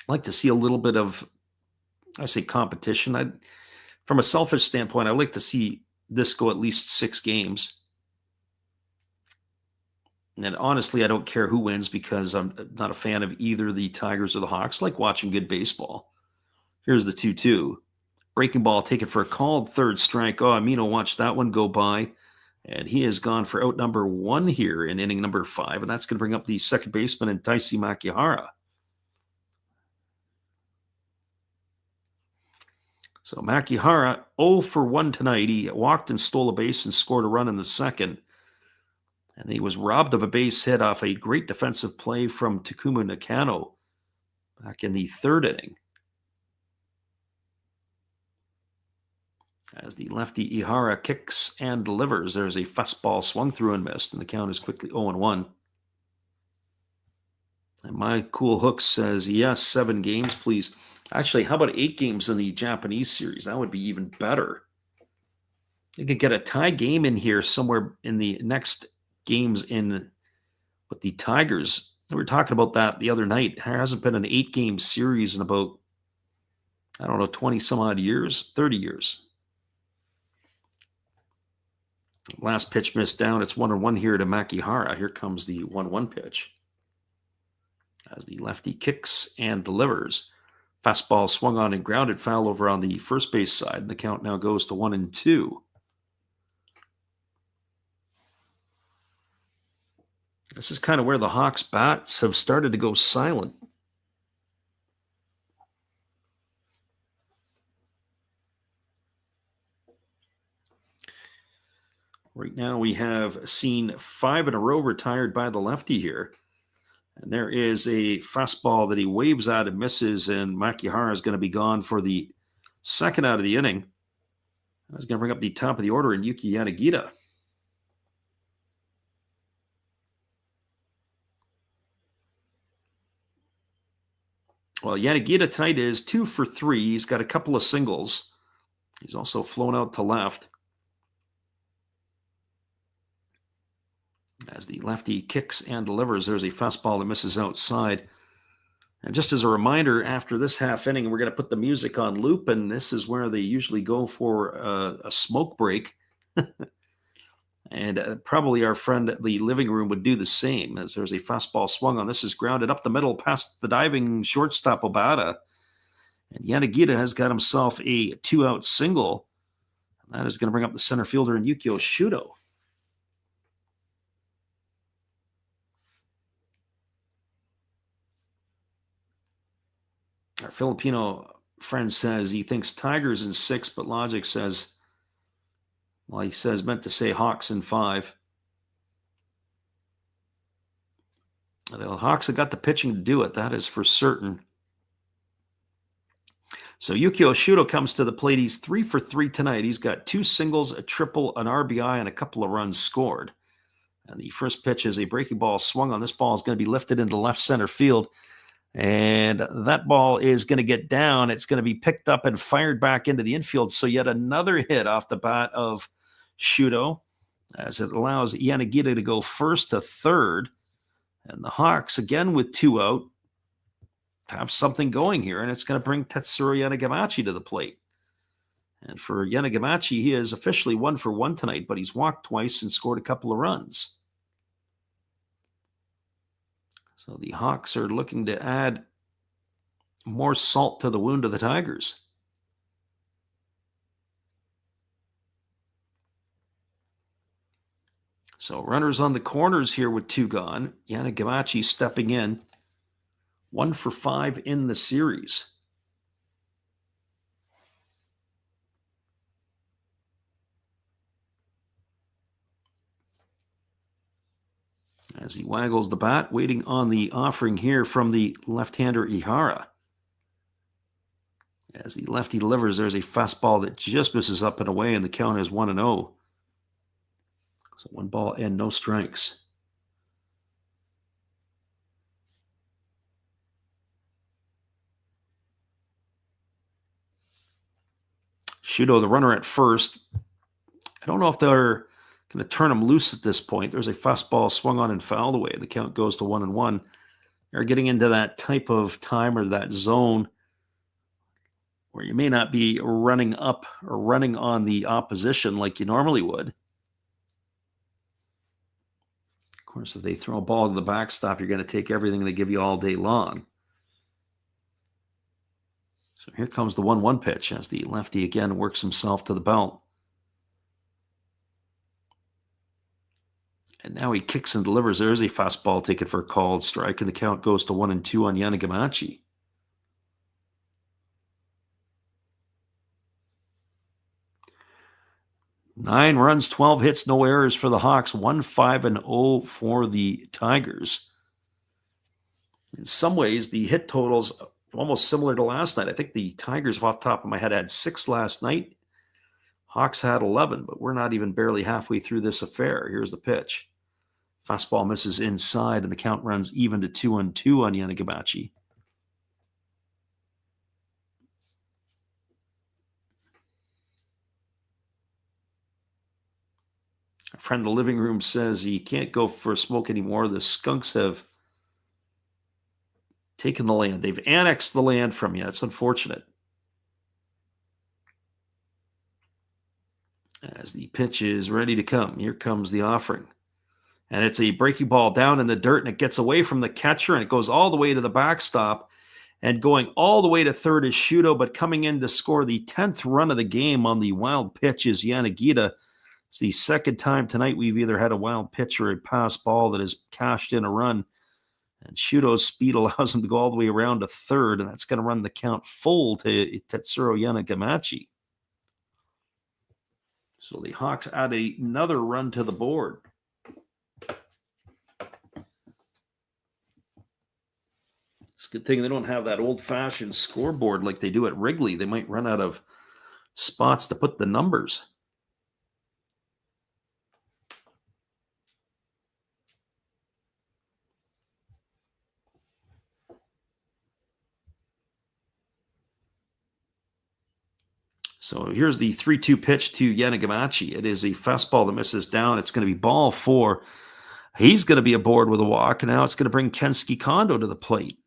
I like to see a little bit of, competition. From a selfish standpoint, I like to see this go at least 6 games. And honestly, I don't care who wins because I'm not a fan of either the Tigers or the Hawks. I like watching good baseball. Here's the 2-2. Breaking ball taken for a called third strike. Oh, Umino watched that one go by. And he has gone for out number 1 here in inning number 5. And that's going to bring up the second baseman in Taisi Makihara. So Makihara, 0 for 1 tonight. He walked and stole a base and scored a run in the second. And he was robbed of a base hit off a great defensive play from Takuma Nakano back in the 3rd inning. As the lefty Ihara kicks and delivers, there's a fastball swung through and missed, and the count is quickly 0-1. And my cool hook says, yes, 7 games, please. Actually, how about 8 games in the Japanese series? That would be even better. You could get a tie game in here somewhere in the next games in with the Tigers. We were talking about that the other night. There hasn't been an 8-game series in about, 20 some odd years, 30 years. Last pitch missed down. It's 1-1 here to Makihara. Here comes the 1-1 pitch. As the lefty kicks and delivers. Fastball swung on and grounded foul over on the first base side. And the count now goes to 1-2. This is kind of where the Hawks' bats have started to go silent. Right now we have seen 5 in a row retired by the lefty here. And there is a fastball that he waves at and misses, and Makihara is going to be gone for the second out of the inning. I was going to bring up the top of the order in Yuki Yanagita. Well, Yanagita tonight is 2 for 3. He's got a couple of singles. He's also flown out to left. As the lefty kicks and delivers, there's a fastball that misses outside. And just as a reminder, after this half inning, we're going to put the music on loop, and this is where they usually go for a smoke break. And probably our friend at the living room would do the same, as there's a fastball swung on. This is grounded up the middle past the diving shortstop Obata. And Yanagita has got himself a 2-out single. And that is going to bring up the center fielder in Yukio Shudo. Our Filipino friend says he thinks Tigers in 6, but logic says, well, he says meant to say Hawks in 5. The Hawks have got the pitching to do it, that is for certain. So Yukio Shudo comes to the plate. He's 3 for 3 tonight. He's got 2 singles, a triple, an RBI, and a couple of runs scored. And the first pitch is a breaking ball swung on. This ball is going to be lifted into left center field. And that ball is going to get down. It's going to be picked up and fired back into the infield. So yet another hit off the bat of Shudo, as it allows Yanagita to go first to third. And the Hawks, again with 2 out, have something going here. And it's going to bring Tetsuro Yanagamachi to the plate. And for Yanagamachi, he is officially 1 for 1 tonight, but he's walked twice and scored a couple of runs. So the Hawks are looking to add more salt to the wound of the Tigers. So runners on the corners here with 2 gone. Yanagamachi stepping in. 1 for 5 in the series. As he waggles the bat, waiting on the offering here from the left-hander Ihara. As the lefty delivers, there's a fastball that just misses up and away, and the count is 1-0. So 1 ball and no strikes. Shudo, the runner at first. I don't know if they're going to turn him loose at this point. There's a fastball swung on and fouled away. The count goes to 1-1. They're getting into that type of time or that zone where you may not be running up or running on the opposition like you normally would. Of course, if they throw a ball to the backstop, you're going to take everything they give you all day long. So here comes the 1-1 pitch as the lefty again works himself to the belt. And now he kicks and delivers. There's a fastball taken for a called strike, and the count goes to 1-2 on Yanagamachi. Nine runs, 12 hits, no errors for the Hawks. 1-5-0 for the Tigers. In some ways, the hit totals are almost similar to last night. I think the Tigers, off the top of my head, had 6 last night. Hawks had 11, but we're not even barely halfway through this affair. Here's the pitch. Fastball misses inside, and the count runs even to 2-2 on Yanagamachi. A friend in the living room says he can't go for a smoke anymore. The skunks have taken the land. They've annexed the land from you. It's unfortunate. As the pitch is ready to come, here comes the offering. And it's a breaking ball down in the dirt, and it gets away from the catcher, and it goes all the way to the backstop. And going all the way to third is Shudo, but coming in to score the 10th run of the game on the wild pitch is Yanagita. It's the second time tonight we've either had a wild pitch or a pass ball that has cashed in a run. And Shudo's speed allows him to go all the way around to third, and that's going to run the count full to Tetsuro Yanagamachi. So the Hawks add another run to the board. It's a good thing they don't have that old-fashioned scoreboard like they do at Wrigley. They might run out of spots to put the numbers. So here's the 3-2 pitch to Yanagamachi. It is a fastball that misses down. It's going to be ball 4. He's going to be aboard with a walk, and now it's going to bring Kensuke Kondo to the plate.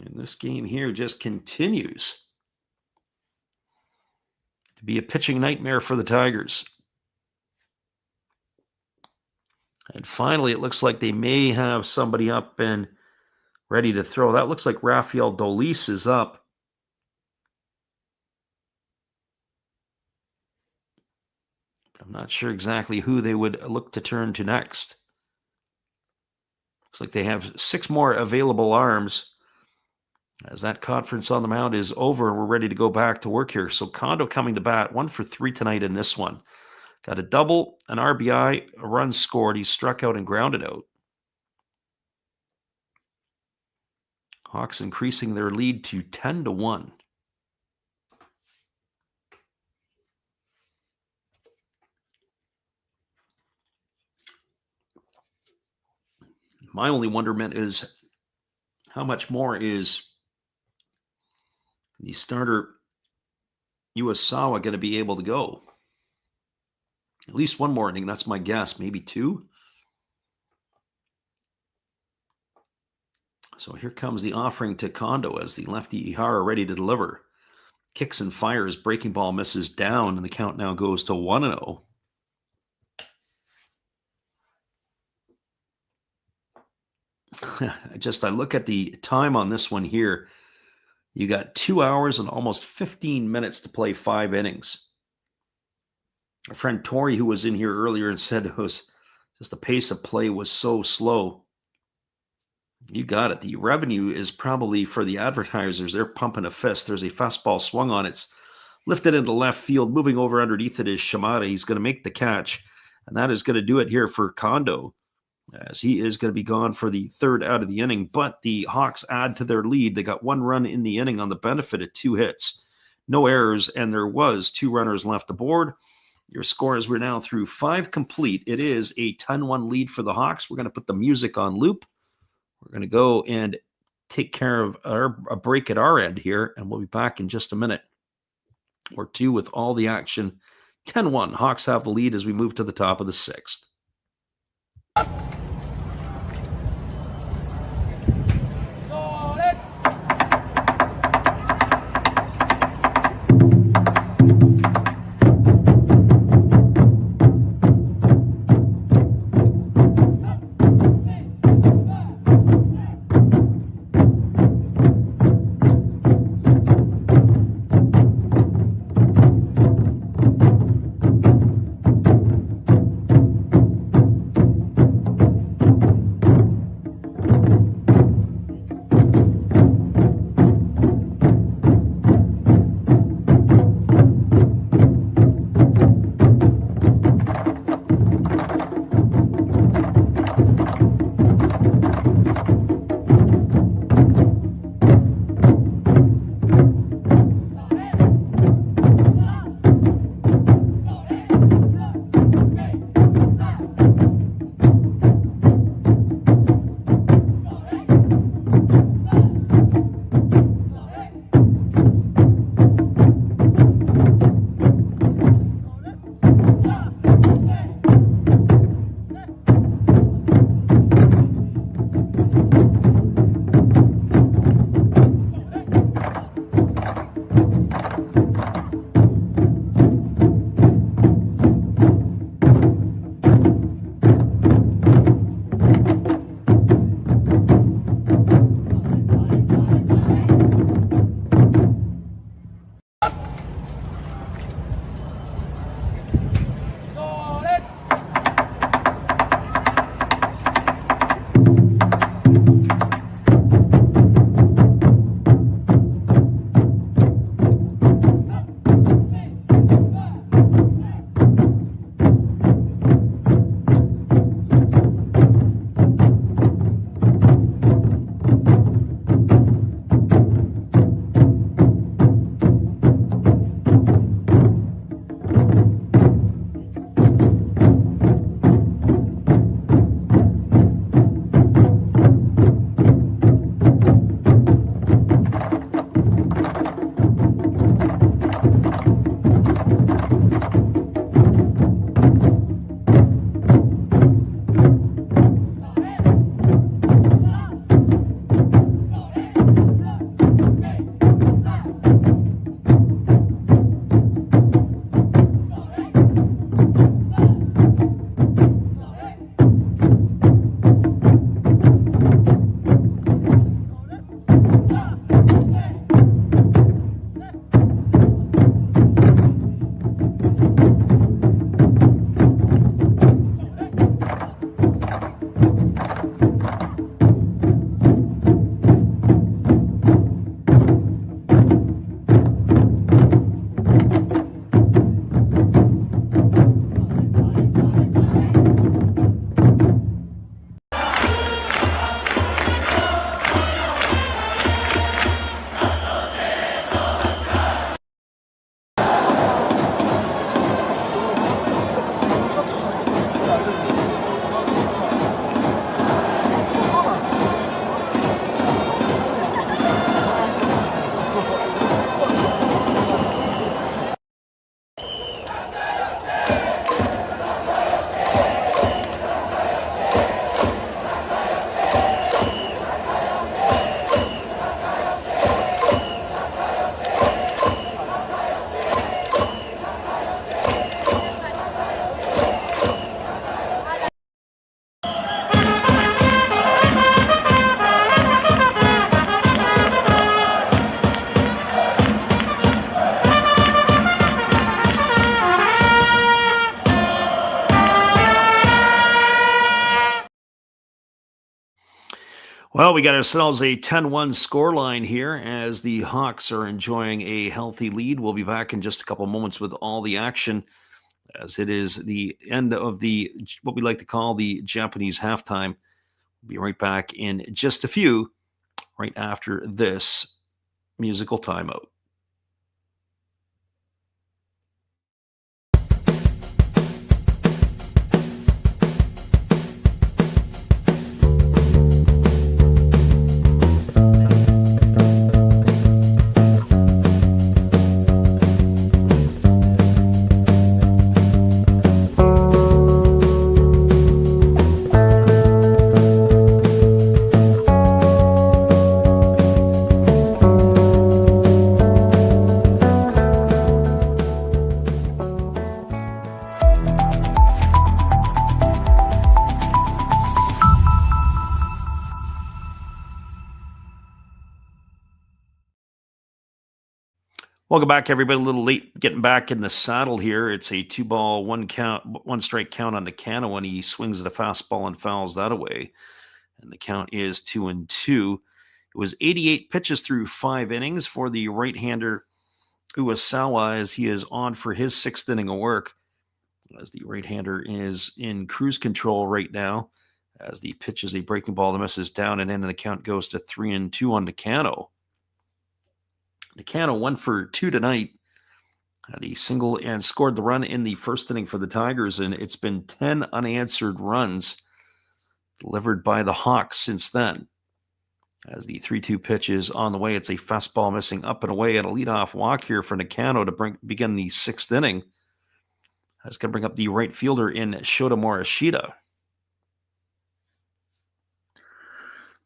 And this game here just continues to be a pitching nightmare for the Tigers. And finally, it looks like they may have somebody up and ready to throw. That looks like Rafael Dolis is up. I'm not sure exactly who they would look to turn to next. Looks like they have 6 more available arms as that conference on the mound is over and we're ready to go back to work here. So Kondo coming to bat, 1 for 3 tonight in this one. Got a double, an RBI, a run scored. He struck out and grounded out. Hawks increasing their lead to 10-1. My only wonderment is how much more is the starter Iwasawa going to be able to go? At least one more inning, that's my guess, maybe 2. So here comes the offering to Kondo as the lefty Ihara ready to deliver. Kicks and fires, breaking ball misses down, and the count now goes to 1-0. I look at the time on this one here. You got 2 hours and almost 15 minutes to play 5 innings. Our friend Tori, who was in here earlier and said it was just the pace of play was so slow. You got it. The revenue is probably for the advertisers. They're pumping a fist. There's a fastball swung on. It's lifted into left field. Moving over underneath it is Shimada. He's going to make the catch. And that is going to do it here for Kondo, as he is going to be gone for the 3rd out of the inning. But the Hawks add to their lead. They got 1 run in the inning on the benefit of 2 hits. No errors, and there was 2 runners left aboard. Your scores, we're now through 5 complete. It is a 10-1 lead for the Hawks. We're going to put the music on loop. We're going to go and take care of a break at our end here, and we'll be back in just a minute or 2 with all the action. 10-1. Hawks have the lead as we move to the top of the 6th. Well, we got ourselves a 10-1 scoreline here as the Hawks are enjoying a healthy lead. We'll be back in just a couple moments with all the action as it is the end of the what we like to call the Japanese halftime. We'll be right back in just a few right after this musical timeout. Welcome back, everybody. A little late getting back in the saddle here. It's a 2-ball, 1-strike count on Nakano when he swings at a fastball and fouls that away. And the count is 2-2. It was 88 pitches through 5 innings for the right-hander Uesawa as he is on for his 6th inning of work. As the right-hander is in cruise control right now, as the pitch is a breaking ball that misses down and in, and the count goes to 3-2 on Nakano. Nakano 1 for 2 tonight. Had a single and scored the run in the first inning for the Tigers, and it's been 10 unanswered runs delivered by the Hawks since then. As the 3-2 pitch is on the way, it's a fastball missing up and away, and a leadoff walk here for Nakano to begin the 6th inning. That's going to bring up the right fielder in Shota Morishita.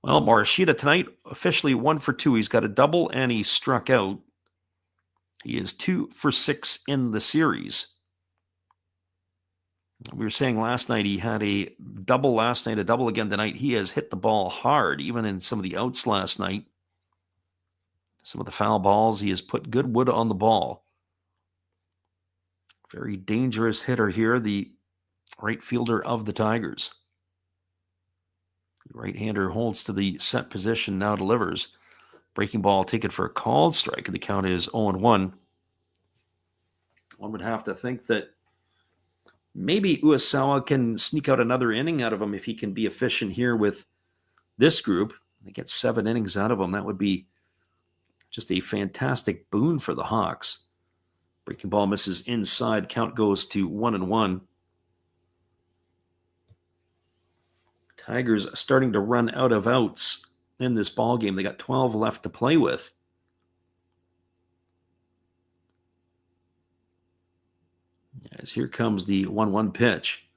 Well, Morishita tonight, officially 1 for 2. He's got a double and he struck out. He is 2 for 6 in the series. We were saying last night he had a double last night, a double again tonight. He has hit the ball hard, even in some of the outs last night. Some of the foul balls, he has put good wood on the ball. Very dangerous hitter here, the right fielder of the Tigers. The right-hander holds to the set position, now delivers. Breaking ball taken for a called strike, and the count is 0-1. One would have to think that maybe Uesawa can sneak out another inning out of him if he can be efficient here with this group. They get 7 innings out of him. That would be just a fantastic boon for the Hawks. Breaking ball misses inside. Count goes to 1-1. Tigers starting to run out of outs in this ball game. They got 12 left to play with. As here comes the 1-1 pitch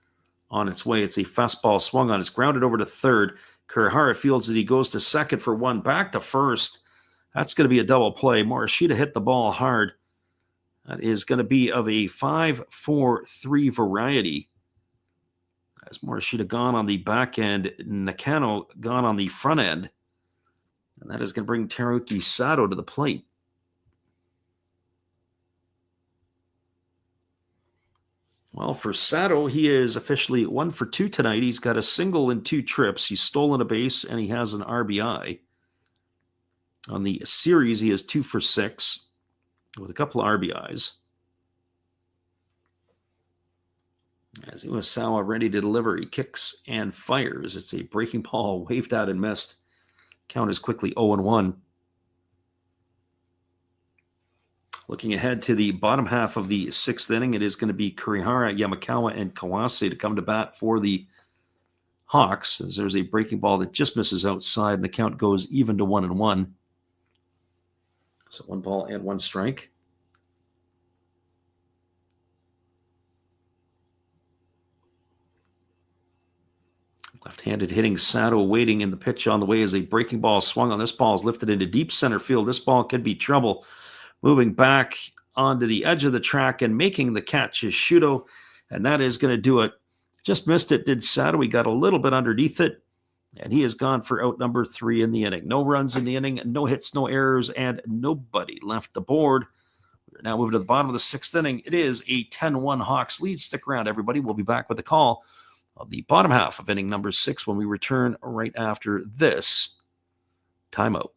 on its way. It's a fastball swung on. It's grounded over to third. Kurihara fields it. He goes to second for 1. Back to first. That's going to be a double play. Morishita hit the ball hard. That is going to be of a 5-4-3 variety. As Morishita gone on the back end, Nakano gone on the front end. And that is going to bring Teruki Sato to the plate. Well, for Sato, he is officially 1 for 2 tonight. He's got a single and 2 trips. He's stolen a base, and he has an RBI. On the series, he is 2 for 6 with a couple of RBIs. As Uesawa ready to deliver, he kicks and fires. It's a breaking ball waved out and missed. Count is quickly 0-1. Looking ahead to the bottom half of the 6th inning, it is going to be Kurihara, Yamakawa, and Kawase to come to bat for the Hawks, as there's a breaking ball that just misses outside, and the count goes even to 1-1. So 1 ball and 1 strike. Left-handed hitting Sato waiting in the pitch on the way as a breaking ball swung on. This ball is lifted into deep center field. This ball could be trouble. Moving back onto the edge of the track and making the catch is Shuto, and that is going to do it. Just missed it, did Sato. He got a little bit underneath it, and he has gone for out number 3 in the inning. No runs in the inning, no hits, no errors, and nobody left the board. We're now moving to the bottom of the 6th inning. It is a 10-1 Hawks lead. Stick around, everybody. We'll be back with the call of the bottom half of inning number 6 when we return right after this timeout.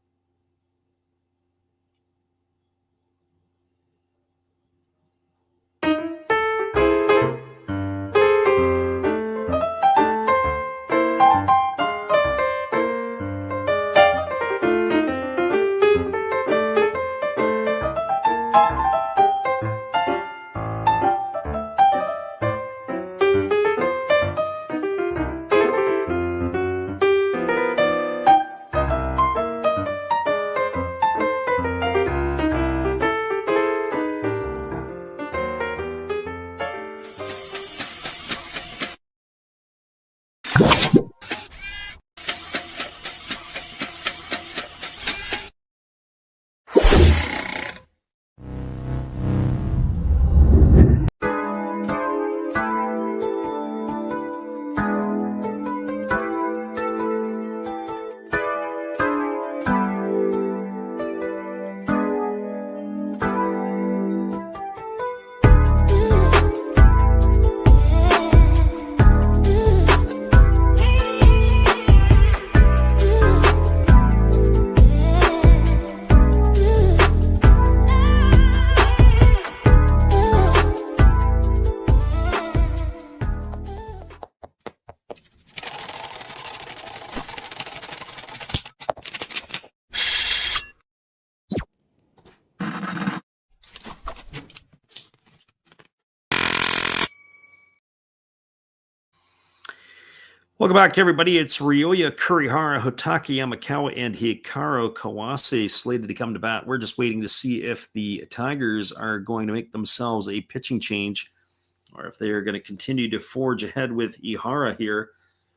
Welcome back, everybody. It's Ryoya Kurihara, Hotaki Yamakawa, and Hikaru Kawase slated to come to bat. We're just waiting to see if the Tigers are going to make themselves a pitching change or if they are going to continue to forge ahead with Ihara here,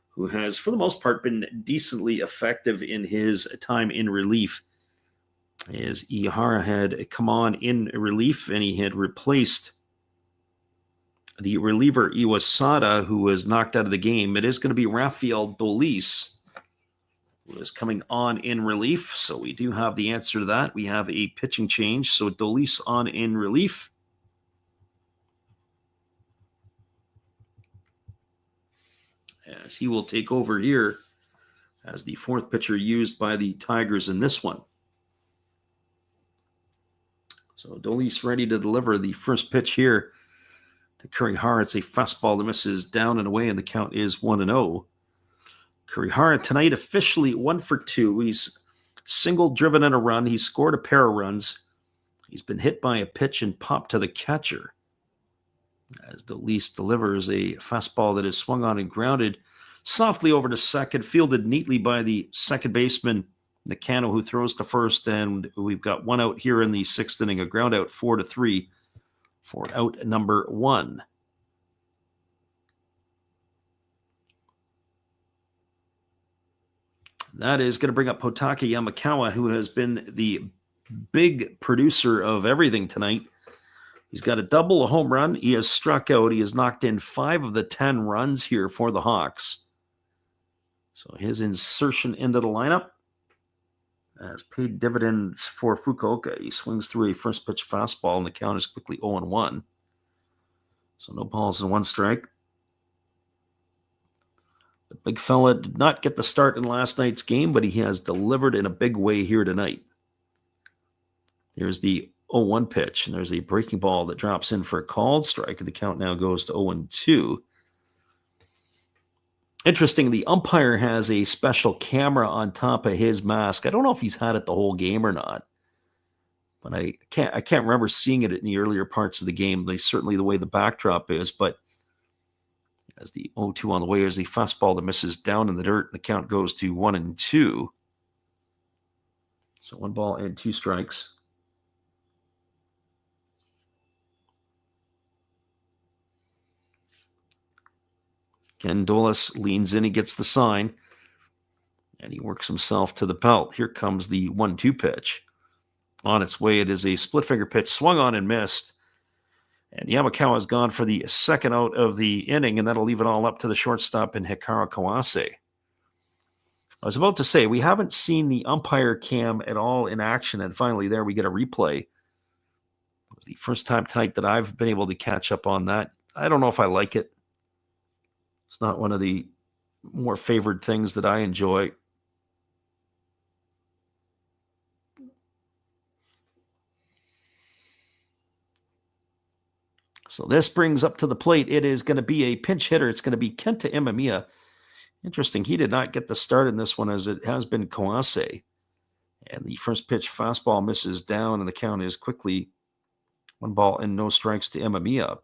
who has, for the most part, been decently effective in his time in relief. As Ihara had come on in relief and he had replaced the reliever Iwasada, who was knocked out of the game. It is going to be Rafael Dolis, who is coming on in relief. So we do have the answer to that. We have a pitching change. So Dolis on in relief. As he will take over here as the fourth pitcher used by the Tigers in this one. So Dolis ready to deliver the first pitch here to Kurihara. It's a fastball that misses down and away, and the count is 1-0. Kurihara tonight officially 1 for 2. He's single, driven in a run. He's scored a pair of runs. He's been hit by a pitch and popped to the catcher. As Dolis delivers a fastball that is swung on and grounded softly over to second, fielded neatly by the second baseman, Nakano, who throws to first, and we've got one out here in the sixth inning, a ground out 4-3. For out number 1. That is going to bring up Hotaki Yamakawa, who has been the big producer of everything tonight. He's got a double, a home run. He has struck out. He has knocked in 5 of the 10 runs here for the Hawks. So his insertion into the lineup has paid dividends for Fukuoka. He swings through a first pitch fastball, and the count is quickly 0-1. So no balls and 1 strike. The big fella did not get the start in last night's game, but he has delivered in a big way here tonight. There's the 0-1 pitch, and there's a breaking ball that drops in for a called strike, and the count now goes to 0-2. Interesting, the umpire has a special camera on top of his mask. I don't know if he's had it the whole game or not, but I can't remember seeing it in the earlier parts of the game. Certainly the way the backdrop is, but as the 0-2 on the way is the fastball that misses down in the dirt, and the count goes to 1-2. So 1 ball and 2 strikes. Ken Dolis leans in, he gets the sign, and he works himself to the belt. Here comes the 1-2 pitch. On its way, it is a split finger pitch, swung on and missed. And Yamakawa has gone for the second out of the inning, and that'll leave it all up to the shortstop in Hikaru Kawase. I was about to say, we haven't seen the umpire cam at all in action, and finally there we get a replay. The first time tonight that I've been able to catch up on that. I don't know if I like it. It's not one of the more favored things that I enjoy. So this brings up to the plate. It is going to be a pinch hitter. It's going to be Kenta Imamiya. Interesting. He did not get the start in this one, as it has been Kawase. And the first pitch fastball misses down, and the count is quickly 1 ball and no strikes to Imamiya.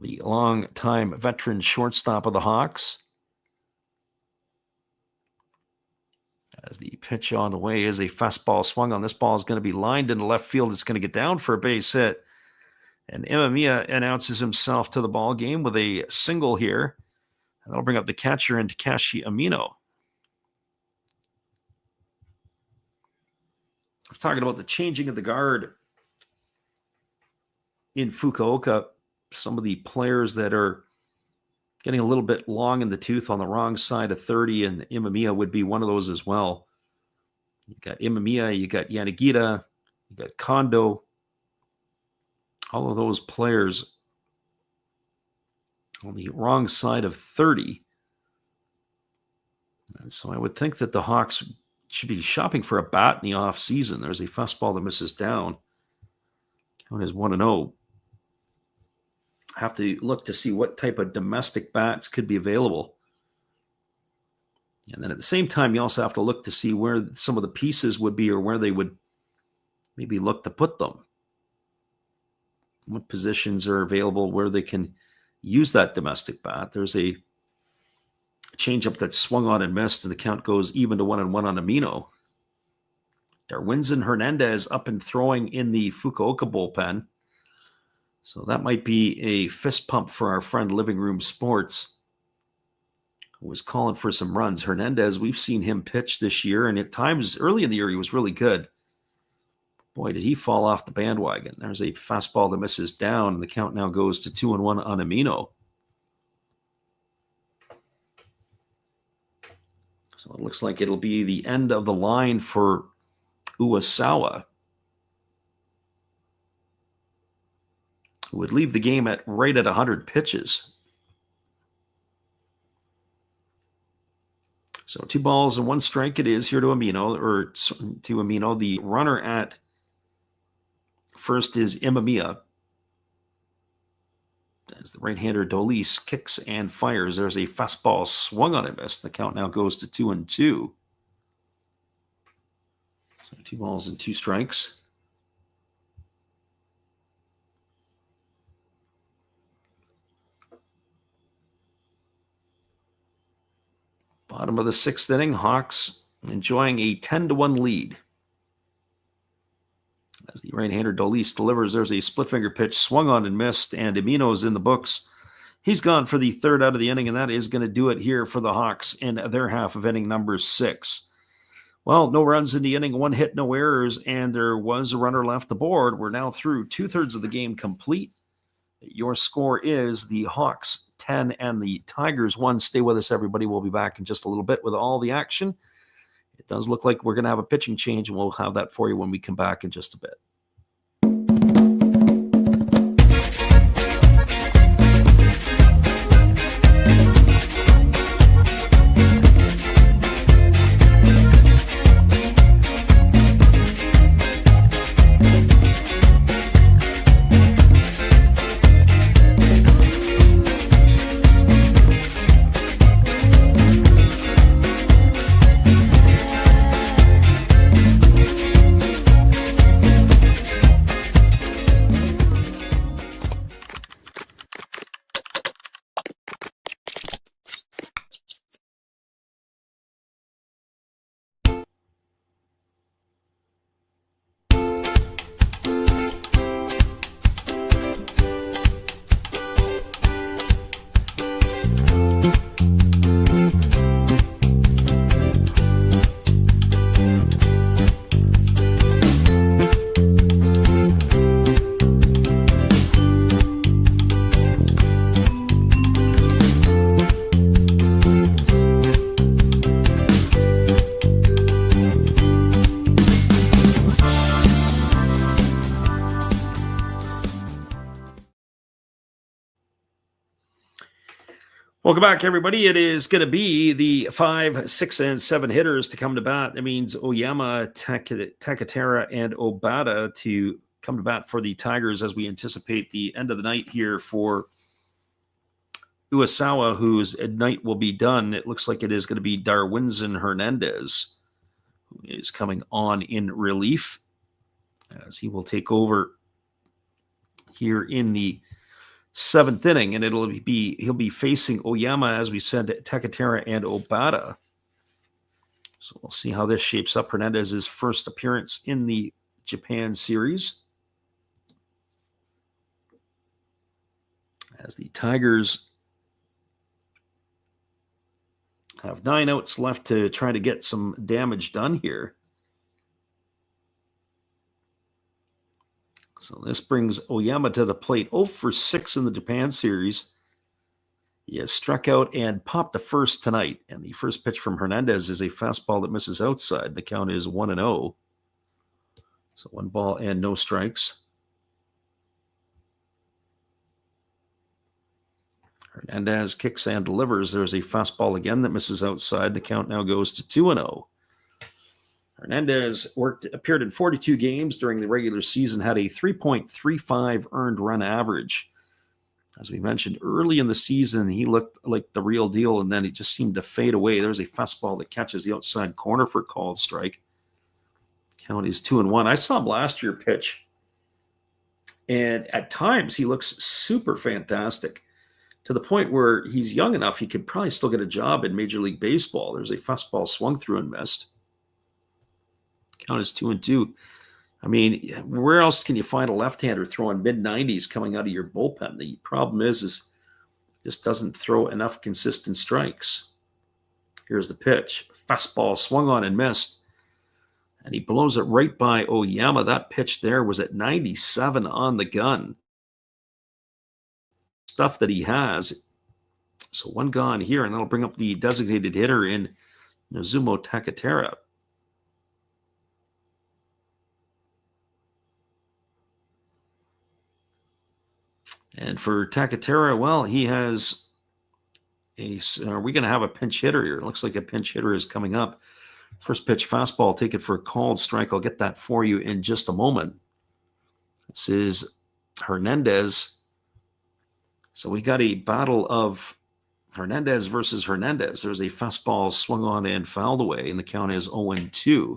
The long-time veteran shortstop of the Hawks. As the pitch on the way is a fastball swung on. This ball is going to be lined into left field. It's going to get down for a base hit. And Imamiya announces himself to the ball game with a single here. And that'll bring up the catcher and Takashi Amino. We're talking about the changing of the guard in Fukuoka. Some of the players that are getting a little bit long in the tooth on the wrong side of 30, and Imamiya would be one of those as well. You got Imamiya, you got Yanagita, you got Kondo. All of those players on the wrong side of 30. And so I would think that the Hawks should be shopping for a bat in the offseason. There's a fastball that misses down. Count is 1-0. Have to look to see what type of domestic bats could be available. And then at the same time, you also have to look to see where some of the pieces would be, or where they would maybe look to put them. What positions are available where they can use that domestic bat. There's a changeup that's swung on and missed, and the count goes even to 1-1 on Amino. Darwinson Hernandez up and throwing in the Fukuoka bullpen. So that might be a fist pump for our friend Living Room Sports, who was calling for some runs. Hernandez, we've seen him pitch this year, and at times early in the year he was really good. Boy, did he fall off the bandwagon. There's a fastball that misses down, and the count now goes to 2-1 on Amino. So it looks like it'll be the end of the line for Uwasawa, who would leave the game at right at 100 pitches. So 2 balls and 1 strike it is here to Amino. The runner at first is Imamiya. As the right-hander Dolis kicks and fires. There's a fastball swung on and missed. The count now goes to 2-2. So 2 balls and 2 strikes. Bottom of the 6th inning, Hawks enjoying a 10-1 lead. As the right-hander Dolis delivers, there's a split-finger pitch swung on and missed, and Amino's in the books. He's gone for the 3rd out of the inning, and that is going to do it here for the Hawks in their half of inning number 6. Well, no runs in the inning, 1 hit, no errors, and there was a runner left aboard. We're now through 2/3 of the game complete. Your score is the Hawks 10 and the Tigers 1. Stay with us, everybody. We'll be back in just a little bit with all the action. It does look like we're going to have a pitching change, and we'll have that for you when we come back in just a bit. Welcome back, everybody. It is going to be the 5, 6, and 7 hitters to come to bat. That means Oyama, Takatera, and Obata to come to bat for the Tigers as we anticipate the end of the night here for Uesawa, whose night will be done. It looks like it is going to be Darwinzon Hernandez, who is coming on in relief as he will take over here in the 7th inning, and he'll be facing Oyama, as we said, Takatera and Obata. So we'll see how this shapes up. Hernandez's first appearance in the Japan series, as the Tigers have 9 outs left to try to get some damage done here. So this brings Oyama to the plate. 0 for 6 in the Japan series. He has struck out and popped the first tonight. And the first pitch from Hernandez is a fastball that misses outside. The count is 1-0. So 1 ball and no strikes. Hernandez kicks and delivers. There's a fastball again that misses outside. The count now goes to 2-0. Hernandez appeared in 42 games during the regular season, had a 3.35 earned run average. As we mentioned, early in the season, he looked like the real deal, and then it just seemed to fade away. There's a fastball that catches the outside corner for a called strike. Count is 2-1. I saw him last year pitch, and at times he looks super fantastic, to the point where he's young enough he could probably still get a job in Major League Baseball. There's a fastball swung through and missed. Count is 2-2. I mean, where else can you find a left-hander throwing mid-90s coming out of your bullpen? The problem is just doesn't throw enough consistent strikes. Here's the pitch. Fastball swung on and missed. And he blows it right by Oyama. That pitch there was at 97 on the gun. Stuff that he has. So 1 gone here, and that'll bring up the designated hitter in Nozomu Takatera. And for Takatera, well, he has are we going to have a pinch hitter here? It looks like a pinch hitter is coming up. First pitch fastball, take it for a called strike. I'll get that for you in just a moment. This is Hernandez. So we got a battle of Hernandez versus Hernandez. There's a fastball swung on and fouled away, and the count is 0-2.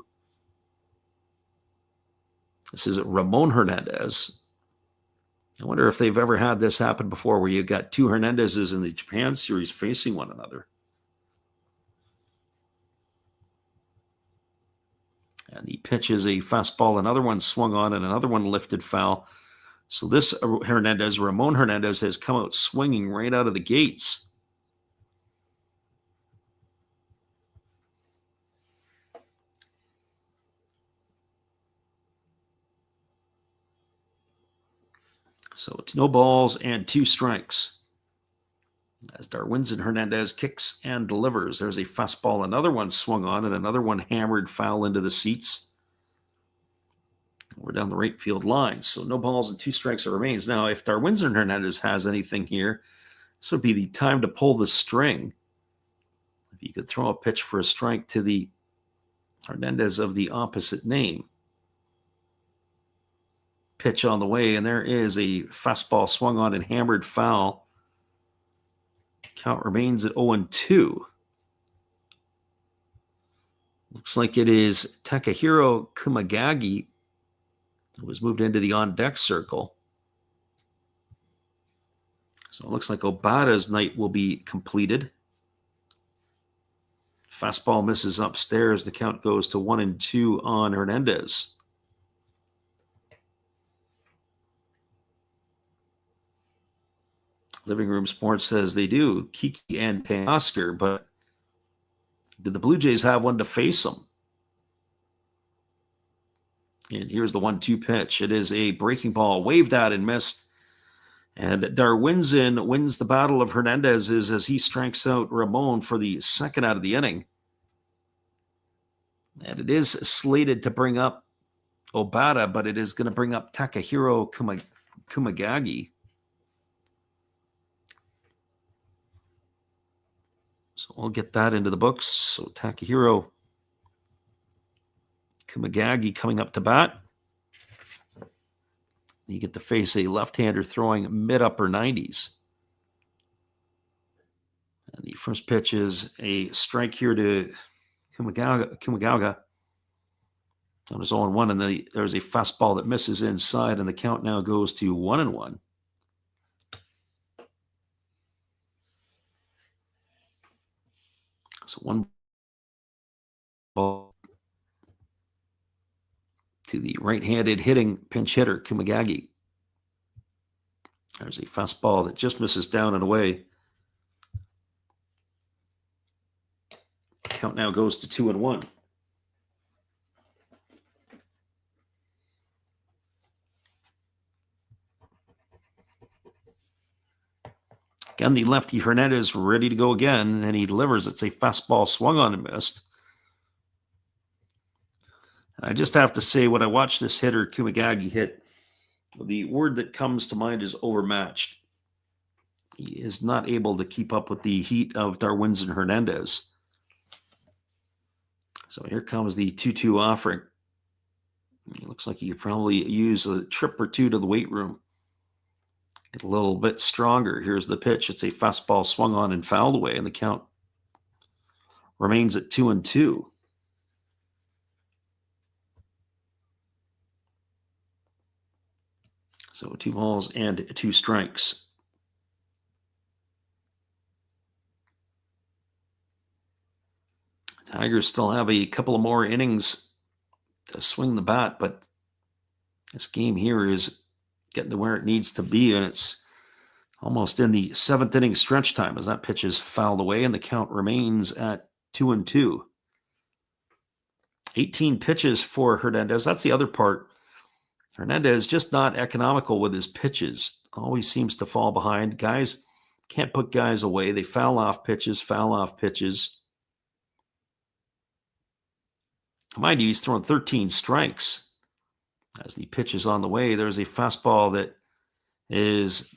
This is Ramon Hernandez. I wonder if they've ever had this happen before, where you've got 2 Hernandezes in the Japan series facing one another. And the pitch is a fastball. Another one swung on and another one lifted foul. So this Ramon Hernandez, has come out swinging right out of the gates. So it's no balls and 2 strikes. As Darwinzon Hernandez kicks and delivers. There's a fastball, another one swung on, and another one hammered foul into the seats. We're down the right field line. So no balls and 2 strikes it remains. Now, if Darwinzon Hernandez has anything here, this would be the time to pull the string. If you could throw a pitch for a strike to the Hernandez of the opposite name. Pitch on the way, and there is a fastball swung on and hammered foul. Count remains at 0-2. Looks like it is Takahiro Kumagagi who was moved into the on-deck circle. So it looks like Obata's night will be completed. Fastball misses upstairs. The count goes to 1-2 on Hernandez. Living Room Sports says they do. Kiki and Oscar, but did the Blue Jays have one to face them? And here's the 1-2 pitch. It is a breaking ball, waved at and missed. And Darwinzon wins the battle of Hernandez's as he strikes out Ramon for the 2nd out of the inning. And it is slated to bring up Obata, but it is going to bring up Takahiro Kumagagi. So we'll get that into the books. So Takahiro Kumagagi coming up to bat. You get to face a left-hander throwing mid-upper 90s. And the first pitch is a strike here to Kumagaga. On his 0-1, and there's a fastball that misses inside, and the count now goes to 1-1. So one ball to the right-handed hitting pinch hitter, Kumagagi. There's a fastball that just misses down and away. Count now goes to 2-1. Again, the lefty Hernandez ready to go again, and he delivers. It's a fastball swung on and missed. And I just have to say, when I watch this hitter, Kumagagi, hit, the word that comes to mind is overmatched. He is not able to keep up with the heat of Darwinzon Hernandez. So here comes the 2-2 offering. It looks like he could probably use a trip or two to the weight room. Get a little bit stronger. Here's the pitch. It's a fastball swung on and fouled away, and the count remains at 2-2. So 2 balls and 2 strikes. Tigers still have a couple of more innings to swing the bat, but this game here is getting to where it needs to be, and it's almost in the 7th inning stretch time as that pitch is fouled away, and the count remains at 2-2. 18 pitches for Hernandez. That's the other part. Hernandez just not economical with his pitches. Always seems to fall behind. Guys can't put guys away. They foul off pitches. Mind you, he's thrown 13 strikes. As the pitch is on the way, there's a fastball that is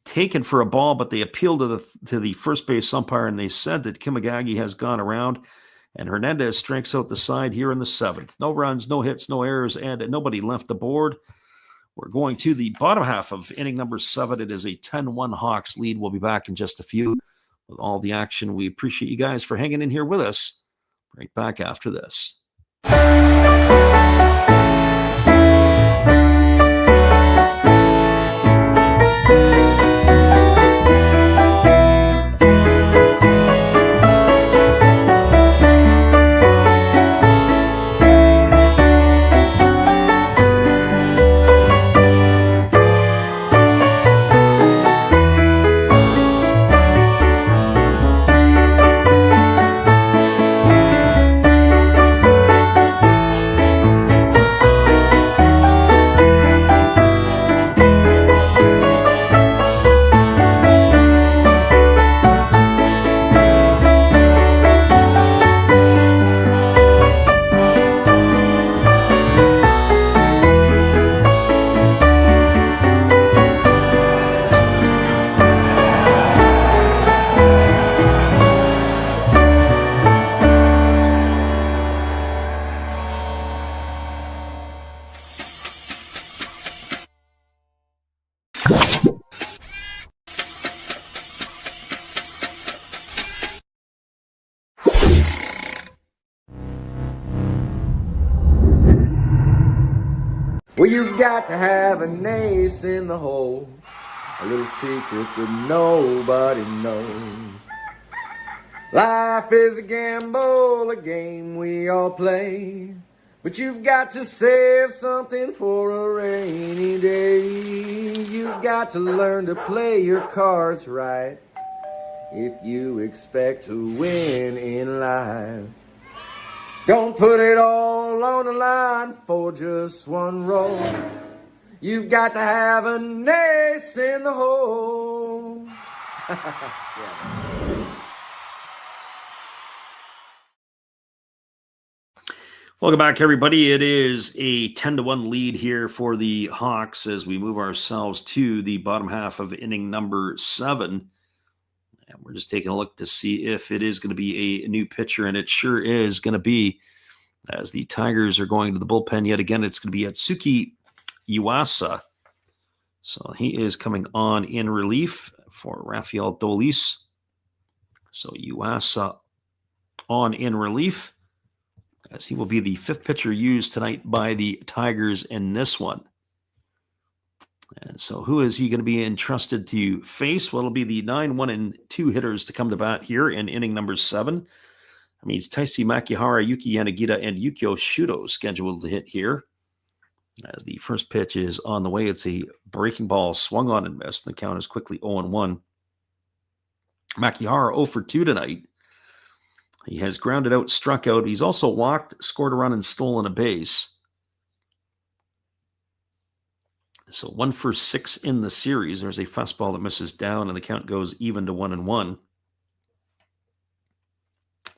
taken for a ball, but they appeal to the first base umpire, and they said that Kumagagi has gone around, and Hernandez strikes out the side here in the 7th. No runs, no hits, no errors, and nobody left the board. We're going to the bottom half of inning number 7. It is a 10-1 Hawks lead. We'll be back in just a few with all the action. We appreciate you guys for hanging in here with us. Right back after this. Well, you've got to have an ace in the hole, a little secret that nobody knows. Life is a gamble, a game we all play, but you've got to save something for a rainy day. You've got to learn to play your cards right if you expect to win in life. Don't put it all on the line for just one roll. You've got to have an ace in the hole. Welcome back, everybody. It is a 10-1 lead here for the Hawks as we move ourselves to the bottom half of inning number 7. And we're just taking a look to see if it is going to be a new pitcher, and it sure is going to be, as the Tigers are going to the bullpen yet again. It's going to be Atsuki Iwasa. So he is coming on in relief for Rafael Dolis. So Iwasa on in relief, as he will be the fifth pitcher used tonight by the Tigers in this one. And so who is he going to be entrusted to face? Well, it'll be the 9-1-2 hitters to come to bat here in inning number 7. I mean, it's Taisi Makihara, Yuki Yanagita, and Yukio Shudo scheduled to hit here. As the first pitch is on the way, it's a breaking ball swung on and missed. The count is quickly 0-1. Makihara 0 for 2 tonight. He has grounded out, struck out. He's also walked, scored a run, and stolen a base. So 1 for 6 in the series. There's a fastball that misses down, and the count goes even to 1-1.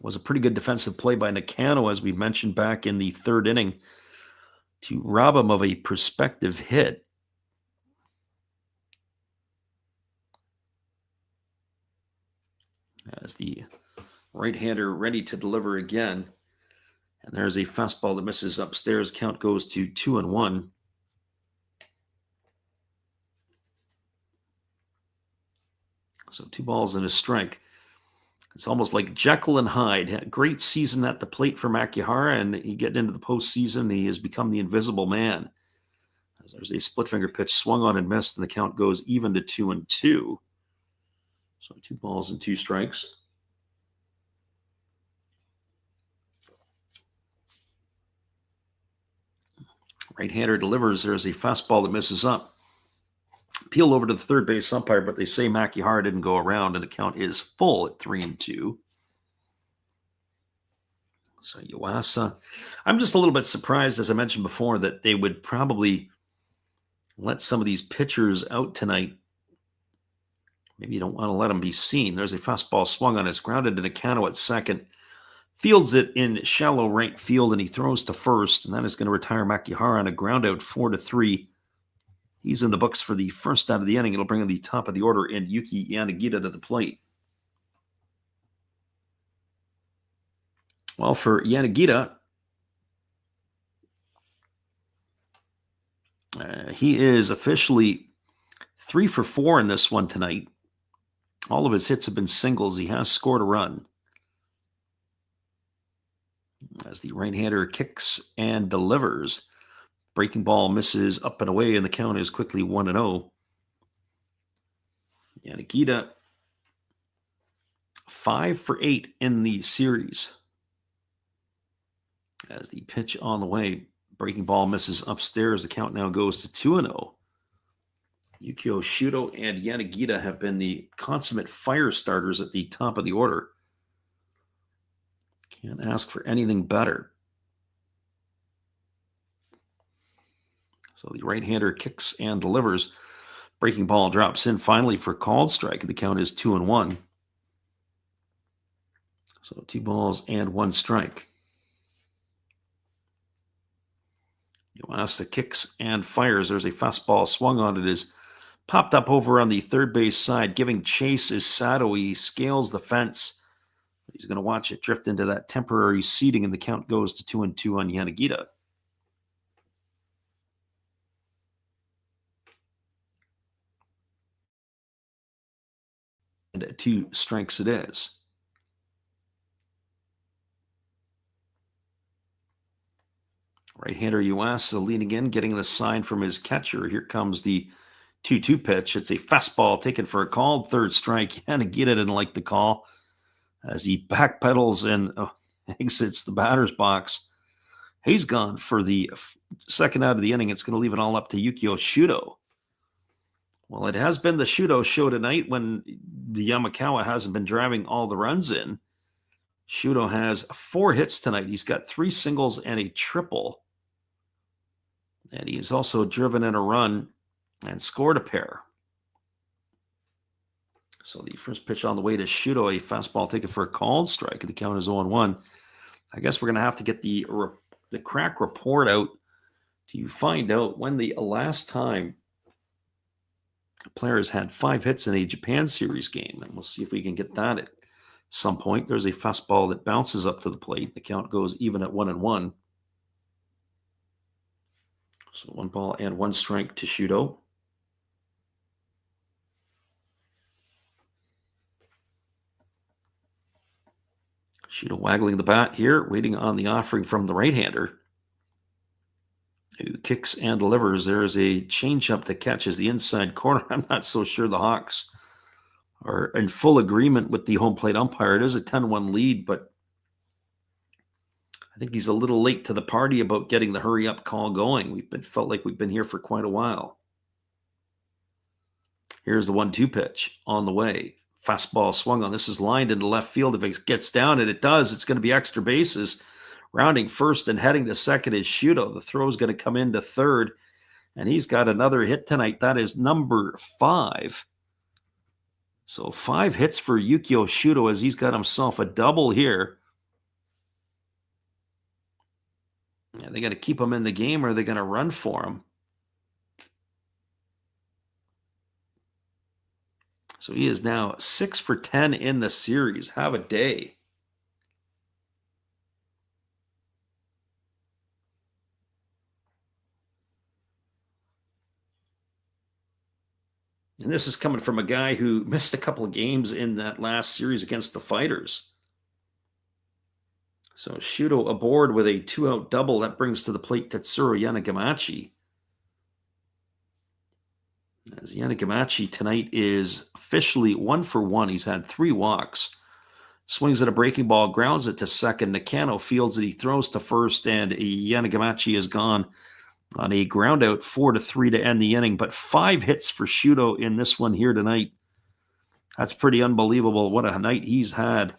Was a pretty good defensive play by Nakano, as we mentioned back in the third inning, to rob him of a prospective hit. As the right-hander ready to deliver again. And there's a fastball that misses upstairs. Count goes to 2-1. So 2 balls and a strike. It's almost like Jekyll and Hyde. Had a great season at the plate for Makihara, and he get into the postseason, he has become the invisible man. As there's a split finger pitch swung on and missed, and the count goes even to 2-2. So 2 balls and 2 strikes. Right-hander delivers. There's a fastball that misses up. Peel over to the third base umpire, but they say Makihara didn't go around, and the count is full at 3-2. So Iwasa, I'm just a little bit surprised, as I mentioned before, that they would probably let some of these pitchers out tonight. Maybe you don't want to let them be seen. There's a fastball swung on. It's grounded to Nakano at second. Fields it in shallow right field, and he throws to first, and that is going to retire Makihara on a ground out 4-3. He's in the books for the first out of the inning. It'll bring him the top of the order, and Yuki Yanagita to the plate. Well, for Yanagita, he is officially 3 for 4 in this one tonight. All of his hits have been singles. He has scored a run. As the right-hander kicks and delivers. Breaking ball misses up and away, and the count is quickly 1-0. Yanagita, 5 for 8 in the series. As the pitch on the way, breaking ball misses upstairs. The count now goes to 2-0. Yukio Shudo and Yanagita have been the consummate fire starters at the top of the order. Can't ask for anything better. So the right-hander kicks and delivers. Breaking ball drops in finally for called strike. The count is 2-1. So 2 balls and 1 strike. Iwasa kicks and fires. There's a fastball swung on. It is popped up over on the third base side. Giving chase is Sato. He scales the fence. He's going to watch it drift into that temporary seating, and the count goes to 2-2 on Yanagita. And 2 strikes it is. Right-hander Iwasa leaning in, getting the sign from his catcher. Here comes the 2-2 pitch. It's a fastball taken for a called third strike. Yanagita didn't like the call as he backpedals and exits the batter's box. He's gone for the second out of the inning. It's going to leave it all up to Yukio Shudo. Well, it has been the Shudo show tonight when the Yamakawa hasn't been driving all the runs in. Shudo has 4 hits tonight. He's got 3 singles and a triple. And he's also driven in a run and scored a pair. So the first pitch on the way to Shudo, a fastball taken for a called strike. The count is 0-1. I guess we're going to have to get the crack report out to find out when the last time player has had 5 hits in a Japan Series game, and we'll see if we can get that at some point. There's a fastball that bounces up to the plate. The count goes even at 1-1. So 1 ball and 1 strike to Shudo. Shudo waggling the bat here, waiting on the offering from the right-hander, who kicks and delivers. There is a changeup that catches the inside corner. I'm not so sure the Hawks are in full agreement with the home plate umpire. It is a 10-1 lead, but I think he's a little late to the party about getting the hurry-up call going. Felt like we've been here for quite a while. Here's the 1-2 pitch on the way. Fastball swung on. This is lined into left field. If it gets down, and it does, it's going to be extra bases. Rounding first and heading to second is Shudo. The throw is going to come into third, and he's got another hit tonight. That is number 5. So 5 hits for Yukio Shudo as he's got himself a double here. Are they going to keep him in the game, or are they going to run for him? So he is now 6 for 10 in the series. Have a day. And this is coming from a guy who missed a couple of games in that last series against the Fighters. So Shudo aboard with a 2-out double. That brings to the plate Tetsuro Yanagamachi. As Yanagamachi tonight is officially 1 for 1. He's had 3 walks. Swings at a breaking ball, grounds it to second. Nakano fields it. He throws to first, and Yanagamachi is gone on a ground out 4-3 to end the inning. But 5 hits for Shudo in this one here tonight. That's pretty unbelievable. What a night he's had.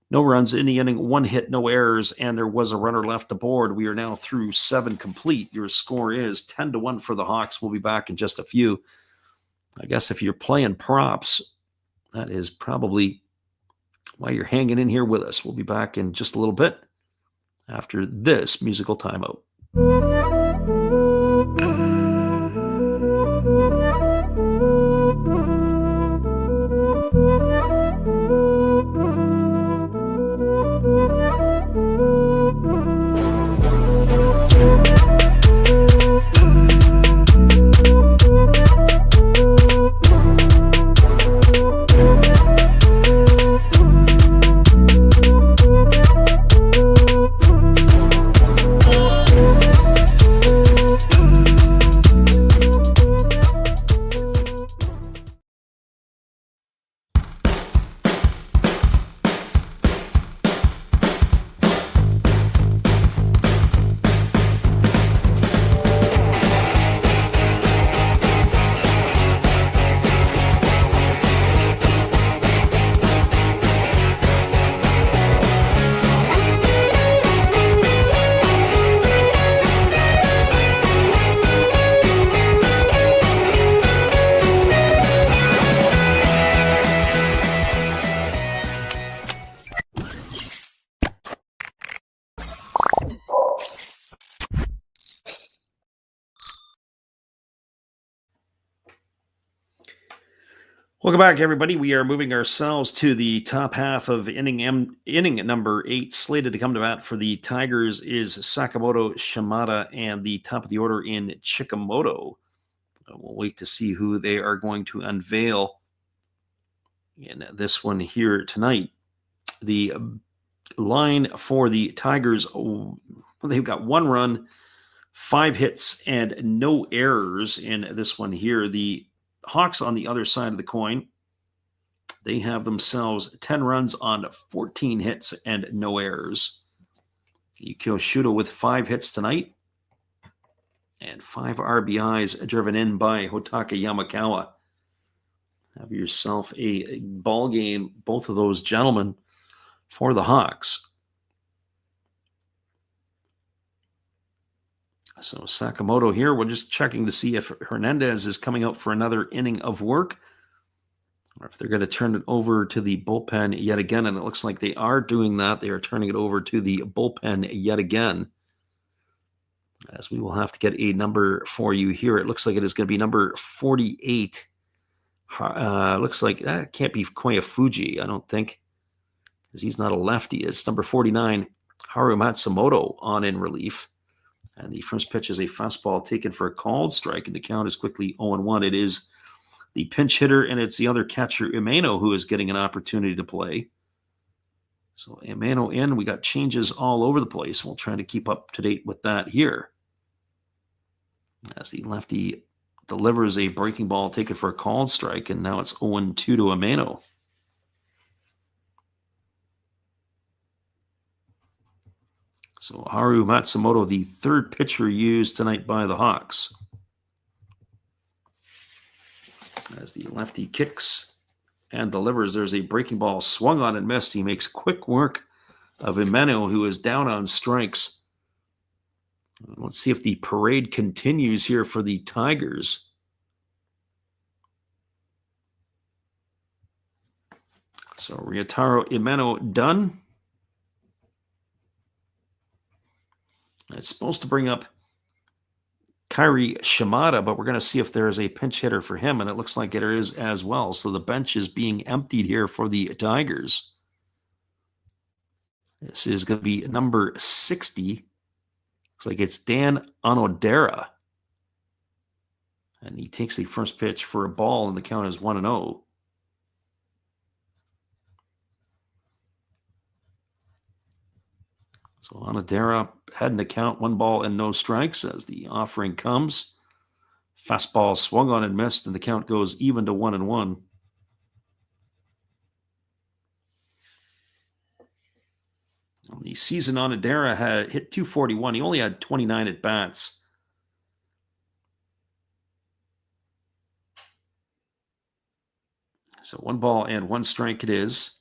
No runs in the inning, 1 hit, no errors, and there was a runner left aboard. We are now through 7 complete. Your score is 10-1 for the Hawks. We'll be back in just a few. I guess if you're playing props, that is probably why you're hanging in here with us. We'll be back in just a little bit after this musical timeout. Welcome back, everybody. We are moving ourselves to the top half of inning number 8. Slated to come to bat for the Tigers is Sakamoto, Shimada, and the top of the order in Chikamoto. We'll wait to see who they are going to unveil in this one here tonight. The line for the Tigers, they've got 1 run, 5 hits, and no errors in this one here. The Hawks on the other side of the coin, they have themselves 10 runs on 14 hits and no errors. Yukio Shudo with 5 hits tonight and 5 RBIs driven in by Hotaka Yamakawa. Have yourself a ball game, both of those gentlemen, for the Hawks. So Sakamoto here, we're just checking to see if Hernandez is coming out for another inning of work or if they're going to turn it over to the bullpen yet again. And it looks like they are doing that. They are turning it over to the bullpen yet again, as we will have to get a number for you here. It looks like it is going to be number 48 Looks like that can't be Koya Fuji, I don't think, because he's not a lefty. It's number 49, Haru Matsumoto, on in relief. And the first pitch is a fastball taken for a called strike, and the count is quickly 0-1. It is the pinch hitter, and it's the other catcher, Umeno, who is getting an opportunity to play. So Umeno in. We got changes all over the place. We'll try to keep up to date with that here. As the lefty delivers a breaking ball taken for a called strike, and now it's 0-2 to Umeno. So Haru Matsumoto, the third pitcher used tonight by the Hawks. As the lefty kicks and delivers, there's a breaking ball swung on and missed. He makes quick work of Umeno, who is down on strikes. Let's see if the parade continues here for the Tigers. So Ryotaro Umeno done. It's supposed to bring up Kairi Shimada, but we're going to see if there is a pinch hitter for him, and it looks like it is as well. So the bench is being emptied here for the Tigers. This is going to be number 60. Looks like it's Dan Onodera. And he takes the first pitch for a ball, and the count is 1-0. So Onodera heading to count, 1 ball and no strikes as the offering comes. Fastball swung on and missed, and the count goes even to 1-1. On the season, Onodera had hit .241. He only had 29 at bats. So 1 ball and 1 strike it is.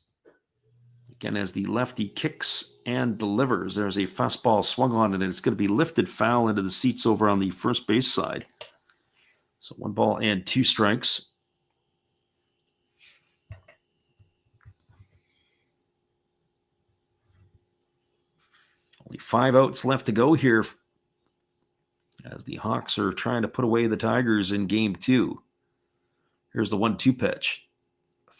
Again, as the lefty kicks and delivers, there's a fastball swung on it, and it's going to be lifted foul into the seats over on the first base side. So 1 ball and 2 strikes. Only 5 outs left to go here as the Hawks are trying to put away the Tigers in game 2. Here's the 1-2 pitch.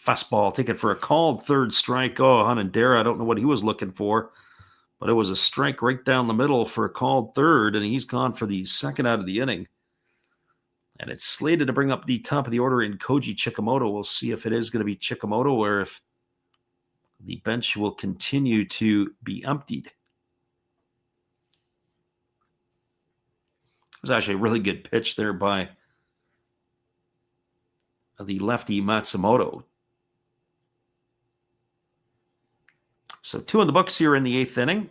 Fastball taken for a called third strike. Oh, Onodera, I don't know what he was looking for, but it was a strike right down the middle for a called third, and he's gone for the second out of the inning. And it's slated to bring up the top of the order in Koji Chikamoto. We'll see if it is going to be Chikamoto or if the bench will continue to be emptied. It was actually a really good pitch there by the lefty Matsumoto. So 2 in the books here in the 8th inning.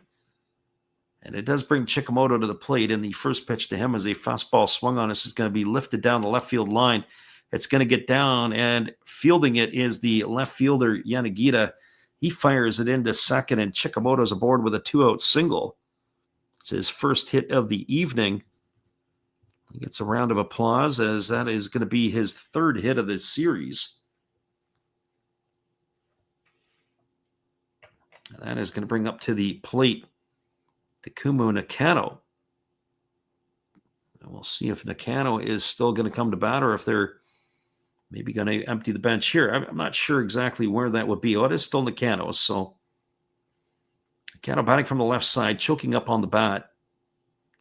And it does bring Chikamoto to the plate. And the first pitch to him is a fastball swung on. This is going to be lifted down the left field line. It's going to get down, and fielding it is the left fielder, Yanagita. He fires it into second, and Chikamoto's aboard with a 2-out single. It's his first hit of the evening. He gets a round of applause, as that is going to be his 3rd hit of this series. And that is going to bring up to the plate Takumu Nakano. And we'll see if Nakano is still going to come to bat, or if they're maybe going to empty the bench here. I'm not sure exactly where that would be. Oh, it is still Nakano. So Nakano batting from the left side, choking up on the bat.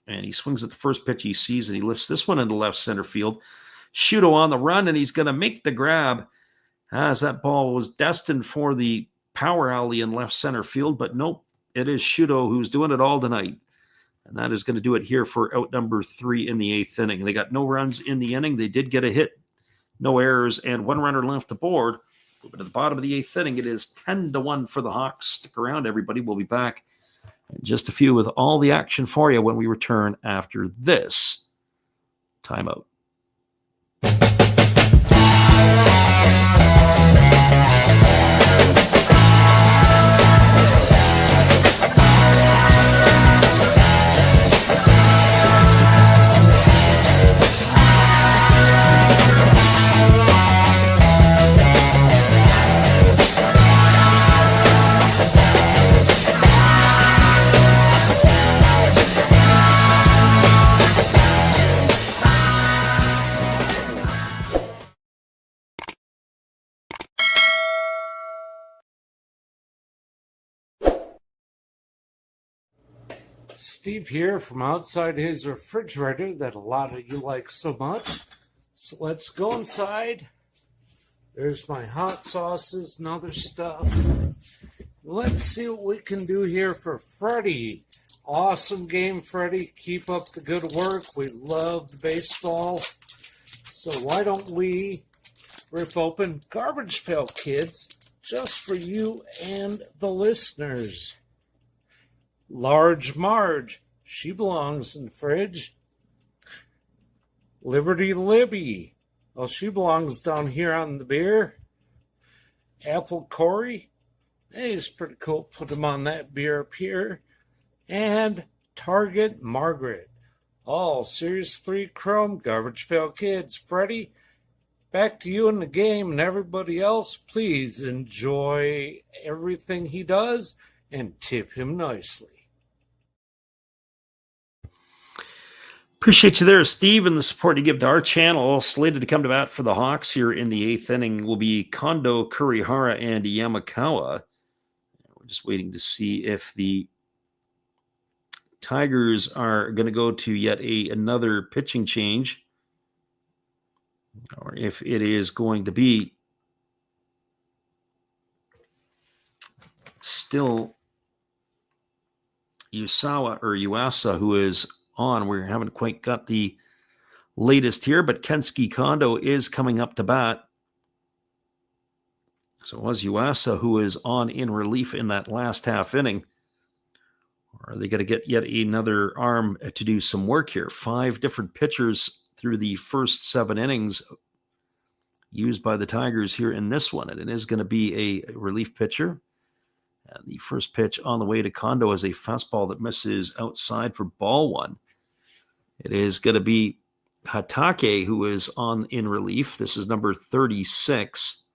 And he swings at the first pitch he sees, and he lifts this one into left center field. Shuto on the run, and he's going to make the grab, as that ball was destined for the power alley in left center field. But nope, it is Shuto who's doing it all tonight. And that is going to do it here for out number 3 in the 8th inning. They got no runs in the inning. They did get a hit, no errors, and 1 runner left aboard. Moving to the bottom of the 8th inning, it is 10-1 for the Hawks. Stick around, everybody. We'll be back in just a few with all the action for you when we return after this timeout. Steve here from outside his refrigerator that a lot of you like so much. So let's go inside. There's my hot sauces and other stuff. Let's see what we can do here for Freddie. Awesome game, Freddie. Keep up the good work. We love the baseball. So why don't we rip open Garbage Pail Kids just for you and the listeners. Large Marge, she belongs in the fridge. Liberty Libby, well, she belongs down here on the beer. Apple Corey, hey, he's pretty cool. Put him on that beer up here. And Target Margaret. All Series 3 Chrome Garbage Pail Kids. Freddie, back to you in the game, and everybody else, please enjoy everything he does and tip him nicely. Appreciate you there, Steve, and the support you give to our channel. All slated to come to bat for the Hawks here in the 8th inning will be Kondo, Kurihara, and Yamakawa. We're just waiting to see if the Tigers are going to go to yet another pitching change, or if it is going to be still Yuasa who is on. We haven't quite got the latest here, but Kensuke Kondo is coming up to bat. So it was Yuasa who is on in relief in that last half inning. Or are they going to get yet another arm to do some work here? 5 different pitchers through the first 7 innings used by the Tigers here in this one. And it is going to be a relief pitcher. And the first pitch on the way to Kondo is a fastball that misses outside for ball 1. It is going to be Hatake who is on in relief. This is number 36.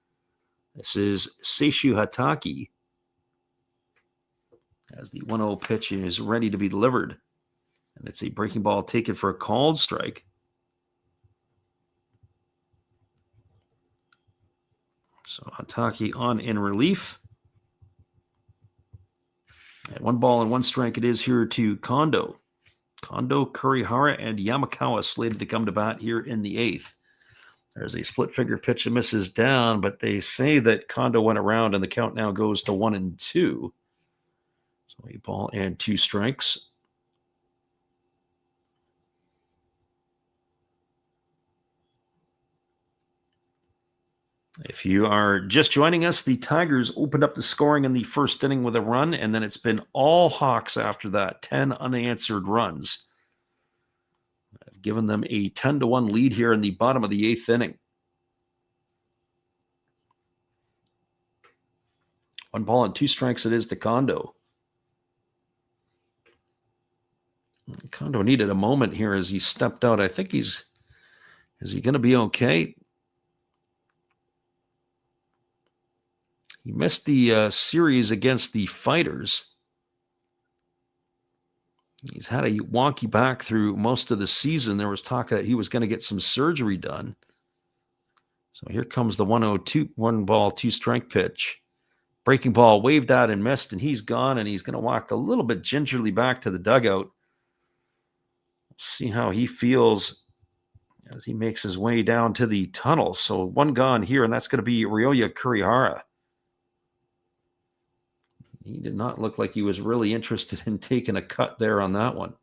This is Seishu Hatake. As the 1-0 pitch is ready to be delivered. And it's a breaking ball taken for a called strike. So Hatake on in relief. And 1 ball and 1 strike it is here to Kondo. Kondo, Kurihara, and Yamakawa slated to come to bat here in the 8th. There's a split finger pitch that misses down, but they say that Kondo went around and the count now goes to 1-2. So a ball and 2 strikes. If you are just joining us, the Tigers opened up the scoring in the first inning with a run, and then it's been all Hawks after that, 10 unanswered runs. I've given them a 10-1 lead here in the bottom of the 8th inning. 1 ball and 2 strikes it is to Kondo. Kondo needed a moment here as he stepped out. I think is he going to be okay? He missed the series against the Fighters. He's had a wonky back through most of the season. There was talk that he was going to get some surgery done. So here comes the 1-0, 1 ball, 2 strike pitch. Breaking ball waved out and missed, and he's gone, and he's going to walk a little bit gingerly back to the dugout. See how he feels as he makes his way down to the tunnel. So 1 gone here, and that's going to be Ryoya Kurihara. He did not look like he was really interested in taking a cut there on that one.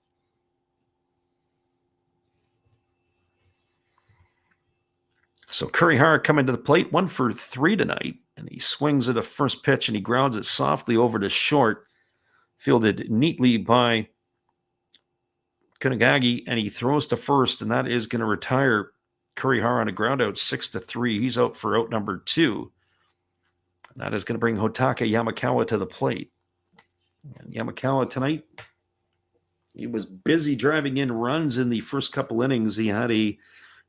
So Kurihara coming to the plate, 1 for 3 tonight, and he swings at the first pitch and he grounds it softly over to short, fielded neatly by Kunigagi, and he throws to first, and that is going to retire Kurihara on a ground out 6-3. He's out for out number 2. And that is going to bring Hatake Yamakawa to the plate. And Yamakawa tonight, he was busy driving in runs in the first couple innings. He had a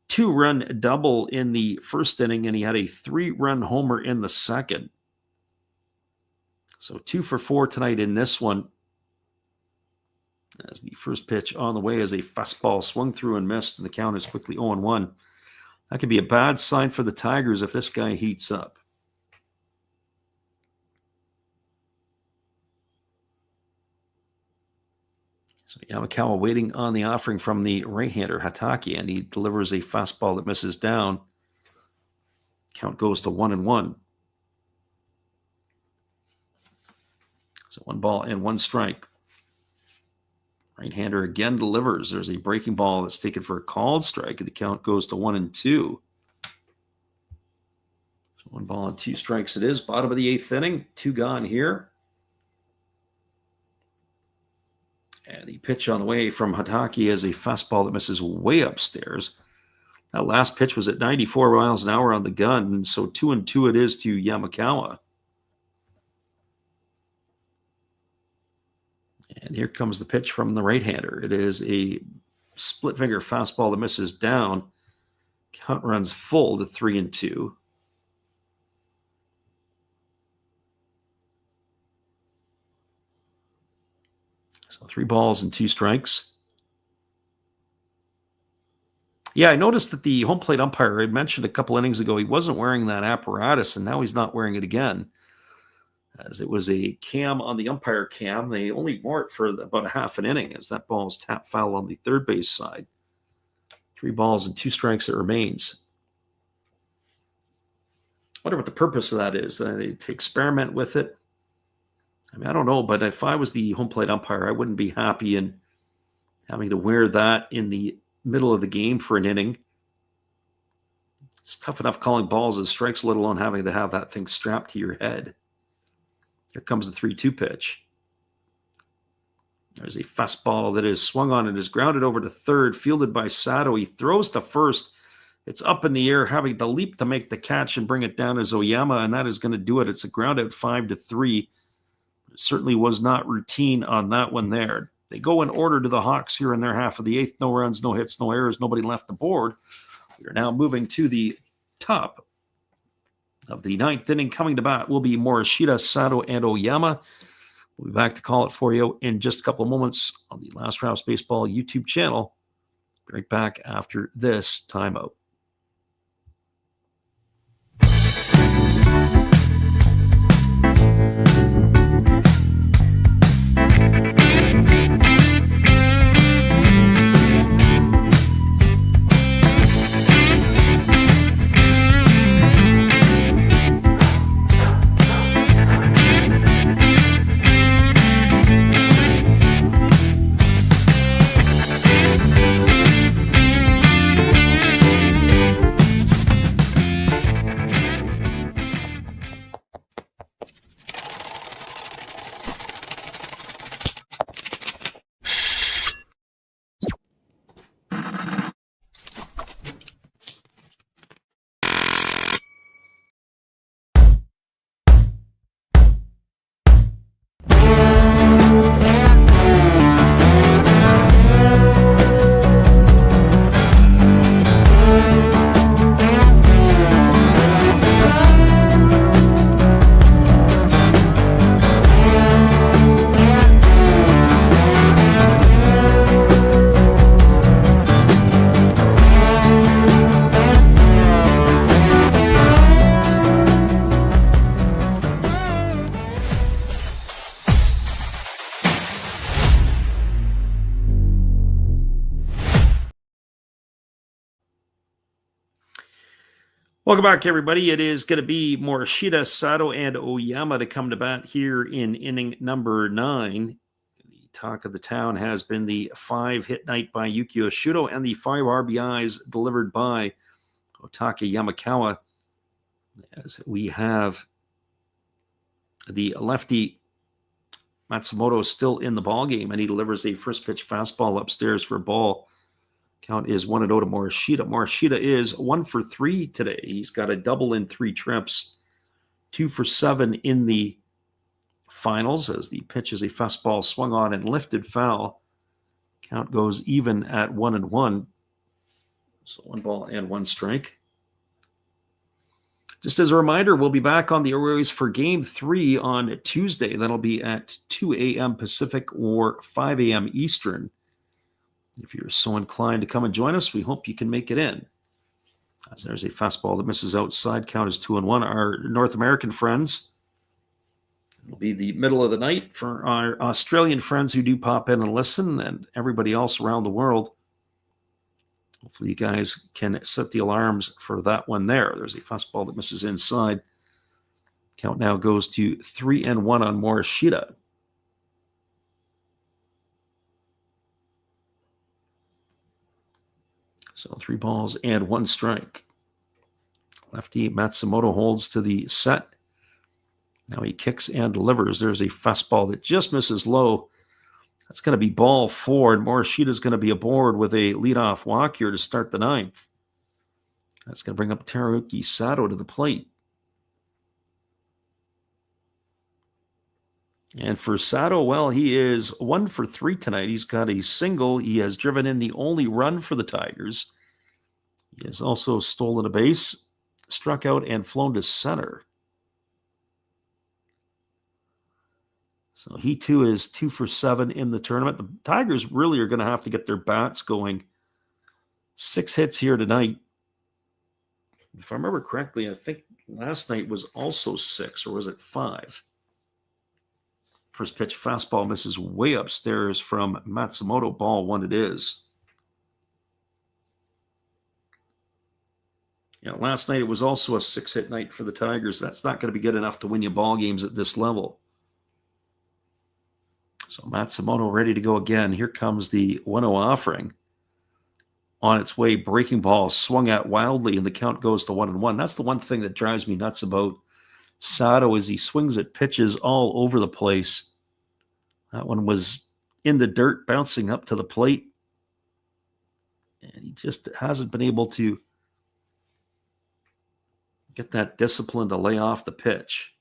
2-run double in the first inning, and he had a 3-run homer in the second. So 2 for 4 tonight in this one. As the first pitch on the way is a fastball swung through and missed, and the count is quickly 0-1. That could be a bad sign for the Tigers if this guy heats up. So Yamakawa waiting on the offering from the right-hander Hatake, and he delivers a fastball that misses down. Count goes to 1-1. So 1 strike. Right-hander again delivers. There's a breaking ball that's taken for a called strike, and the count goes to 1-2. So 1 strikes it is. Bottom of the 8th inning. 2 gone here. And the pitch on the way from Hatake is a fastball that misses way upstairs. That last pitch was at 94 miles an hour on the gun, so 2-2 it is to Yamakawa. And here comes the pitch from the right-hander. It is a split-finger fastball that misses down. Count runs full to 3-2. So 3 strikes. Yeah, I noticed that the home plate umpire, I mentioned a couple innings ago, he wasn't wearing that apparatus, and now he's not wearing it again. As it was a cam on the umpire cam, they only wore it for about a half an inning as that ball is tapped foul on the third base side. 3 strikes it remains. I wonder what the purpose of that is. To experiment with it? I mean, I don't know, but if I was the home plate umpire, I wouldn't be happy in having to wear that in the middle of the game for an inning. It's tough enough calling balls as strikes, let alone having to have that thing strapped to your head. Here comes the 3-2 pitch. There's a fastball that is swung on and is grounded over to third, fielded by Sato. He throws to first. It's up in the air, having to leap to make the catch and bring it down as Oyama, and that is going to do it. It's a ground out 5-3. It certainly was not routine on that one there. They go in order to the Hawks here in their half of the 8th. No runs, no hits, no errors, nobody left the board. We are now moving to the top of the 9th inning. Coming to bat will be Morishita, Sato, and Oyama. We'll be back to call it for you in just a couple of moments on the Last Rouse Baseball YouTube channel. Be right back after this timeout. Welcome back, everybody. It is going to be Morishita, Sato, and Oyama to come to bat here in inning number 9. The talk of the town has been the 5-hit night by Yukio Shudo and the 5 RBIs delivered by Otake Yamakawa. As we have the lefty Matsumoto still in the ballgame, and he delivers a first pitch fastball upstairs for a ball. Count is 1-0 to Morishita. Morishita is 1 for 3 today. He's got a double in 3 trips, 2 for 7 in the finals as the pitch is a fastball swung on and lifted foul. Count goes even at 1-1. So 1 strike. Just as a reminder, we'll be back on the airwaves for Game 3 on Tuesday. That'll be at 2 a.m. Pacific or 5 a.m. Eastern. If you're so inclined to come and join us, we hope you can make it in. As there's a fastball that misses outside, count is 2-1. Our North American friends, It'll be the middle of the night for our Australian friends who do pop in and listen, and everybody else around the world. Hopefully you guys can set the alarms for that one there. There's a fastball that misses inside. Count now goes to 3-1 on Morishita. So 3 balls and 1 strike. Lefty Matsumoto holds to the set. Now he kicks and delivers. There's a fastball that just misses low. That's going to be ball 4, and Morishita's going to be aboard with a leadoff walk here to start the 9th. That's going to bring up Teruki Sato to the plate. And for Sato, well, he is 1 for 3 tonight. He's got a single. He has driven in the only run for the Tigers. He has also stolen a base, struck out, and flown to center. So he, too, is 2 for 7 in the tournament. The Tigers really are going to have to get their bats going. 6 hits here tonight. If I remember correctly, I think last night was also 6, or was it 5? First pitch fastball misses way upstairs from Matsumoto. Ball 1 it is. Yeah, last night it was also a 6-hit night for the Tigers. That's not going to be good enough to win you ball games at this level. So Matsumoto ready to go again. Here comes the 1-0 offering. On its way, breaking ball swung at wildly, and the count goes to 1-1. That's the one thing that drives me nuts about Sato is he swings at pitches all over the place. That one was in the dirt, bouncing up to the plate. And he just hasn't been able to get that discipline to lay off the pitch.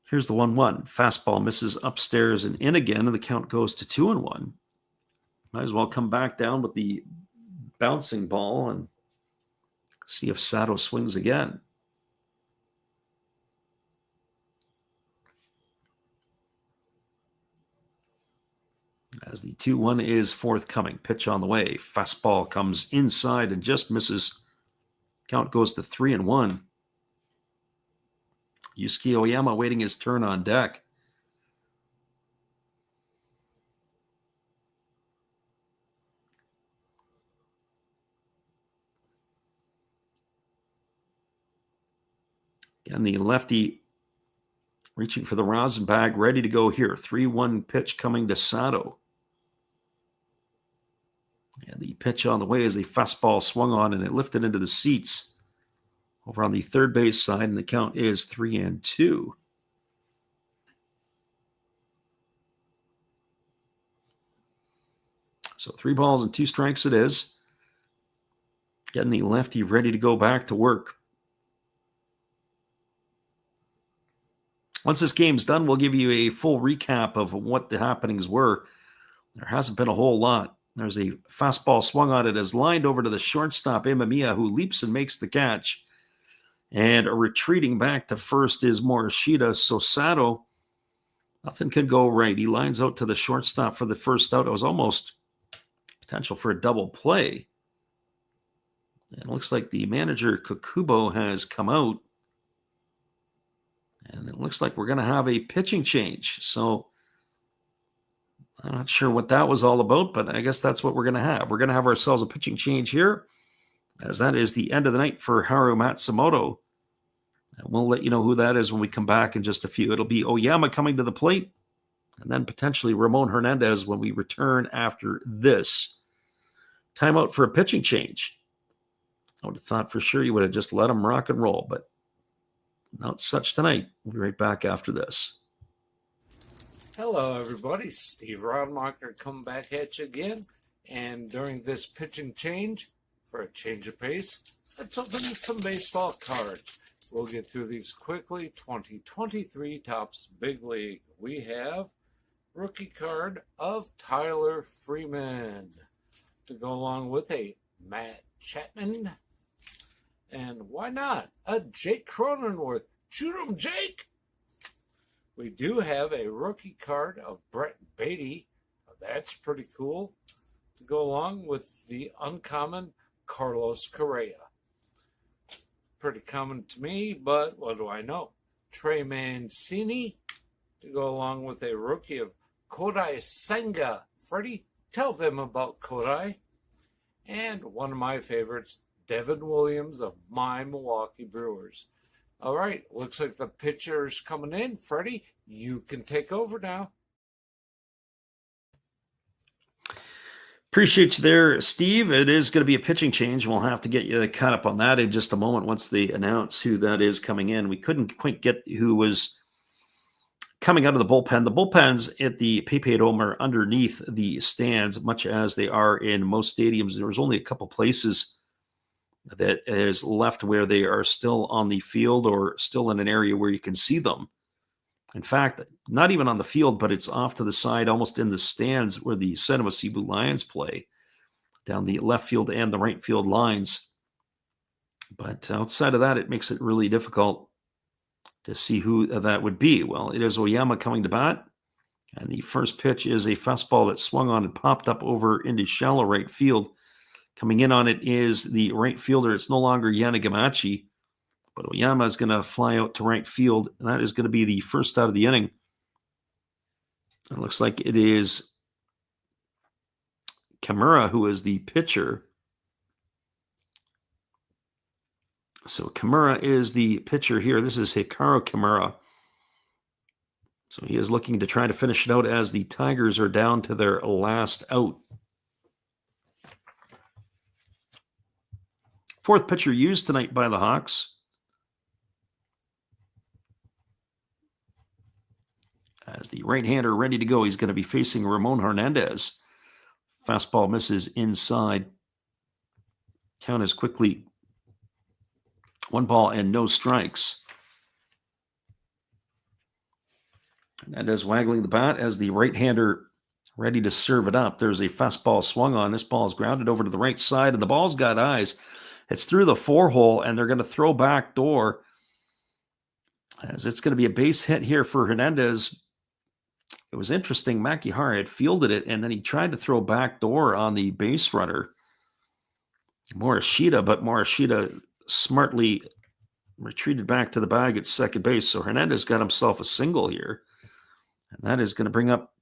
Here's the 1-1. Fastball misses upstairs and in again, and the count goes to 2-1. Might as well come back down with the bouncing ball and see if Sato swings again. As the 2-1 is forthcoming. Pitch on the way. Fastball comes inside and just misses. Count goes to 3-1. Yusuke Oyama waiting his turn on deck. And the lefty reaching for the rosin bag, ready to go here. 3-1 pitch coming to Sato. And the pitch on the way as the fastball swung on and it lifted into the seats over on the third base side, and the count is 3-2. So 3 balls and 2 strikes it is. Getting the lefty ready to go back to work. Once this game's done, we'll give you a full recap of what the happenings were. There hasn't been a whole lot. There's a fastball swung on it as lined over to the shortstop, Imamiya, who leaps and makes the catch. And retreating back to first is Morishita. So Sato, nothing could go right. He lines out to the shortstop for the first out. It was almost potential for a double play. And it looks like the manager, Kokubo, has come out. And it looks like we're going to have a pitching change. So I'm not sure what that was all about, but I guess that's what we're going to have. We're going to have ourselves a pitching change here, as that is the end of the night for Haru Matsumoto. And we'll let you know who that is when we come back in just a few. It'll be Oyama coming to the plate, and then potentially Ramon Hernandez when we return after this. Timeout for a pitching change. I would have thought for sure you would have just let him rock and roll, but not such tonight. We'll be right back after this. Hello, everybody. Steve Rodmacher come back at you again. And during this pitching change, for a change of pace, let's open some baseball cards. We'll get through these quickly. 2023 Topps Big League. We have rookie card of Tyler Freeman to go along with a Matt Chapman. And why not a Jake Cronenworth? Shoot 'em, Jake! We do have a rookie card of Brett Beatty. That's pretty cool. To go along with the uncommon Carlos Correa. pretty common to me, but what do I know? Trey Mancini to go along with a rookie of Kodai Senga. Freddie, tell them about Kodai. And one of my favorites, Devin Williams of my Milwaukee Brewers. All right, looks like the pitcher's coming in. Freddie, you can take over now. Appreciate you there, Steve. It is going to be a pitching change. We'll have to get you caught up on that in just a moment once they announce who that is coming in. We couldn't quite get who was coming out of the bullpen. The bullpens at the PayPay Dome are underneath the stands, much as they are in most stadiums. There was only a couple places that is left where they are still on the field or still in an area where you can see them. In fact, not even on the field, but it's off to the side, almost in the stands where the Cinema Cebu Lions play, down the left field and the right field lines. But outside of that, it makes it really difficult to see who that would be. Well, it is Oyama coming to bat, and the first pitch is a fastball that swung on and popped up over into shallow right field. Coming in on it is the right fielder. It's no longer Yanagamachi, but Oyama is going to fly out to right field, and that is going to be the first out of the inning. It looks like it is Kimura who is the pitcher. So Kimura is the pitcher here. This is Hikaru Kimura. So he is looking to try to finish it out as the Tigers are down to their last out. Fourth pitcher used tonight by the Hawks. As the right-hander ready to go, he's going to be facing Ramon Hernandez. Fastball misses inside. Count is quickly 1 ball and no strikes. Hernandez waggling the bat as the right-hander ready to serve it up. There's a fastball swung on. This ball is grounded over to the right side, and the ball's got eyes. It's through the 4-hole, and they're going to throw back door. As it's going to be a base hit here for Hernandez. It was interesting. Makihara had fielded it, and then he tried to throw back door on the base runner, Morishita, but Morishita smartly retreated back to the bag at second base. So Hernandez got himself a single here, and that is going to bring up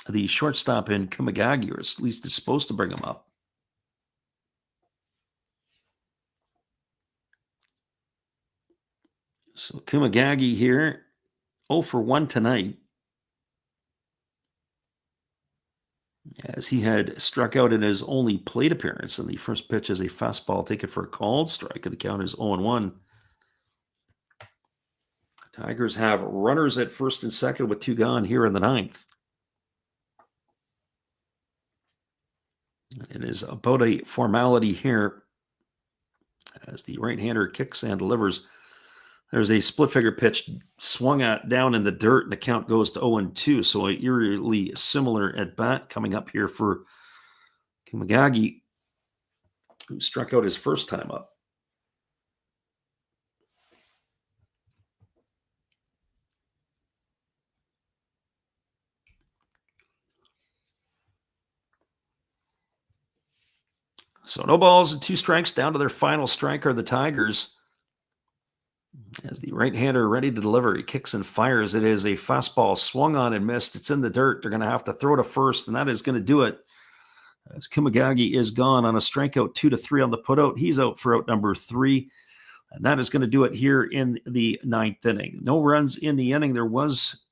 the shortstop in Kumagagi, or at least it's supposed to bring him up. So Kumagagi here, 0 for 1 tonight, as he had struck out in his only plate appearance. And the first pitch is a fastball taken for a called strike, and the count is 0-1. Tigers have runners at first and second with 2 gone here in the 9th. It is about a formality here as the right-hander kicks and delivers. There's a split-figure pitch swung at down in the dirt, and the count goes to 0-2. So an eerily similar at-bat coming up here for Kumagagi, who struck out his first time up. So no balls and 2 strikes, down to their final striker, the Tigers. As the right-hander ready to deliver, he kicks and fires. It is a fastball swung on and missed. It's in the dirt. They're going to have to throw to first, and that is going to do it. As Kumagagi is gone on a strikeout, 2-3 on the putout. He's out for out number 3, and that is going to do it here in the 9th inning. No runs in the inning. There was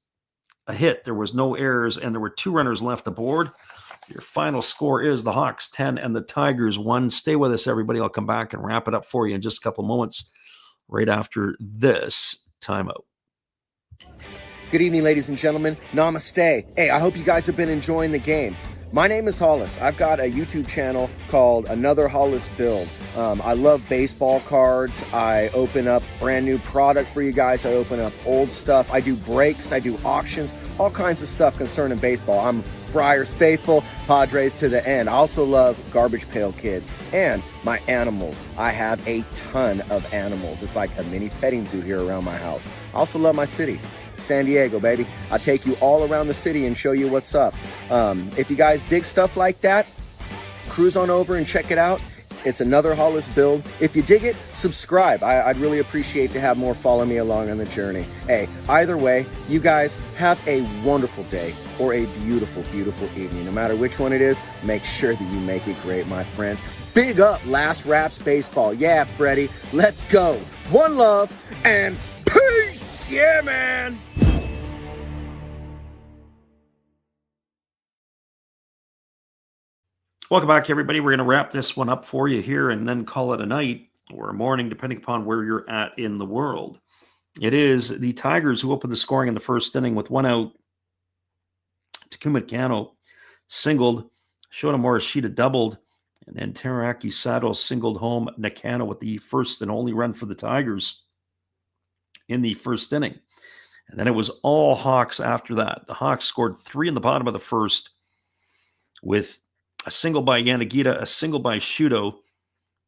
a hit. There was no errors, and there were 2 runners left aboard. Your final score is the Hawks 10 and the Tigers 1. Stay with us, everybody. I'll come back and wrap it up for you in just a couple of moments, right after this timeout. Good evening, ladies and gentlemen. Namaste. Hey, I hope you guys have been enjoying the game. My name is Hollis. I've got a YouTube channel called Another Hollis Build. I love baseball cards. I open up brand new product for you guys. I open up old stuff. I do breaks. I do auctions. All kinds of stuff concerning baseball. I'm Friars faithful, Padres to the end. I also love Garbage Pail Kids and my animals. I have a ton of animals. It's like a mini petting zoo here around my house. I also love my city, San Diego, baby. I take you all around the city and show you what's up. If you guys dig stuff like that, cruise on over and check it out. It's another Hollis build. If you dig it, subscribe. I'd really appreciate to have more follow me along on the journey. Hey, either way, you guys have a wonderful day or a beautiful, beautiful evening. No matter which one it is, make sure that you make it great, my friends. Big up Last Raps Baseball. Yeah, Freddie, let's go. One love and peace. Yeah, man. Welcome back, everybody. We're going to wrap this one up for you here and then call it a night or a morning, depending upon where you're at in the world. It is the Tigers who opened the scoring in the first inning with one out. Takuma Kano singled, Shota Morishita doubled, and then Teraki Sato singled home Nakano with the first and only run for the Tigers in the first inning. And then it was all Hawks after that. The Hawks scored 3 in the bottom of the first with a single by Yanagita, a single by Shudo,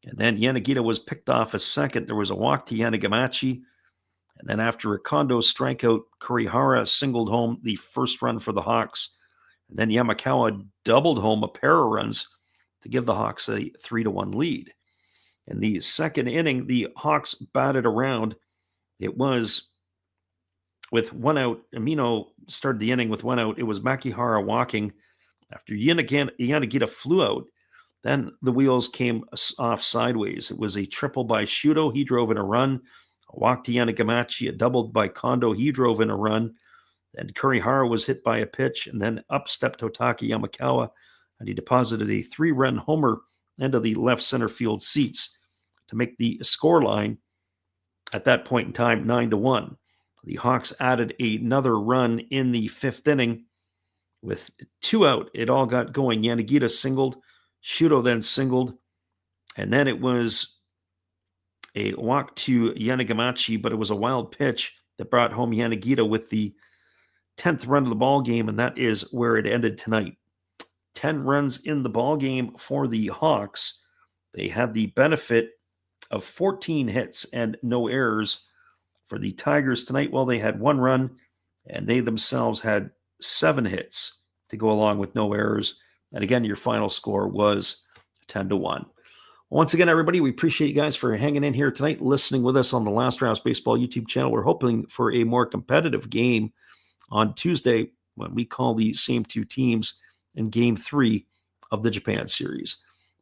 and then Yanagita was picked off a second. There was a walk to Yanagamachi, and then after a Kondo strikeout, Kurihara singled home the first run for the Hawks, and then Yamakawa doubled home a pair of runs to give the Hawks a 3-1 lead. In the second inning, the Hawks batted around. It was with one out. Amino started the inning with one out. It was Makihara walking after Yanagita flew out. Then the wheels came off sideways. It was a triple by Shudo. He drove in a run. A walk to Yanagamachi. A double by Kondo. He drove in a run. Then Kurihara was hit by a pitch. And then up stepped Totaki Yamakawa. And he deposited a 3-run homer into the left center field seats to make the scoreline at that point in time 9-1. The Hawks added another run in the fifth inning. With 2 out, it all got going. Yanagita singled. Shudo then singled. And then it was a walk to Yanagamachi, but it was a wild pitch that brought home Yanagita with the 10th run of the ball game, and that is where it ended tonight. 10 runs in the ball game for the Hawks. They had the benefit of 14 hits and no errors. For the Tigers tonight, well, they had 1 run, and they themselves had 7 hits to go along with no errors. And again, your final score was 10-1. Once again, everybody, we appreciate you guys for hanging in here tonight, listening with us on the Last Rounds Baseball YouTube channel. We're hoping for a more competitive game on Tuesday when we call the same 2 teams in Game 3 of the Japan Series.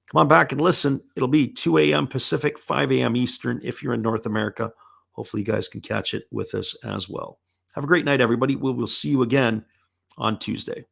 Come on back and listen. It'll be 2 a.m. Pacific, 5 a.m. Eastern if you're in North America. Hopefully you guys can catch it with us as well. Have a great night, everybody. We will see you again on Tuesday.